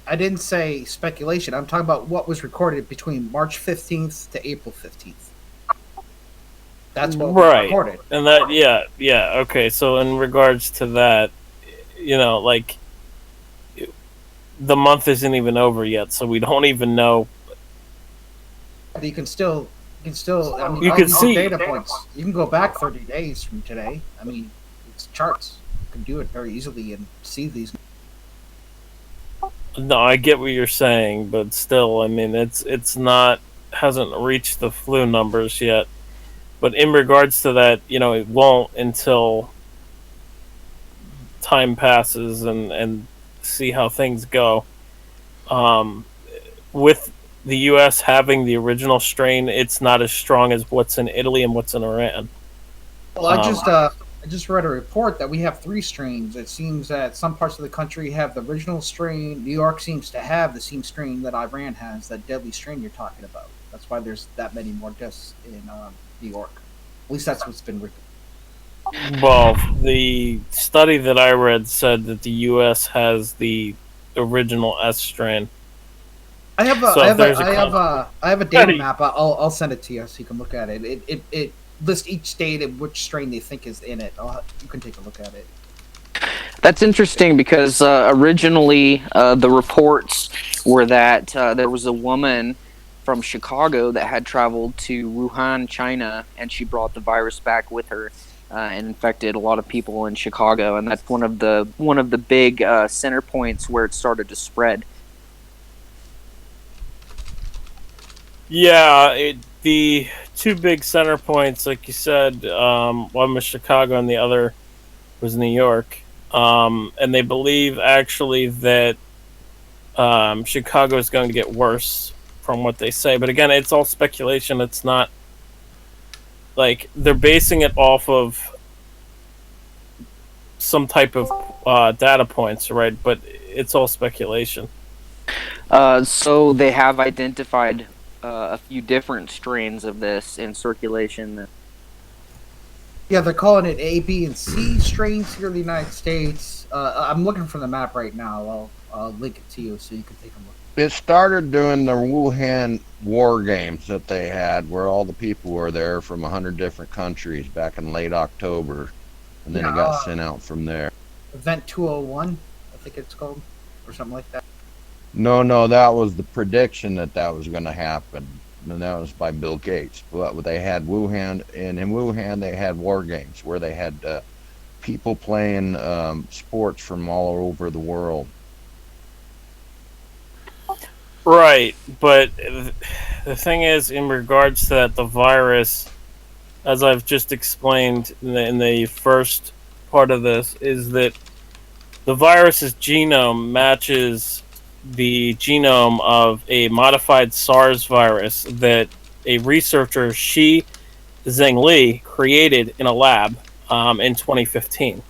I didn't say speculation. I'm talking about what was recorded between March 15th to April 15th. That's what was recorded. And that, yeah, okay. So in regards to that, like the month isn't even over yet, so we don't even know. You can still. I mean, You can see data points. You can go back 30 days from today. I mean, it's charts. You can do it very easily and see these. No, I get what you're saying, but still, I mean, it's not hasn't reached the flu numbers yet. But in regards to that, it won't until time passes and see how things go. With the U.S. having the original strain, it's not as strong as what's in Italy and what's in Iran. Well, I just read a report that we have 3 strains. It seems that some parts of the country have the original strain. New York seems to have the same strain that Iran has, that deadly strain you're talking about. That's why there's that many more deaths in New York. At least that's what's been written. Well, the study that I read said that the U.S. has the original S strain. I have a data map. I'll send it to you so you can look at it. It lists each state and which strain they think is in it. You can take a look at it. That's interesting because originally the reports were that there was a woman from Chicago that had traveled to Wuhan, China, and she brought the virus back with her and infected a lot of people in Chicago, and that's one of the big center points where it started to spread. Yeah, the 2 big center points, like you said, one was Chicago and the other was New York. And they believe actually that Chicago is going to get worse from what they say. But again, it's all speculation. It's not like they're basing it off of some type of data points, right? But it's all speculation. So they have identified a few different strains of this in circulation. Yeah, they're calling it A, B, and C strains here in the United States. I'm looking for the map right now. I'll link it to you so you can take a look. it started doing the Wuhan war games that they had, where all the people were there from 100 different countries back in late October, and then it got sent out from there. Event 201, I think it's called, or something like that. No, that was the prediction that was going to happen, and that was by Bill Gates. But they had Wuhan, and in Wuhan they had war games where they had people playing sports from all over the world. Right, but the thing is, in regards to that, the virus, as I've just explained in the first part of this, is that the virus's genome matches the genome of a modified SARS virus that a researcher, Shi Zhengli, created in a lab in 2015. So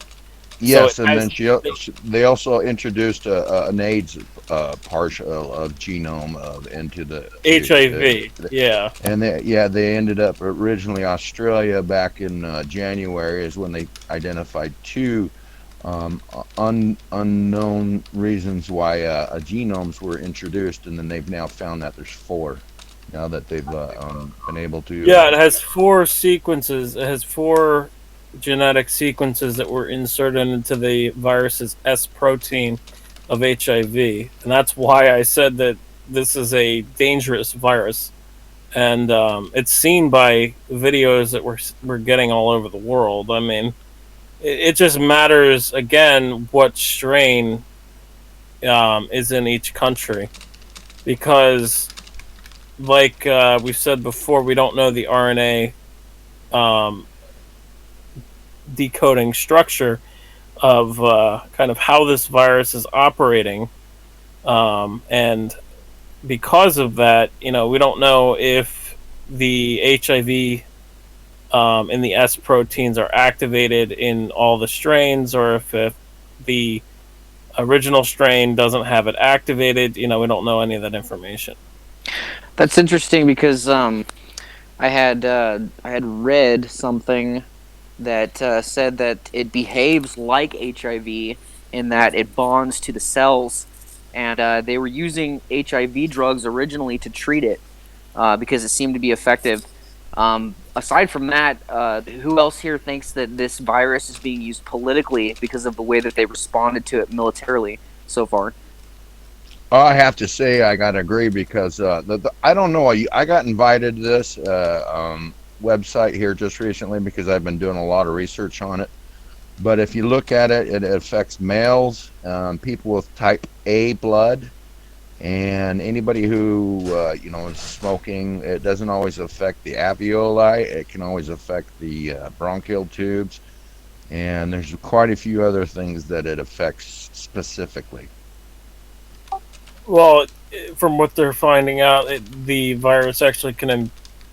it Yes, and has then they also introduced an AIDS partial of genome into HIV. Yeah. and they ended up originally Australia back in January is when they identified two unknown reasons why genomes were introduced, and then they've now found that there's four now that they've been able to. Yeah, it has 4 sequences. It has 4 genetic sequences that were inserted into the virus's S protein of HIV, and that's why I said that this is a dangerous virus. And it's seen by videos that we're getting all over the world. I mean, it just matters again what strain is in each country, because, like we've said before, we don't know the RNA um, decoding structure of kind of how this virus is operating, and because of that, we don't know if the HIV in the S proteins are activated in all the strains, or if the original strain doesn't have it activated. We don't know any of that information. That's interesting because I had read something that said that it behaves like HIV in that it bonds to the cells, and they were using HIV drugs originally to treat it because it seemed to be effective. Aside from that, who else here thinks that this virus is being used politically because of the way that they responded to it militarily so far? I have to say I gotta agree because I don't know. I got invited to this website here just recently because I've been doing a lot of research on it. But if you look at it, it affects males, people with type A blood, and anybody who is smoking. It doesn't always affect the alveoli. It can always affect the bronchial tubes, and there's quite a few other things that it affects specifically. Well, from what they're finding out, the virus actually can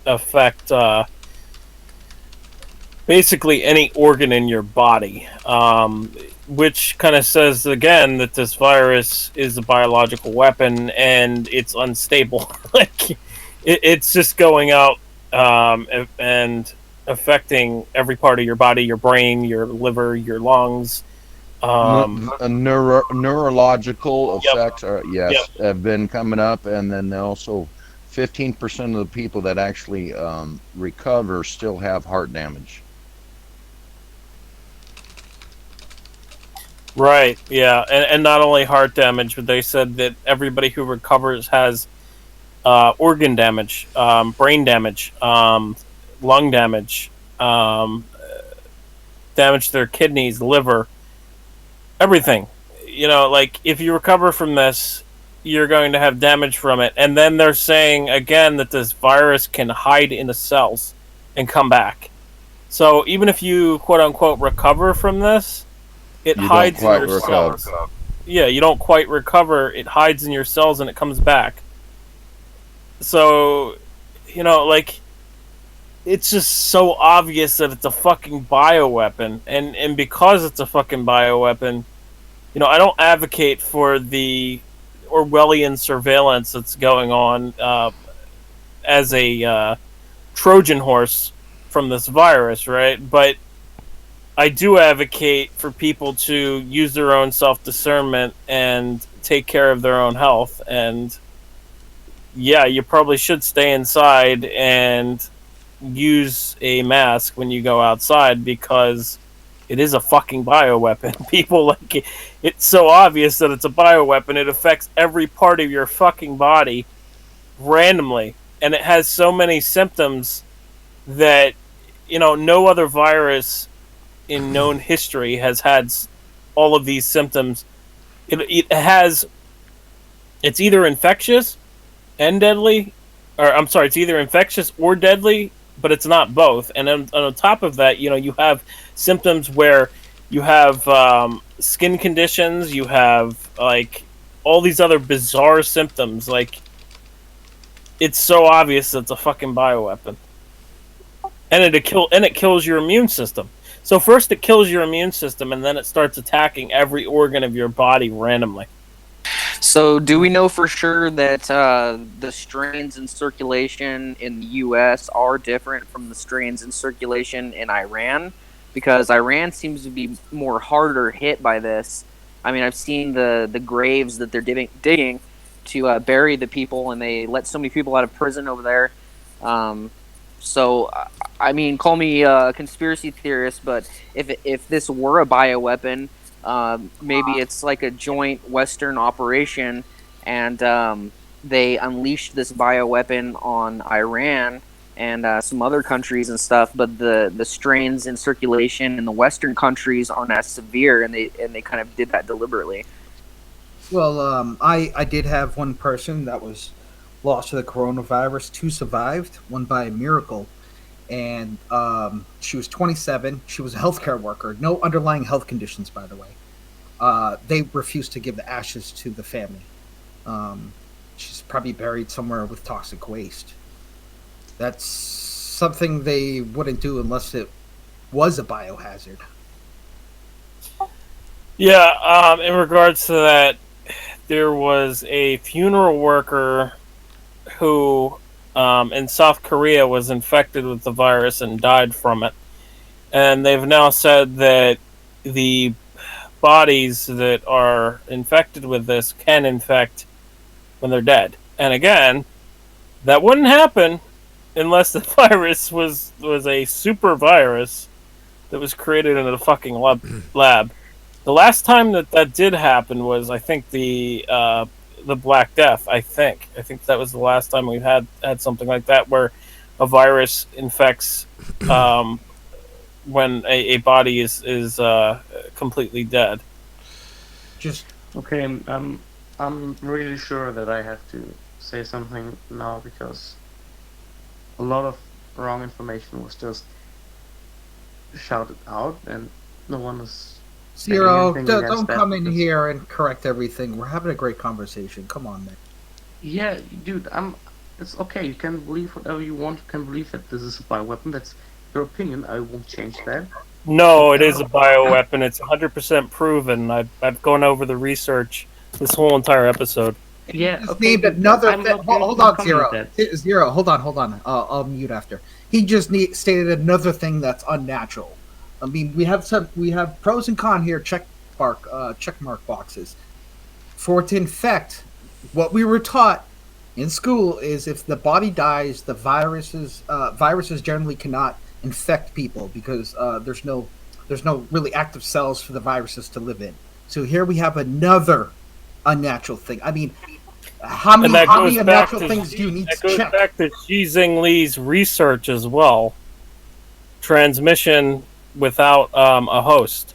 affect basically any organ in your body, which kind of says again that this virus is a biological weapon and it's unstable. Like it's just going out and affecting every part of your body, your brain, your liver, your lungs. Neurological Yep. effects are have been coming up, and then also 15% of the people that actually recover still have heart damage. Right, yeah, and not only heart damage, but they said that everybody who recovers has organ damage, brain damage, lung damage, damage to their kidneys, liver, everything. Like if you recover from this, you're going to have damage from it. And then they're saying again that this virus can hide in the cells and come back. So even if you quote unquote recover from this, it You don't hides in quite your recover. cells. Yeah, you don't quite recover. It hides in your cells and it comes back. So, like, it's just so obvious that it's a fucking bioweapon. And because it's a fucking bioweapon, I don't advocate for the Orwellian surveillance that's going on as a Trojan horse from this virus, right? But I do advocate for people to use their own self-discernment and take care of their own health. And yeah, you probably should stay inside and use a mask when you go outside because it is a fucking bioweapon. People like it. It's so obvious that it's a bioweapon. It affects every part of your fucking body randomly. And it has so many symptoms that, no other virus in known history has had all of these symptoms. It's either infectious and deadly, or I'm sorry, it's either infectious or deadly, but it's not both. And on top of that, you have symptoms where you have skin conditions. You have like all these other bizarre symptoms. Like it's so obvious it's a fucking bioweapon, and it kills your immune system. So first it kills your immune system, and then it starts attacking every organ of your body randomly. So, do we know for sure that the strains in circulation in the U.S. are different from the strains in circulation in Iran? Because Iran seems to be more harder hit by this. I mean, I've seen the graves that they're digging to bury the people, and they let so many people out of prison over there. Um, so, I mean, call me a conspiracy theorist, but if this were a bioweapon, maybe it's like a joint Western operation, and they unleashed this bioweapon on Iran and some other countries and stuff. But the strains in circulation in the Western countries aren't as severe, and they kind of did that deliberately. Well, I did have one person that was lost to the coronavirus. Two survived, one by a miracle. And she was 27. She was a healthcare worker. No underlying health conditions, by the way. They refused to give the ashes to the family. She's probably buried somewhere with toxic waste. That's something they wouldn't do unless it was a biohazard. Yeah, in regards to that, there was a funeral worker who in South Korea was infected with the virus and died from it. And they've now said that the bodies that are infected with this can infect when they're dead. And again, that wouldn't happen unless the virus was a super virus that was created in a fucking lab. The last time that did happen was, I think, the Black Death. I think that was the last time we've had something like that, where a virus infects when a body is completely dead. Just Okay, I'm really sure that I have to say something now because a lot of wrong information was just shouted out, and no one is saying Zero. anything against Don't that. come in because- here and correct everything. We're having a great conversation. Come on, man. Yeah, dude, It's okay. You can believe whatever you want. You can believe that this is a bioweapon. That's your opinion. I won't change that. No, it is a bioweapon. It's 100% proven. I've gone over the research this whole entire episode. Yeah, Just okay. named but another I'm thing. not going Hold to on, comment Zero. that. Zero. Hold on. I'll mute after. He just stated another thing that's unnatural. I mean, we have pros and cons here. Check mark boxes. For it to infect, what we were taught in school is if the body dies, the viruses generally cannot infect people because there's no really active cells for the viruses to live in. So here we have another unnatural thing. I mean, how many unnatural things do you need That to goes check? back to Xi Li's research as well. Transmission without a host.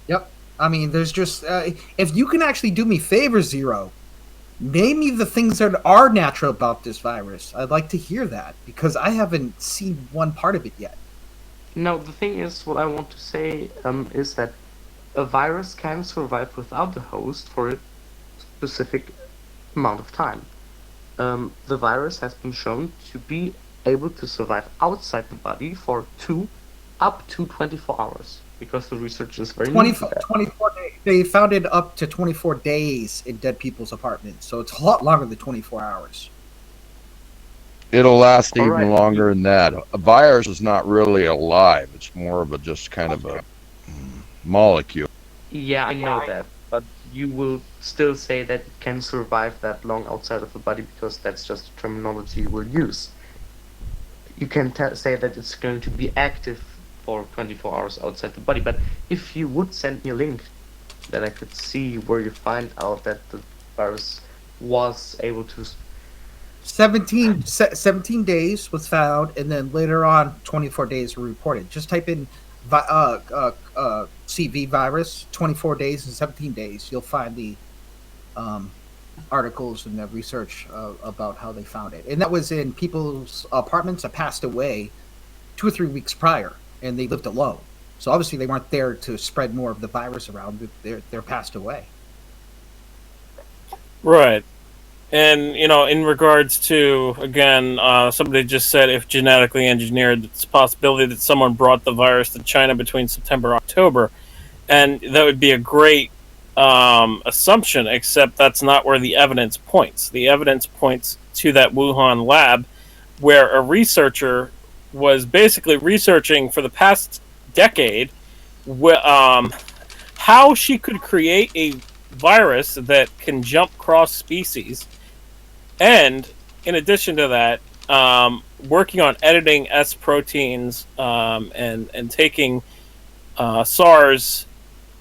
Yep. I mean, there's just if you can actually do me favors, Zero, name me the things that are natural about this virus. I'd like to hear that because I haven't seen one part of it yet. No, the thing is, what I want to say is that a virus can survive without the host for a specific amount of time. The virus has been shown to be able to survive outside the body for up to 24 hours because the research is very new to that. 24 days. They found it up to 24 days in dead people's apartments, so it's a lot longer than 24 hours. It'll last even Alright. longer than that. A virus is not really alive. It's more of a just kind of a molecule. Yeah, I know that, but you will still say that it can survive that long outside of the body because that's just the terminology you will use. You can say that it's going to be active for 24 hours outside the body, but if you would send me a link that I could see where you find out that the virus was able to 17 days was found, and then later on, 24 days were reported. Just type in CV virus, 24 days and 17 days. You'll find the articles and the research about how they found it. And that was in people's apartments that passed away 2 or 3 weeks prior, and they lived alone. So obviously they weren't there to spread more of the virus around. They're passed away. Right. And in regards to again, somebody just said if genetically engineered, it's a possibility that someone brought the virus to China between September and October, and that would be a great assumption. Except that's not where the evidence points. The evidence points to that Wuhan lab, where a researcher was basically researching for the past decade, how she could create a virus that can jump cross species, and in addition to that, working on editing S proteins, and taking SARS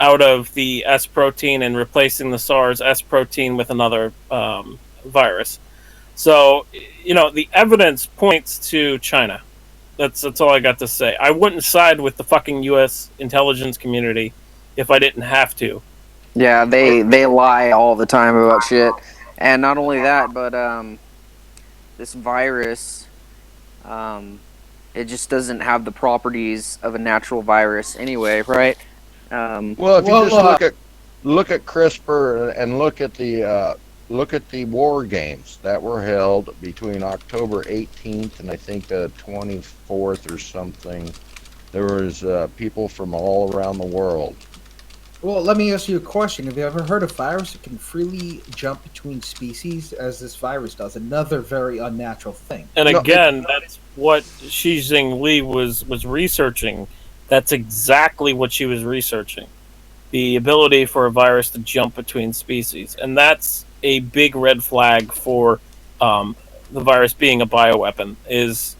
out of the S protein and replacing the SARS S protein with another virus. So, the evidence points to China. That's all I got to say. I wouldn't side with the fucking U.S. intelligence community if I didn't have to. Yeah, they lie all the time about shit, and not only that, but this virus, it just doesn't have the properties of a natural virus anyway, right? Well, if you just look at CRISPR and look at the war games that were held between October 18th and I think the 24th or something, there was people from all around the world. Well, let me ask you a question. Have you ever heard of virus that can freely jump between species, as this virus does? Another very unnatural thing. And again, that's what Xi Jinping was researching. That's exactly what she was researching. The ability for a virus to jump between species. And that's a big red flag for the virus being a bioweapon, is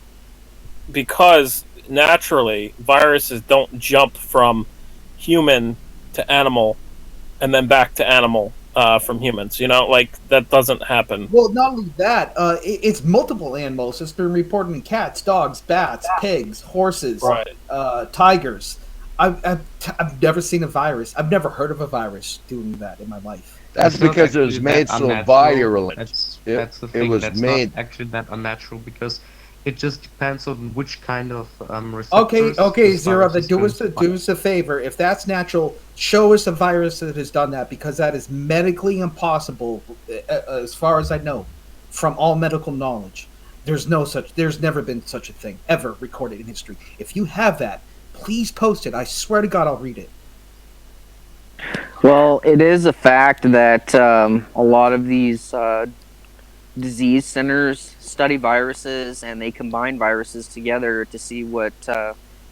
because naturally viruses don't jump from human to animal and then back to animal from humans. That doesn't happen. Well, not only that, it's multiple animals. It's been reported in cats, dogs, bats, pigs, horses, Right. Tigers. I've never seen a virus. I've never heard of a virus doing that in my life. That's It's not because it was actually made that so unnatural. virulent. That's the It thing. was That's made. not actually that unnatural because it just depends on which kind of receptors. Okay, this Zero. virus Then is going to do us a favor. If that's natural, show us a virus that has done that, because that is medically impossible, as far as I know, from all medical knowledge. There's never been such a thing ever recorded in history. If you have that, please post it. I swear to God, I'll read it. Well, it is a fact that a lot of these disease centers study viruses and they combine viruses together to see what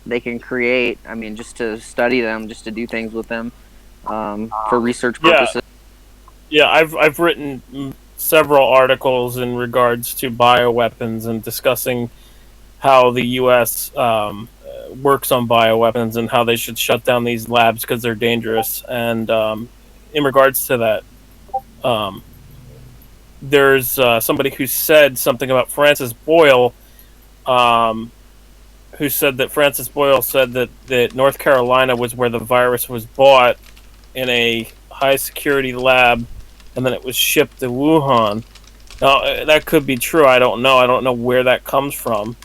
they can create. I mean, just to study them, just to do things with them for research purposes. Yeah, I've written several articles in regards to bioweapons and discussing how the U.S. Works on bioweapons and how they should shut down these labs because they're dangerous. And in regards to that, there's somebody who said something about Francis Boyle, who said that Francis Boyle said that North Carolina was where the virus was bought in a high security lab, and then it was shipped to Wuhan. Now, that could be true. I don't know. I don't know where that comes from.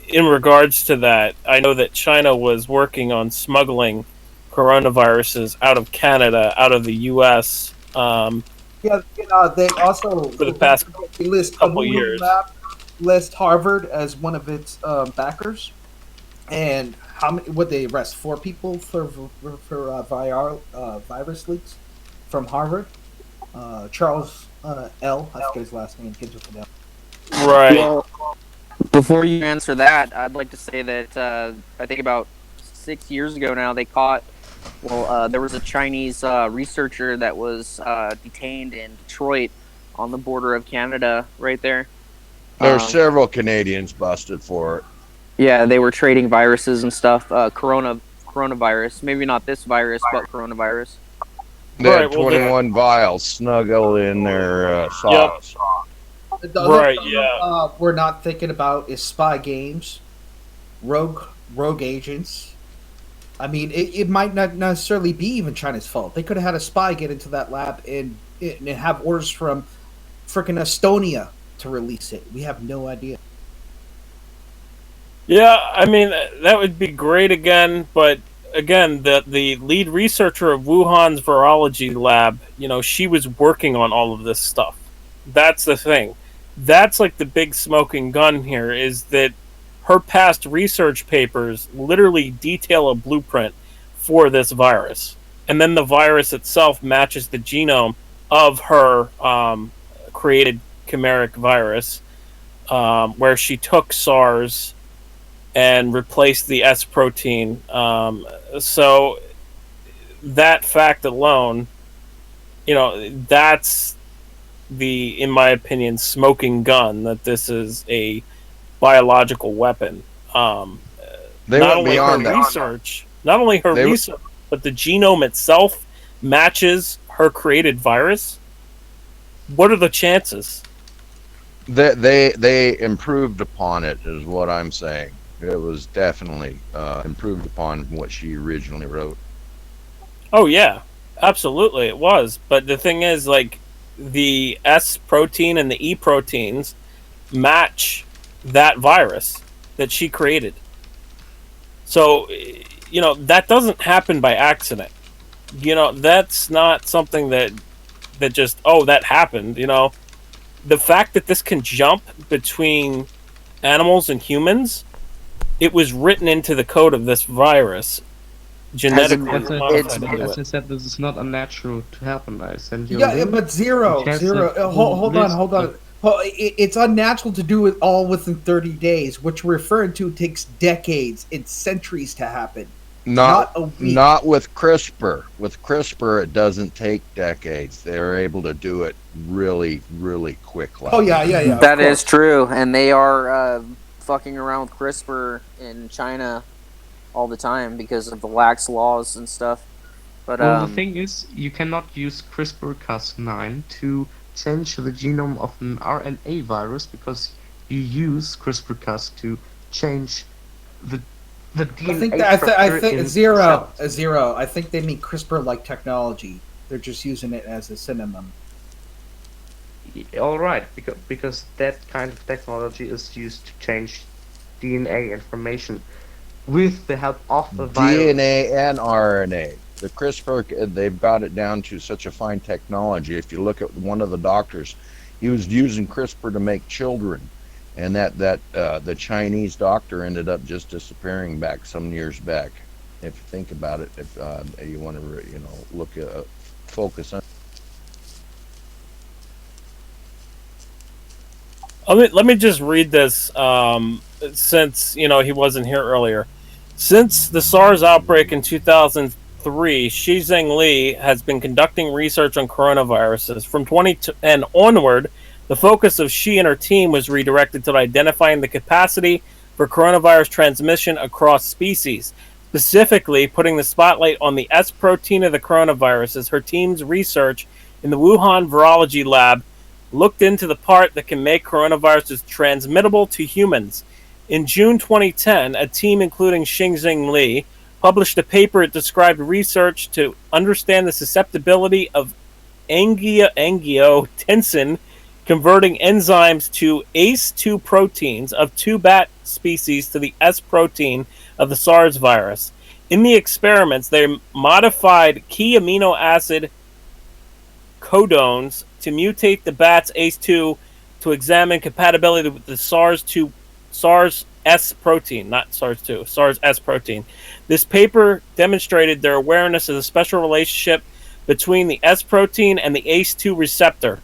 In regards to that, I know that China was working on smuggling coronaviruses out of Canada, out of the U.S. Yeah, they also For the past list couple years. List Harvard as one of its backers, and how many would they arrest? 4 people for virus leaks from Harvard. Charles L. I forget his last name. Begins with an L. Right. Well, before you answer that, I'd like to say that I think about 6 years ago now, they caught. Well, there was a Chinese researcher that was detained in Detroit on the border of Canada, right there. There are several Canadians busted for it. Yeah, they were trading viruses and stuff. Coronavirus. Maybe not this virus, but coronavirus. They had Right, well, 21 vials snuggled in their socks. The other Right, thing, yeah. we're not thinking about is spy games, rogue agents. I mean, it might not necessarily be even China's fault. They could have had a spy get into that lab and have orders from freaking Estonia to release it. We have no idea. Yeah, I mean that would be great again, but again, the lead researcher of Wuhan's virology lab, she was working on all of this stuff. That's the thing. That's like the big smoking gun here is that her past research papers literally detail a blueprint for this virus, and then the virus itself matches the genome of her created chimeric virus, where she took SARS and replace the S protein. So that fact alone, that's in my opinion, smoking gun that this is a biological weapon. Um, They not went only her beyond that. research, not only her They research, but the genome itself matches her created virus. What are the chances? they improved upon it, is what I'm saying. It was definitely improved upon what she originally wrote. Oh yeah, absolutely it was. But the thing is, like, the S protein and the E proteins match that virus that she created. So, that doesn't happen by accident. That's not something that just, oh, that happened. The fact that this can jump between animals and humans, it was written into the code of this virus, Has it? genetically As I, It's modified into as it. I said, this is not unnatural to happen. I send you a Yeah, link, but zero, which has zero. a full Hold on, list hold of. on. It's unnatural to do it all within 30 days, which we're referring to takes decades and centuries to happen, Not not a week. not with CRISPR. With CRISPR, it doesn't take decades. They're able to do it really, really quickly. Oh yeah, yeah, yeah. Of That is course. true, and they are fucking around with CRISPR in China all the time because of the lax laws and stuff. But Well, the thing is, you cannot use CRISPR-Cas9 to change the genome of an RNA virus because you use CRISPR-Cas to change the the I think DNA that I structure think in zero, cells. zero. I think they mean CRISPR-like technology. They're just using it as a synonym. All right, because that kind of technology is used to change DNA information with the help of a virus. DNA and RNA. The CRISPR, they've got it down to such a fine technology. If you look at one of the doctors, he was using CRISPR to make children, and that the Chinese doctor ended up just disappearing back some years back. If you think about it, if you want to, look focus on. Let me just read this, since he wasn't here earlier. Since the SARS outbreak in 2003, Xi Li has been conducting research on coronaviruses. From 2010 onward, the focus of Xi and her team was redirected to identifying the capacity for coronavirus transmission across species, specifically putting the spotlight on the S protein of the coronaviruses. Her team's research in the Wuhan virology lab looked into the part that can make coronaviruses transmittable to humans. In June 2010, a team including Xingxing Li published a paper that described research to understand the susceptibility of angiotensin converting enzymes to ACE2 proteins of two bat species to the S protein of the SARS virus. In the experiments, they modified key amino acid codones to mutate the bat's ACE2 to examine compatibility with the SARS S protein, not SARS-2, SARS S protein. This paper demonstrated their awareness of the special relationship between the S protein and the ACE2 receptor.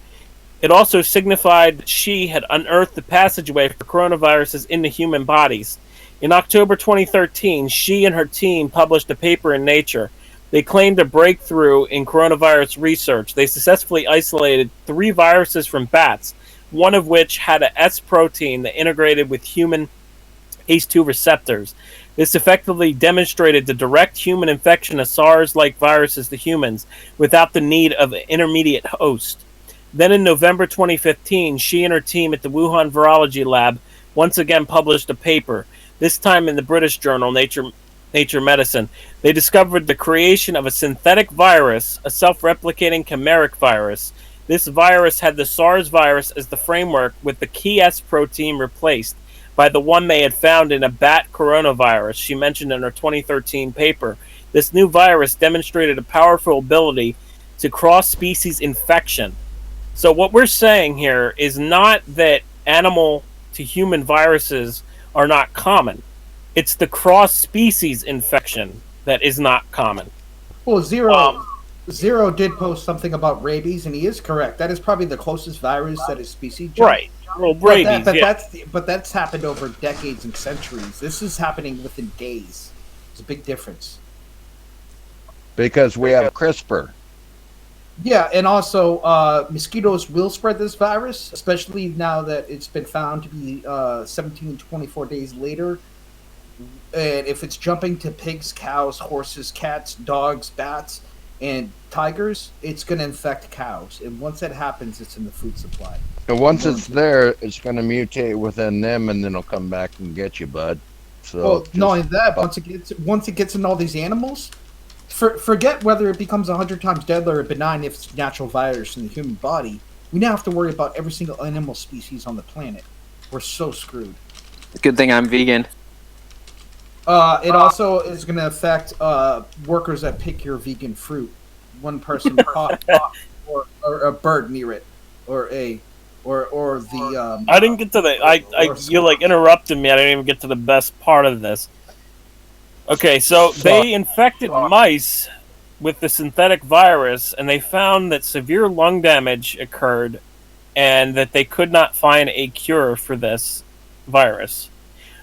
It also signified that she had unearthed the passageway for coronaviruses into human bodies. In October 2013, she and her team published a paper in Nature. They claimed a breakthrough in coronavirus research. They successfully isolated 3 viruses from bats, one of which had a S protein that integrated with human ACE2 receptors. This effectively demonstrated the direct human infection of SARS like viruses to humans without the need of an intermediate host. Then in November 2015, she and her team at the Wuhan Virology Lab once again published a paper, this time in the British journal Nature Medicine. They discovered the creation of a synthetic virus, a self-replicating chimeric virus. This virus had the SARS virus as the framework with the key S protein replaced. by the one they had found in a bat coronavirus, she mentioned in her 2013 paper. This new virus demonstrated a powerful ability to cross-species infection. So what we're saying here is not that animal to human viruses are not common. It's the cross-species infection that is not common. Well, Um, Zero did post something about rabies, and he is correct. That is probably the closest virus that is species jumped. Right. Well, rabies, But that's happened over decades and centuries. This is happening within days. It's a big difference. Because we have CRISPR. Yeah, and also mosquitoes will spread this virus, especially now that it's been found to be 17 to 24 days later. And if it's jumping to pigs, cows, horses, cats, dogs, bats, and tigers, it's going to infect cows. And once that happens, it's in the food supply. And once it's there, it's going to mutate within them, and then it'll come back and get you, bud. So Well, not only that, once it gets in all these animals, forget whether it becomes 100 times deadlier or benign if it's a natural virus in the human body. We now have to worry about every single animal species on the planet. We're so screwed. Good thing I'm vegan. It also is going to affect workers that pick your vegan fruit. One person caught or a bird near it, or the. I didn't get to the. You like interrupted me. I didn't even get to the best part of this. Okay, so they infected mice with the synthetic virus, and they found that severe lung damage occurred, and that they could not find a cure for this virus.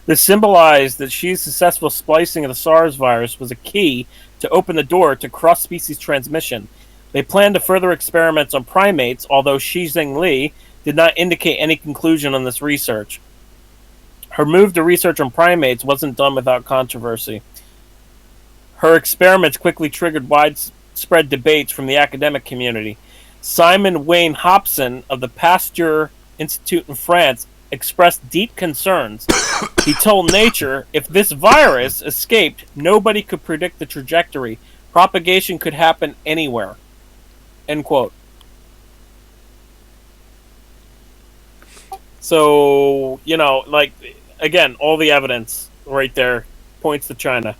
This symbolized that Xi's successful splicing of the SARS virus was a key to open the door to cross-species transmission. They planned to further experiments on primates, although Xi Zhengli did not indicate any conclusion on this research. Her move to research on primates wasn't done without controversy. Her experiments quickly triggered widespread debates from the academic community. Simon Wayne Hobson of the Pasteur Institute in France expressed deep concerns. He told Nature, if this virus escaped, nobody could predict the trajectory. Propagation could happen anywhere. End quote. So, again, all the evidence right there points to China.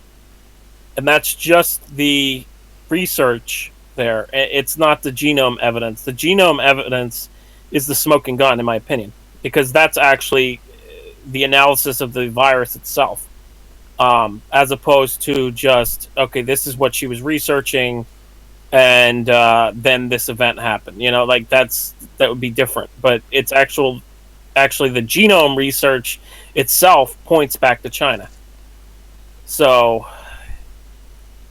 And that's just the research there. It's not the genome evidence. The genome evidence is the smoking gun, in my opinion, because that's actually the analysis of the virus itself, as opposed to just, okay, this is what she was researching, and then this event happened. That would be different. But it's actually the genome research itself points back to China. So,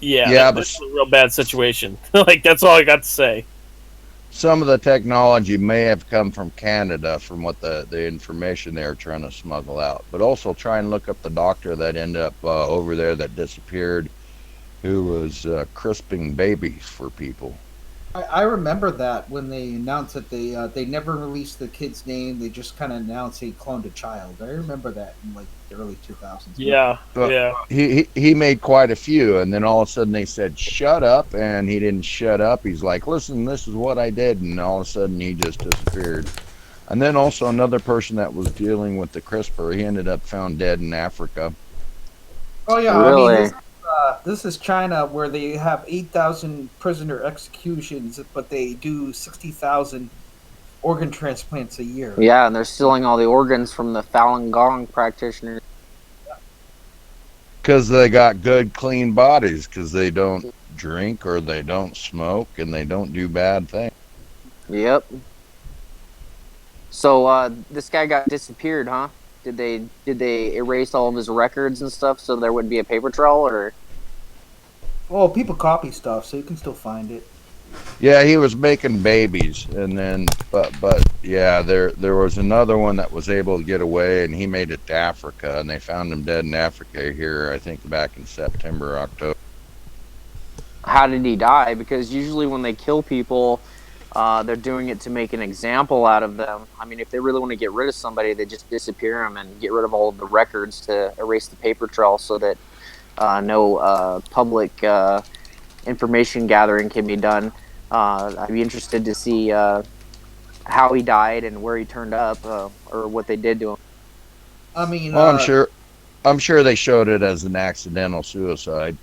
this is a real bad situation. That's all I got to say. Some of the technology may have come from Canada, from what the information they were trying to smuggle out. But also try and look up the doctor that ended up over there that disappeared, who was crisping babies for people. I remember that when they announced that they never released the kid's name. They just kind of announced he cloned a child. I remember that in the early 2000s. Yeah, but yeah. He made quite a few, and then all of a sudden they said, shut up, and he didn't shut up. He's like, listen, this is what I did, and all of a sudden he just disappeared. And then also another person that was dealing with the CRISPR, he ended up found dead in Africa. Oh, yeah. Really? I mean, this is China, where they have 8,000 prisoner executions, but they do 60,000 organ transplants a year. Yeah, and they're stealing all the organs from the Falun Gong practitioners. Because they got good, clean bodies, because they don't drink or they don't smoke and they don't do bad things. Yep. So this guy got disappeared, huh? Did they erase all of his records and stuff so there wouldn't be a paper trail, or? Well, people copy stuff, so you can still find it. Yeah, he was making babies, and then but yeah, there was another one that was able to get away, and he made it to Africa, and they found him dead in Africa here, I think back in September, October. How did he die? Because usually when they kill people, they're doing it to make an example out of them. I mean, if they really want to get rid of somebody, they just disappear them and get rid of all of the records to erase the paper trail so that no public information gathering can be done. I'd be interested to see how he died and where he turned up, or what they did to him. I mean, Well, I'm sure they showed it as an accidental suicide.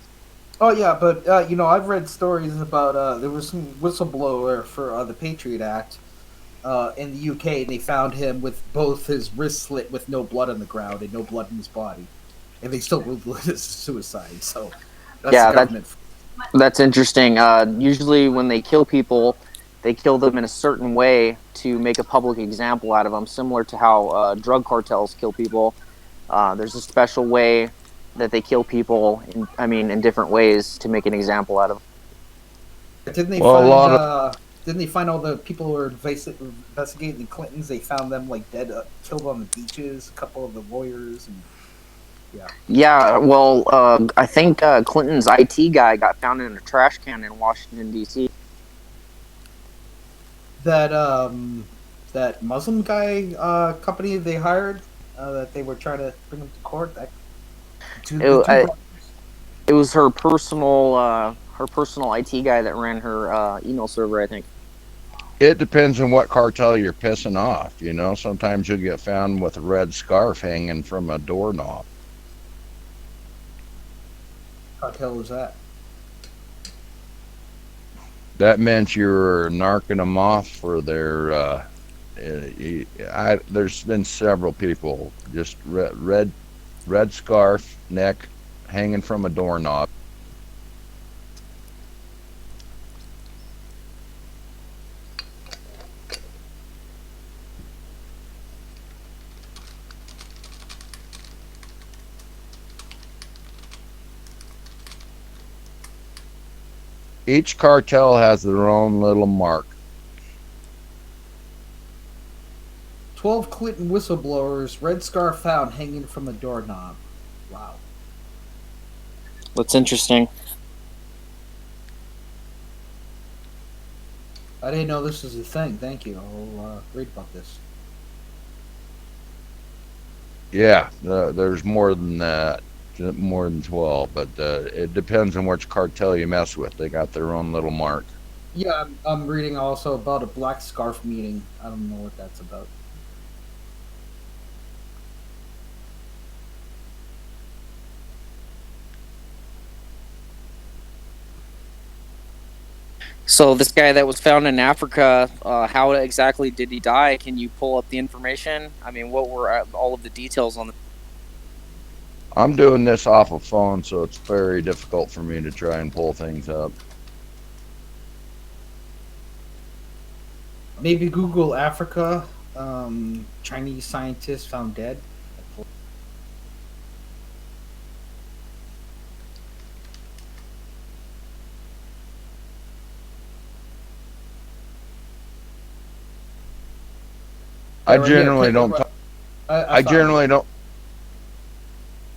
oh yeah, but I've read stories about there was some whistleblower for the Patriot Act in the UK, and they found him with both his wrists slit with no blood on the ground and no blood in his body, and they still ruled it as suicide. So that's the Yeah, government. that's interesting. Usually, when they kill people, they kill them in a certain way to make a public example out of them, similar to how drug cartels kill people. There's a special way that they kill people. In different ways to make an example out of them. Didn't they Well, a find? lot of Didn't they find all the people who were investigating the Clintons? They found them like dead, killed on the beaches. A couple of the lawyers, and yeah, Yeah, well, I think Clinton's IT guy got found in a trash can in Washington D.C. that that Muslim guy company they hired that they were trying to bring him to court. The It, two I, brothers. it was her personal IT guy that ran her email server, I think. it depends on what cartel you're pissing off. Sometimes you'll get found with a red scarf hanging from a doorknob. Cartel was that? That meant you were narking them off for their. There's been several people just red scarf, neck hanging from a doorknob. Each cartel has their own little mark. 12 Clinton whistleblowers, red scarf found hanging from a doorknob. Wow. That's interesting. I didn't know this was a thing. Thank you. I'll read about this. Yeah, there's more than that, more than 12, but it depends on which cartel you mess with. They got their own little mark. Yeah, I'm reading also about a black scarf meeting. I don't know what that's about. So this guy that was found in Africa, how exactly did he die? Can you pull up the information? What were all of the details on the? I'm doing this off a phone, so it's very difficult for me to try and pull things up. Maybe Google Africa. Chinese scientists found dead. I Right here, generally Clinton. don't. I I found it. generally don't.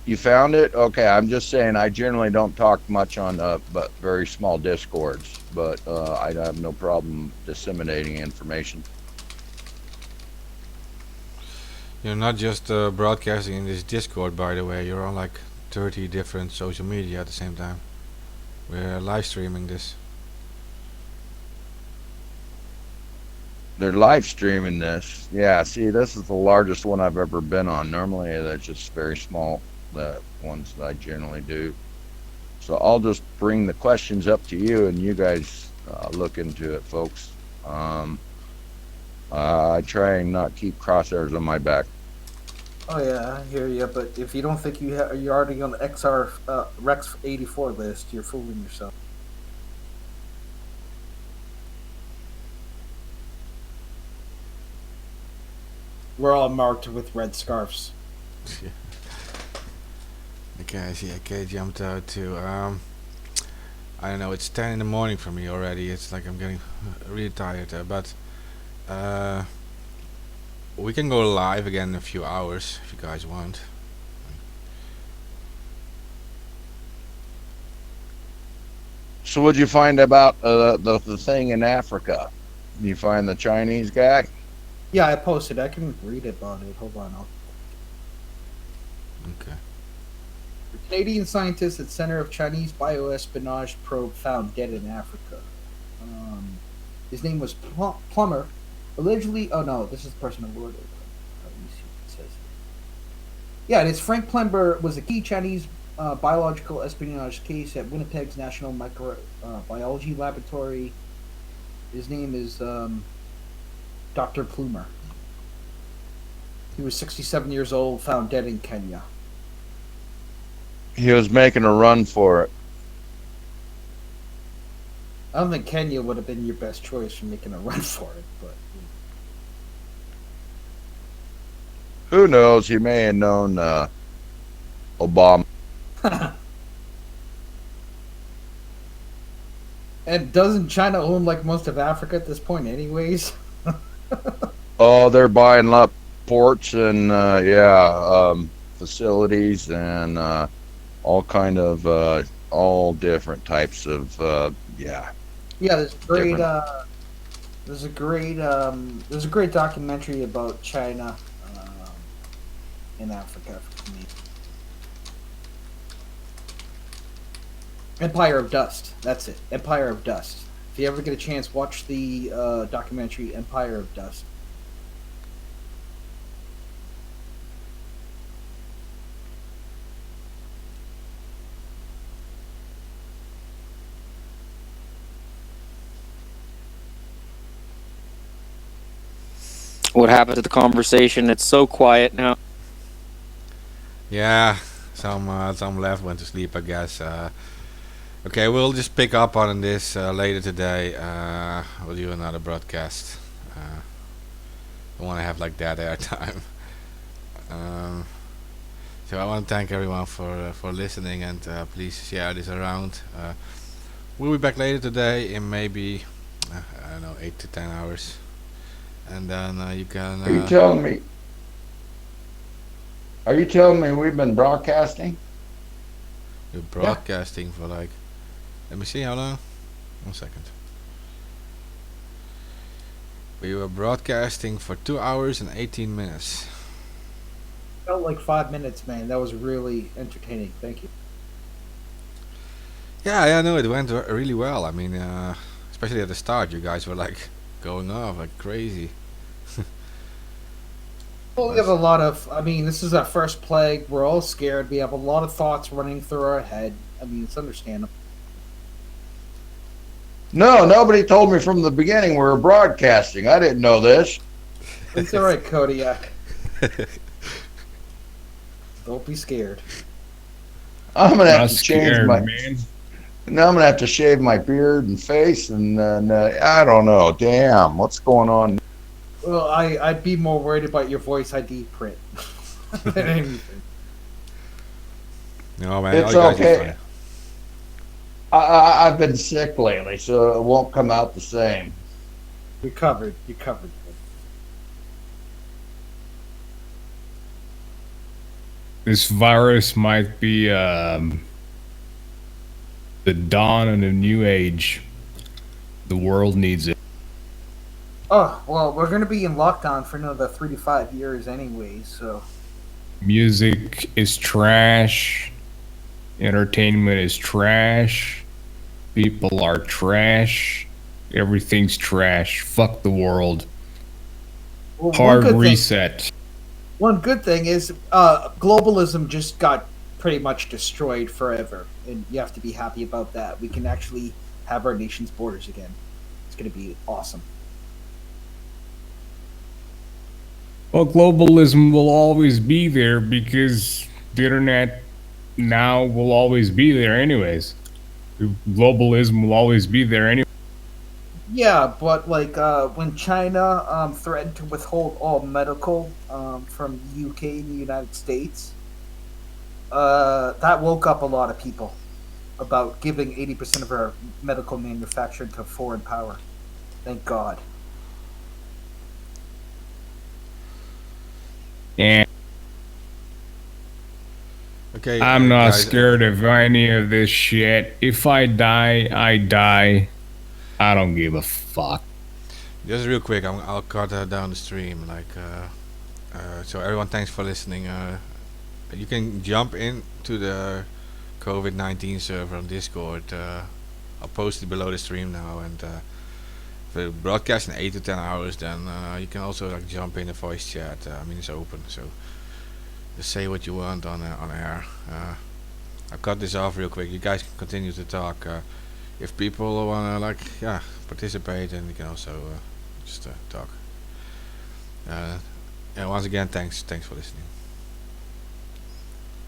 You found it? Okay, I'm just saying I generally don't talk much on but very small discords, but I have no problem disseminating information. You're not just broadcasting in this Discord, by the way. You're on like 30 different social media at the same time. We're live streaming this. They're live streaming this. Yeah, see, this is the largest one I've ever been on. Normally, that's just very small, the ones that I generally do. So I'll just bring the questions up to you, and you guys look into it, folks. I try and not keep crosshairs on my back. Oh yeah, I hear you. But if you don't think you're already on the XR Rex 84 list, you're fooling yourself. We're all marked with red scarves. Okay, I see. Okay, jumped out too. I don't know. It's 10 in the morning for me already. It's like I'm getting really tired. But we can go live again in a few hours if you guys want. So what'd you find about the thing in Africa? Did you find the Chinese guy? Yeah, I posted. I can read about it. Hold on. Okay. Canadian scientists at Center of Chinese Bioespionage Probe found dead in Africa. His name was Plummer. Allegedly, oh no, this is the person who wrote it. Let me see what it says. Yeah, it is. Frank Plember was a key Chinese biological espionage case at Winnipeg's National Microbiology Laboratory. His name is Dr. Plumer. He was 67 years old, found dead in Kenya. He was making a run for it. I don't think Kenya would have been your best choice for making a run for it, but Who knows? He may have known Obama. and doesn't China own like most of Africa at this point, anyways? Oh, they're buying up ports and facilities and all kind of all different types of Yeah, there's great. Different. There's a great documentary about China in Africa for me. Empire of Dust. That's it. Empire of Dust. If you ever get a chance, watch the documentary Empire of Dust. What happened to the conversation? It's so quiet now. Yeah, some left went to sleep, I guess. Okay, we'll just pick up on this later today. We'll do another broadcast. I want to have like that airtime. Um, so I want to thank everyone for listening, and please share this around. We'll be back later today in maybe I don't know 8 to 10 hours, and then you can. Are you telling me? Are you telling me we've been broadcasting? You're broadcasting for like. Let me see how long. 1 second. We were broadcasting for 2 hours and 18 minutes. Felt like 5 minutes, man. That was really entertaining. Thank you. Yeah, no, it went really well. I mean, especially at the start, you guys were like going off like crazy. Well, we have a lot of. I mean, this is our first plague. We're all scared. We have a lot of thoughts running through our head. I mean, it's understandable. No, nobody told me from the beginning we were broadcasting. I didn't know this. It's all right, Kodiak. Don't be scared. I'm gonna have Not to change scared, my. man. Now I'm gonna have to shave my beard and face, and I don't know. Damn, what's going on? Well, I'd be more worried about your voice ID print than anything. No man, It's all you guys are okay. fine. I've been sick lately, so it won't come out the same. You covered. You covered. This virus might be the dawn of a new age. The world needs it. Oh well, we're gonna be in lockdown for another 3 to 5 years, anyway. So Music is trash. Entertainment is trash. People are trash. Everything's trash. Fuck the world. well, Hard reset. One good thing is globalism just got pretty much destroyed forever, and you have to be happy about that. We can actually have our nation's borders again. It's gonna be awesome. Well, globalism will always be there because the internet now will always be there anyways. Globalism will always be there anyway. Yeah, but like when China threatened to withhold all medical from the UK and the United States, that woke up a lot of people about giving 80% of our medical manufacturing to foreign power. Thank God. And Okay, I'm not guys, scared of any of this shit. If I die, I die. I don't give a fuck. Just real quick, I'll cut down the stream. So everyone, thanks for listening. You can jump into the COVID-19 server on Discord. I'll post it below the stream now, and if we broadcast in 8 to 10 hours, then you can also like jump in the voice chat. I mean, it's open, so just say what you want on air. I'll cut this off real quick. You guys can continue to talk. If people wanna participate, then you can also just talk. And once again, thanks for listening.